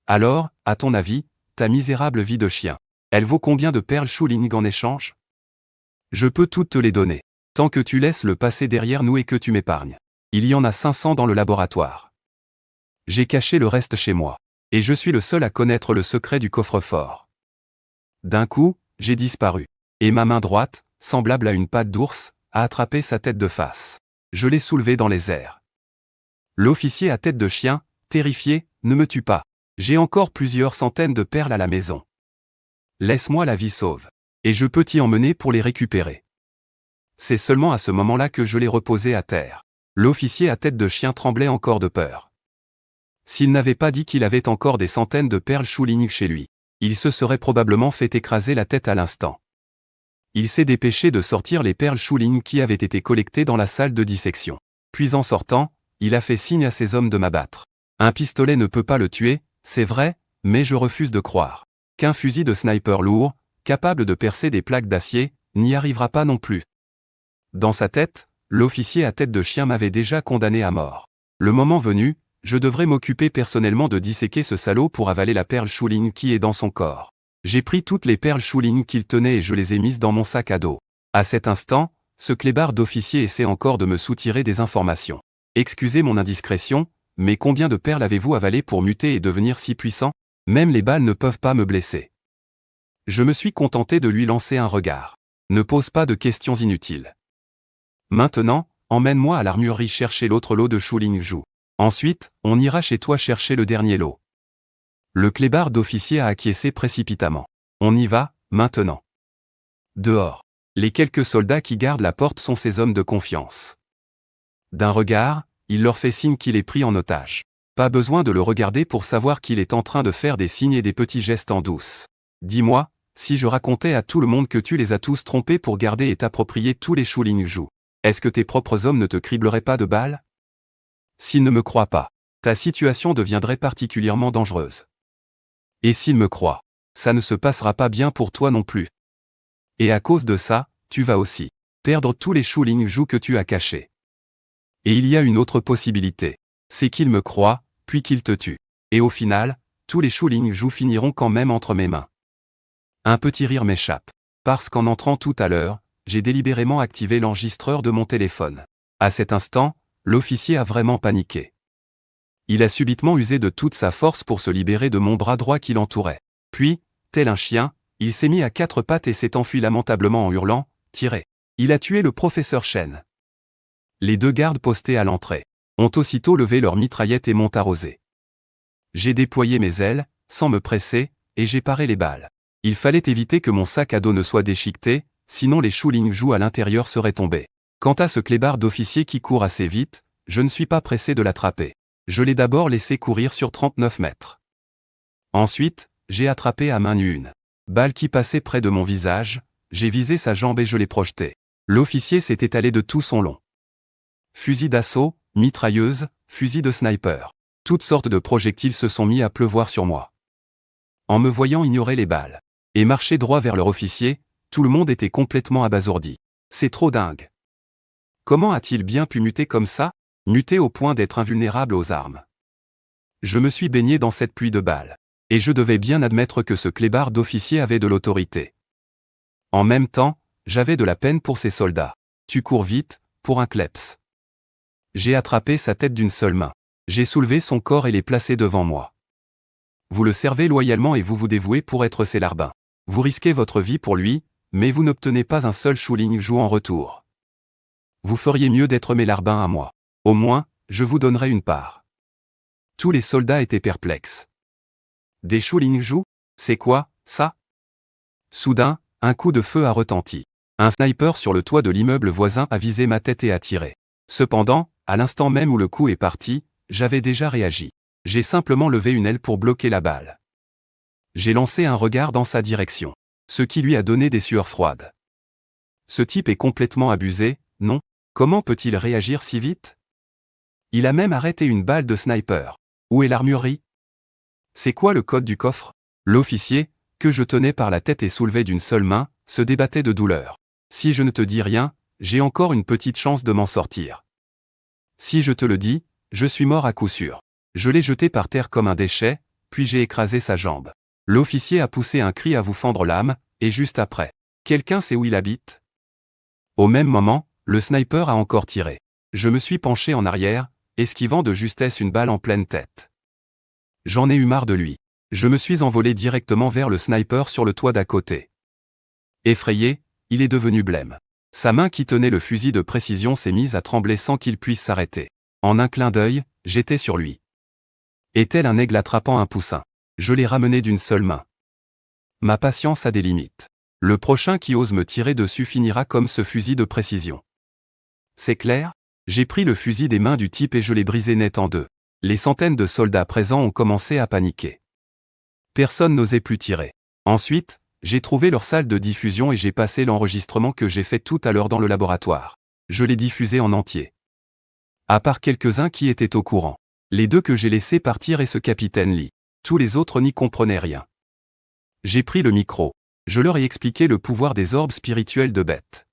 Alors, à ton avis, ta misérable vie de chien, elle vaut combien de perles Shu Ling en échange? Je peux toutes te les donner, tant que tu laisses le passé derrière nous et que tu m'épargnes. Il y en a 500 dans le laboratoire. J'ai caché le reste chez moi, et je suis le seul à connaître le secret du coffre-fort. D'un coup, j'ai disparu, et ma main droite, semblable à une patte d'ours, a attrapé sa tête de face. Je l'ai soulevée dans les airs. L'officier à tête de chien, terrifié, ne me tue pas. J'ai encore plusieurs centaines de perles à la maison. Laisse-moi la vie sauve, et je peux t'y emmener pour les récupérer. C'est seulement à ce moment-là que je l'ai reposé à terre. L'officier à tête de chien tremblait encore de peur. S'il n'avait pas dit qu'il avait encore des centaines de perles Shu Ling chez lui, il se serait probablement fait écraser la tête à l'instant. Il s'est dépêché de sortir les perles Shu Ling qui avaient été collectées dans la salle de dissection. Puis en sortant, il a fait signe à ses hommes de m'abattre. Un pistolet ne peut pas le tuer, c'est vrai, mais je refuse de croire qu'un fusil de sniper lourd, capable de percer des plaques d'acier, n'y arrivera pas non plus. Dans sa tête, l'officier à tête de chien m'avait déjà condamné à mort. Le moment venu, je devrais m'occuper personnellement de disséquer ce salaud pour avaler la perle Shu Ling qui est dans son corps. J'ai pris toutes les perles Shu Ling qu'il tenait et je les ai mises dans mon sac à dos. À cet instant, ce clébard d'officier essaie encore de me soutirer des informations. Excusez mon indiscrétion, mais combien de perles avez-vous avalé pour muter et devenir si puissant? Même les balles ne peuvent pas me blesser. Je me suis contenté de lui lancer un regard. Ne pose pas de questions inutiles. Maintenant, emmène-moi à l'armurerie chercher l'autre lot de Shu Ling Zhu. Ensuite, on ira chez toi chercher le dernier lot. Le clébard d'officier a acquiescé précipitamment. On y va, maintenant. Dehors. Les quelques soldats qui gardent la porte sont ses hommes de confiance. D'un regard, il leur fait signe qu'il est pris en otage. Pas besoin de le regarder pour savoir qu'il est en train de faire des signes et des petits gestes en douce. Dis-moi, si je racontais à tout le monde que tu les as tous trompés pour garder et t'approprier tous les Shu Ling Zhu, est-ce que tes propres hommes ne te cribleraient pas de balles? S'ils ne me croient pas, ta situation deviendrait particulièrement dangereuse. Et s'ils me croient, ça ne se passera pas bien pour toi non plus. Et à cause de ça, tu vas aussi perdre tous les Shu Ling Zhu que tu as cachés. Et il y a une autre possibilité, c'est qu'ils me croient, puis qu'ils te tuent. Et au final, tous les Shu Ling Zhu finiront quand même entre mes mains. Un petit rire m'échappe, parce qu'en entrant tout à l'heure, j'ai délibérément activé l'enregistreur de mon téléphone. À cet instant, l'officier a vraiment paniqué. Il a subitement usé de toute sa force pour se libérer de mon bras droit qui l'entourait. Puis, tel un chien, il s'est mis à quatre pattes et s'est enfui lamentablement en hurlant « Tirez !» Il a tué le professeur Chen. Les deux gardes postés à l'entrée ont aussitôt levé leurs mitraillettes et m'ont arrosé. J'ai déployé mes ailes, sans me presser, et j'ai paré les balles. Il fallait éviter que mon sac à dos ne soit déchiqueté, sinon les Shu Ling Zhu à l'intérieur seraient tombés. Quant à ce clébard d'officier qui court assez vite, je ne suis pas pressé de l'attraper. Je l'ai d'abord laissé courir sur 39 mètres. Ensuite, j'ai attrapé à main nue une balle qui passait près de mon visage, j'ai visé sa jambe et je l'ai projetée. L'officier s'est étalé de tout son long. Fusil d'assaut, mitrailleuse, fusil de sniper. Toutes sortes de projectiles se sont mis à pleuvoir sur moi. En me voyant ignorer les balles et marcher droit vers leur officier, tout le monde était complètement abasourdi. C'est trop dingue. Comment a-t-il bien pu muter comme ça, muter au point d'être invulnérable aux armes? Je me suis baigné dans cette pluie de balles. Et je devais bien admettre que ce clébard d'officier avait de l'autorité. En même temps, j'avais de la peine pour ces soldats. Tu cours vite, pour un kleps. J'ai attrapé sa tête d'une seule main. J'ai soulevé son corps et l'ai placé devant moi. Vous le servez loyalement et vous vous dévouez pour être ses larbins. Vous risquez votre vie pour lui, mais vous n'obtenez pas un seul Shu Ling Zhu en retour. Vous feriez mieux d'être mes larbins à moi. Au moins, je vous donnerai une part. Tous les soldats étaient perplexes. Des Shu Ling Zhu? C'est quoi, ça? Soudain, un coup de feu a retenti. Un sniper sur le toit de l'immeuble voisin a visé ma tête et a tiré. Cependant, à l'instant même où le coup est parti, j'avais déjà réagi. J'ai simplement levé une aile pour bloquer la balle. J'ai lancé un regard dans sa direction, ce qui lui a donné des sueurs froides. Ce type est complètement abusé, non? Comment peut-il réagir si vite? Il a même arrêté une balle de sniper. Où est l'armurerie? C'est quoi le code du coffre? L'officier, que je tenais par la tête et soulevais d'une seule main, se débattait de douleur. Si je ne te dis rien, j'ai encore une petite chance de m'en sortir. Si je te le dis, je suis mort à coup sûr. Je l'ai jeté par terre comme un déchet, puis j'ai écrasé sa jambe. L'officier a poussé un cri à vous fendre l'âme, et juste après. Quelqu'un sait où il habite? Au même moment, le sniper a encore tiré. Je me suis penché en arrière, esquivant de justesse une balle en pleine tête. J'en ai eu marre de lui. Je me suis envolé directement vers le sniper sur le toit d'à côté. Effrayé, il est devenu blême. Sa main qui tenait le fusil de précision s'est mise à trembler sans qu'il puisse s'arrêter. En un clin d'œil, j'étais sur lui. Et tel un aigle attrapant un poussin. Je l'ai ramené d'une seule main. Ma patience a des limites. Le prochain qui ose me tirer dessus finira comme ce fusil de précision. C'est clair? J'ai pris le fusil des mains du type et je l'ai brisé net en deux. Les centaines de soldats présents ont commencé à paniquer. Personne n'osait plus tirer. Ensuite, j'ai trouvé leur salle de diffusion et j'ai passé l'enregistrement que j'ai fait tout à l'heure dans le laboratoire. Je l'ai diffusé en entier. À part quelques-uns qui étaient au courant. Les deux que j'ai laissés partir et ce capitaine Lee. Tous les autres n'y comprenaient rien. J'ai pris le micro. Je leur ai expliqué le pouvoir des orbes spirituels de Beth.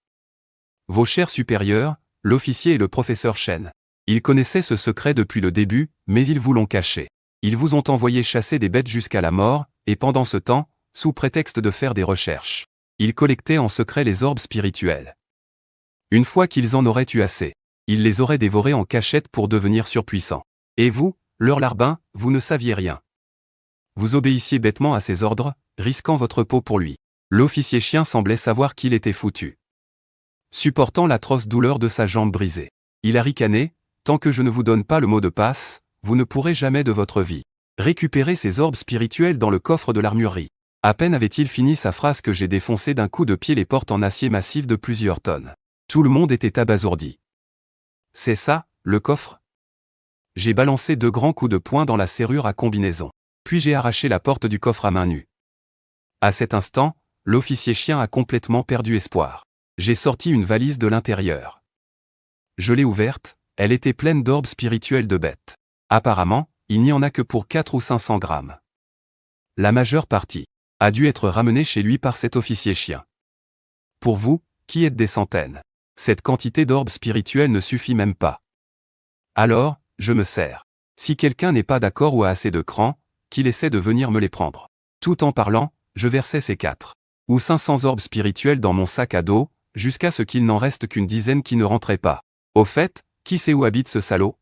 Vos chers supérieurs, l'officier et le professeur Shen. Ils connaissaient ce secret depuis le début, mais ils vous l'ont caché. Ils vous ont envoyé chasser des bêtes jusqu'à la mort, et pendant ce temps, sous prétexte de faire des recherches, ils collectaient en secret les orbes spirituels. Une fois qu'ils en auraient eu assez, ils les auraient dévorés en cachette pour devenir surpuissants. Et vous, leur larbin, vous ne saviez rien. Vous obéissiez bêtement à ses ordres, risquant votre peau pour lui. L'officier chien semblait savoir qu'il était foutu. Supportant l'atroce douleur de sa jambe brisée, il a ricané, « Tant que je ne vous donne pas le mot de passe, vous ne pourrez jamais de votre vie récupérer ces orbes spirituels dans le coffre de l'armurerie. » À peine avait-il fini sa phrase que j'ai défoncé d'un coup de pied les portes en acier massif de plusieurs tonnes. Tout le monde était abasourdi. « C'est ça, le coffre ?» J'ai balancé 2 grands coups de poing dans la serrure à combinaison. Puis j'ai arraché la porte du coffre à main nue. À cet instant, l'officier chien a complètement perdu espoir. J'ai sorti une valise de l'intérieur. Je l'ai ouverte, elle était pleine d'orbes spirituels de Beth. Apparemment, il n'y en a que pour 4 ou 500 grammes. La majeure partie a dû être ramenée chez lui par cet officier chien. Pour vous, qui êtes des centaines, cette quantité d'orbes spirituels ne suffit même pas. Alors, je me sers. Si quelqu'un n'est pas d'accord ou a assez de cran, qu'il essaie de venir me les prendre. Tout en parlant, je versais ces 4 ou 500 orbes spirituels dans mon sac à dos, jusqu'à ce qu'il n'en reste qu'une dizaine qui ne rentraient pas. Au fait, qui sait où habite ce salaud?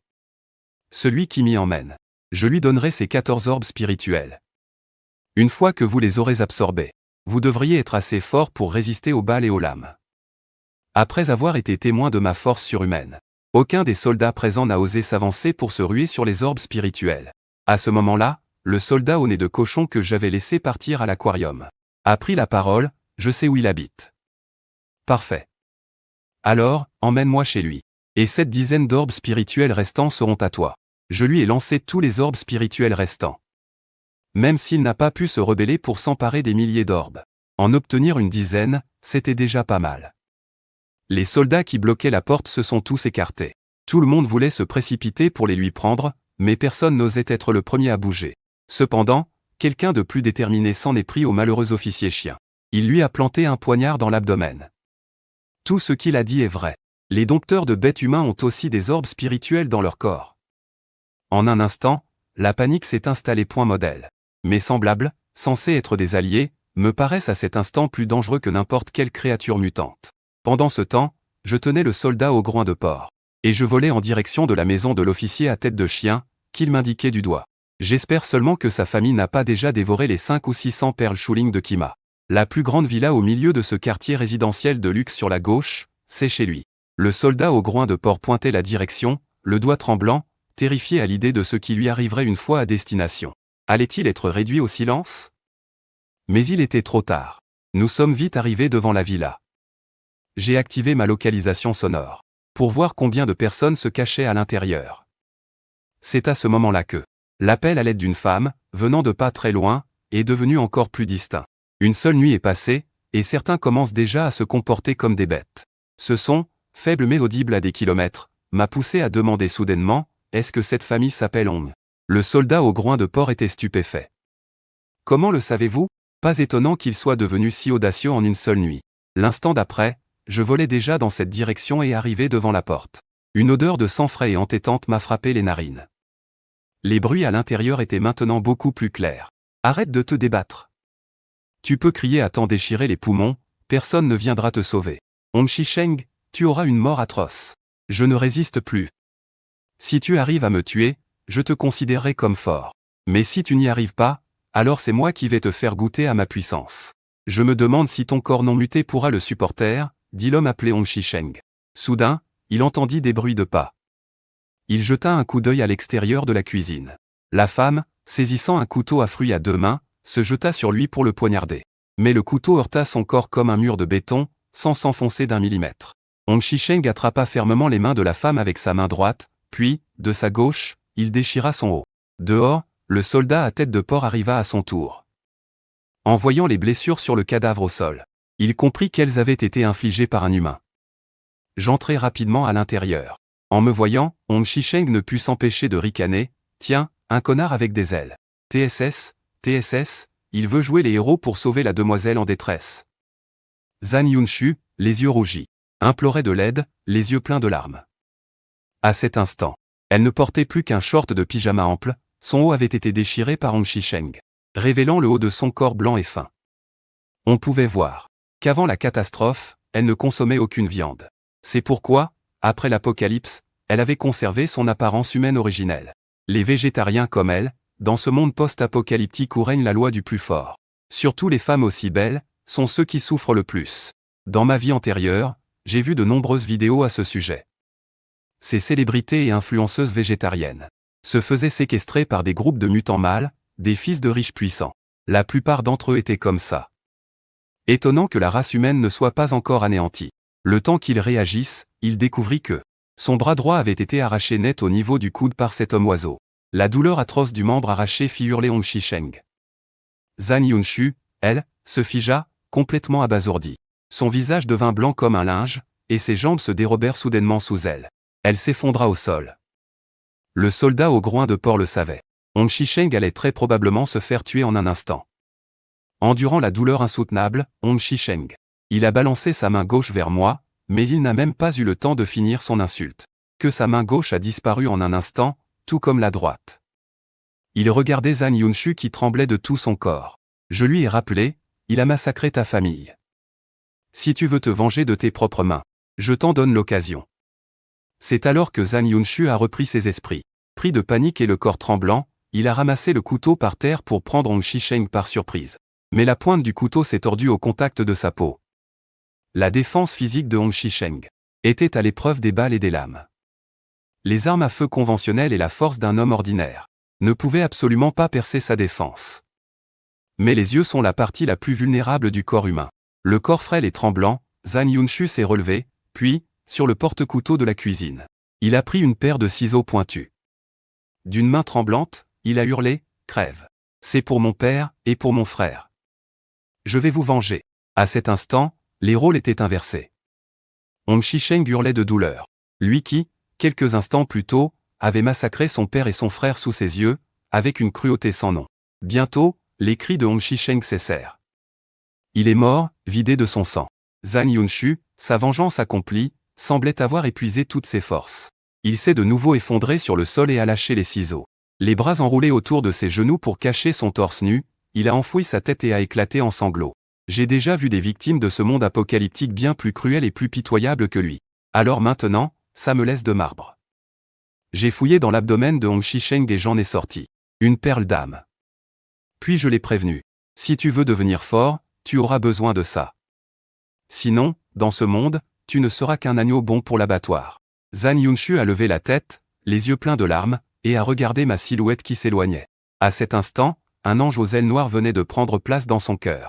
Celui qui m'y emmène. Je lui donnerai ces 14 orbes spirituels. Une fois que vous les aurez absorbés, vous devriez être assez fort pour résister aux balles et aux lames. Après avoir été témoin de ma force surhumaine, aucun des soldats présents n'a osé s'avancer pour se ruer sur les orbes spirituels. À ce moment-là, le soldat au nez de cochon que j'avais laissé partir à l'aquarium a pris la parole, « Je sais où il habite. » Parfait. Alors, emmène-moi chez lui. Et cette dizaine d'orbes spirituels restants seront à toi. Je lui ai lancé tous les orbes spirituels restants. Même s'il n'a pas pu se rebeller pour s'emparer des milliers d'orbes. En obtenir une dizaine, c'était déjà pas mal. Les soldats qui bloquaient la porte se sont tous écartés. Tout le monde voulait se précipiter pour les lui prendre, mais personne n'osait être le premier à bouger. Cependant, quelqu'un de plus déterminé s'en est pris au malheureux officier chien. Il lui a planté un poignard dans l'abdomen. Tout ce qu'il a dit est vrai. Les dompteurs de bêtes humains ont aussi des orbes spirituels dans leur corps. En un instant, la panique s'est installée. Modèle. Mes semblables, censés être des alliés, me paraissent à cet instant plus dangereux que n'importe quelle créature mutante. Pendant ce temps, je tenais le soldat au groin de porc. Et je volais en direction de la maison de l'officier à tête de chien, qu'il m'indiquait du doigt. J'espère seulement que sa famille n'a pas déjà dévoré les 5 ou 600 perles Shuling de Kima. La plus grande villa au milieu de ce quartier résidentiel de luxe sur la gauche, c'est chez lui. Le soldat au groin de porc pointait la direction, le doigt tremblant, terrifié à l'idée de ce qui lui arriverait une fois à destination. Allait-il être réduit au silence? Mais il était trop tard. Nous sommes vite arrivés devant la villa. J'ai activé ma localisation sonore pour voir combien de personnes se cachaient à l'intérieur. C'est à ce moment-là que l'appel à l'aide d'une femme, venant de pas très loin, est devenu encore plus distinct. Une seule nuit est passée, et certains commencent déjà à se comporter comme des bêtes. Ce son, faible mais audible à des kilomètres, m'a poussé à demander soudainement, est-ce que cette famille s'appelle Hong? Le soldat au groin de porc était stupéfait. Comment le savez-vous? Pas étonnant qu'il soit devenu si audacieux en une seule nuit. L'instant d'après, je volais déjà dans cette direction et arrivais devant la porte. Une odeur de sang frais et entêtante m'a frappé les narines. Les bruits à l'intérieur étaient maintenant beaucoup plus clairs. Arrête de te débattre. Tu peux crier à t'en déchirer les poumons, personne ne viendra te sauver. Hong Shisheng, tu auras une mort atroce. Je ne résiste plus. Si tu arrives à me tuer, je te considérerai comme fort. Mais si tu n'y arrives pas, alors c'est moi qui vais te faire goûter à ma puissance. Je me demande si ton corps non muté pourra le supporter, dit l'homme appelé Hong Shisheng. Soudain, il entendit des bruits de pas. Il jeta un coup d'œil à l'extérieur de la cuisine. La femme, saisissant un couteau à fruits à deux mains, se jeta sur lui pour le poignarder. Mais le couteau heurta son corps comme un mur de béton, sans s'enfoncer d'un millimètre. Hong Shisheng attrapa fermement les mains de la femme avec sa main droite, puis, de sa gauche, il déchira son haut. Dehors, le soldat à tête de porc arriva à son tour. En voyant les blessures sur le cadavre au sol, il comprit qu'elles avaient été infligées par un humain. J'entrai rapidement à l'intérieur. En me voyant, Hong Shisheng ne put s'empêcher de ricaner. Tiens, un connard avec des ailes. TSS, TSS, il veut jouer les héros pour sauver la demoiselle en détresse. Zhang Yunshu, les yeux rougis, implorait de l'aide, les yeux pleins de larmes. À cet instant, elle ne portait plus qu'un short de pyjama ample, son haut avait été déchiré par Hong Shisheng, révélant le haut de son corps blanc et fin. On pouvait voir qu'avant la catastrophe, elle ne consommait aucune viande. C'est pourquoi, après l'apocalypse, elle avait conservé son apparence humaine originelle. Les végétariens comme elle, dans ce monde post-apocalyptique où règne la loi du plus fort. Surtout les femmes aussi belles, sont ceux qui souffrent le plus. Dans ma vie antérieure, j'ai vu de nombreuses vidéos à ce sujet. Ces célébrités et influenceuses végétariennes se faisaient séquestrer par des groupes de mutants mâles, des fils de riches puissants. La plupart d'entre eux étaient comme ça. Étonnant que la race humaine ne soit pas encore anéantie. Le temps qu'il réagisse, il découvrit que son bras droit avait été arraché net au niveau du coude par cet homme oiseau. La douleur atroce du membre arraché fit hurler Hong Shisheng. Zhang Yunshu, elle, se figea, complètement abasourdie. Son visage devint blanc comme un linge, et ses jambes se dérobèrent soudainement sous elle. Elle s'effondra au sol. Le soldat au groin de porc le savait. Hong Shisheng allait très probablement se faire tuer en un instant. Endurant la douleur insoutenable, Hong Shisheng. Il a balancé sa main gauche vers moi, mais il n'a même pas eu le temps de finir son insulte. Que sa main gauche a disparu en un instant, tout comme la droite. Il regardait Zhang Yunshu qui tremblait de tout son corps. Je lui ai rappelé, il a massacré ta famille. Si tu veux te venger de tes propres mains, je t'en donne l'occasion. C'est alors que Zhang Yunshu a repris ses esprits. Pris de panique et le corps tremblant, il a ramassé le couteau par terre pour prendre Hong Shisheng par surprise. Mais la pointe du couteau s'est tordue au contact de sa peau. La défense physique de Hong Shisheng était à l'épreuve des balles et des lames. Les armes à feu conventionnelles et la force d'un homme ordinaire ne pouvaient absolument pas percer sa défense. Mais les yeux sont la partie la plus vulnérable du corps humain. Le corps frêle et tremblant, Zhang Yunshu s'est relevé, puis, sur le porte-couteau de la cuisine, il a pris une paire de ciseaux pointus. D'une main tremblante, il a hurlé, « Crève. C'est pour mon père et pour mon frère. Je vais vous venger. » À cet instant, les rôles étaient inversés. Hong Shisheng hurlait de douleur. Lui qui, quelques instants plus tôt, avait massacré son père et son frère sous ses yeux, avec une cruauté sans nom. Bientôt, les cris de Hong Shisheng cessèrent. Il est mort, vidé de son sang. Zhang Yunshu, sa vengeance accomplie, semblait avoir épuisé toutes ses forces. Il s'est de nouveau effondré sur le sol et a lâché les ciseaux. Les bras enroulés autour de ses genoux pour cacher son torse nu, il a enfoui sa tête et a éclaté en sanglots. J'ai déjà vu des victimes de ce monde apocalyptique bien plus cruelles et plus pitoyables que lui. Alors maintenant, ça me laisse de marbre. J'ai fouillé dans l'abdomen de Hong Shisheng et j'en ai sorti une perle d'âme. Puis je l'ai prévenu. Si tu veux devenir fort, tu auras besoin de ça. Sinon, dans ce monde, tu ne seras qu'un agneau bon pour l'abattoir. Zhang Yunshu a levé la tête, les yeux pleins de larmes, et a regardé ma silhouette qui s'éloignait. À cet instant, un ange aux ailes noires venait de prendre place dans son cœur.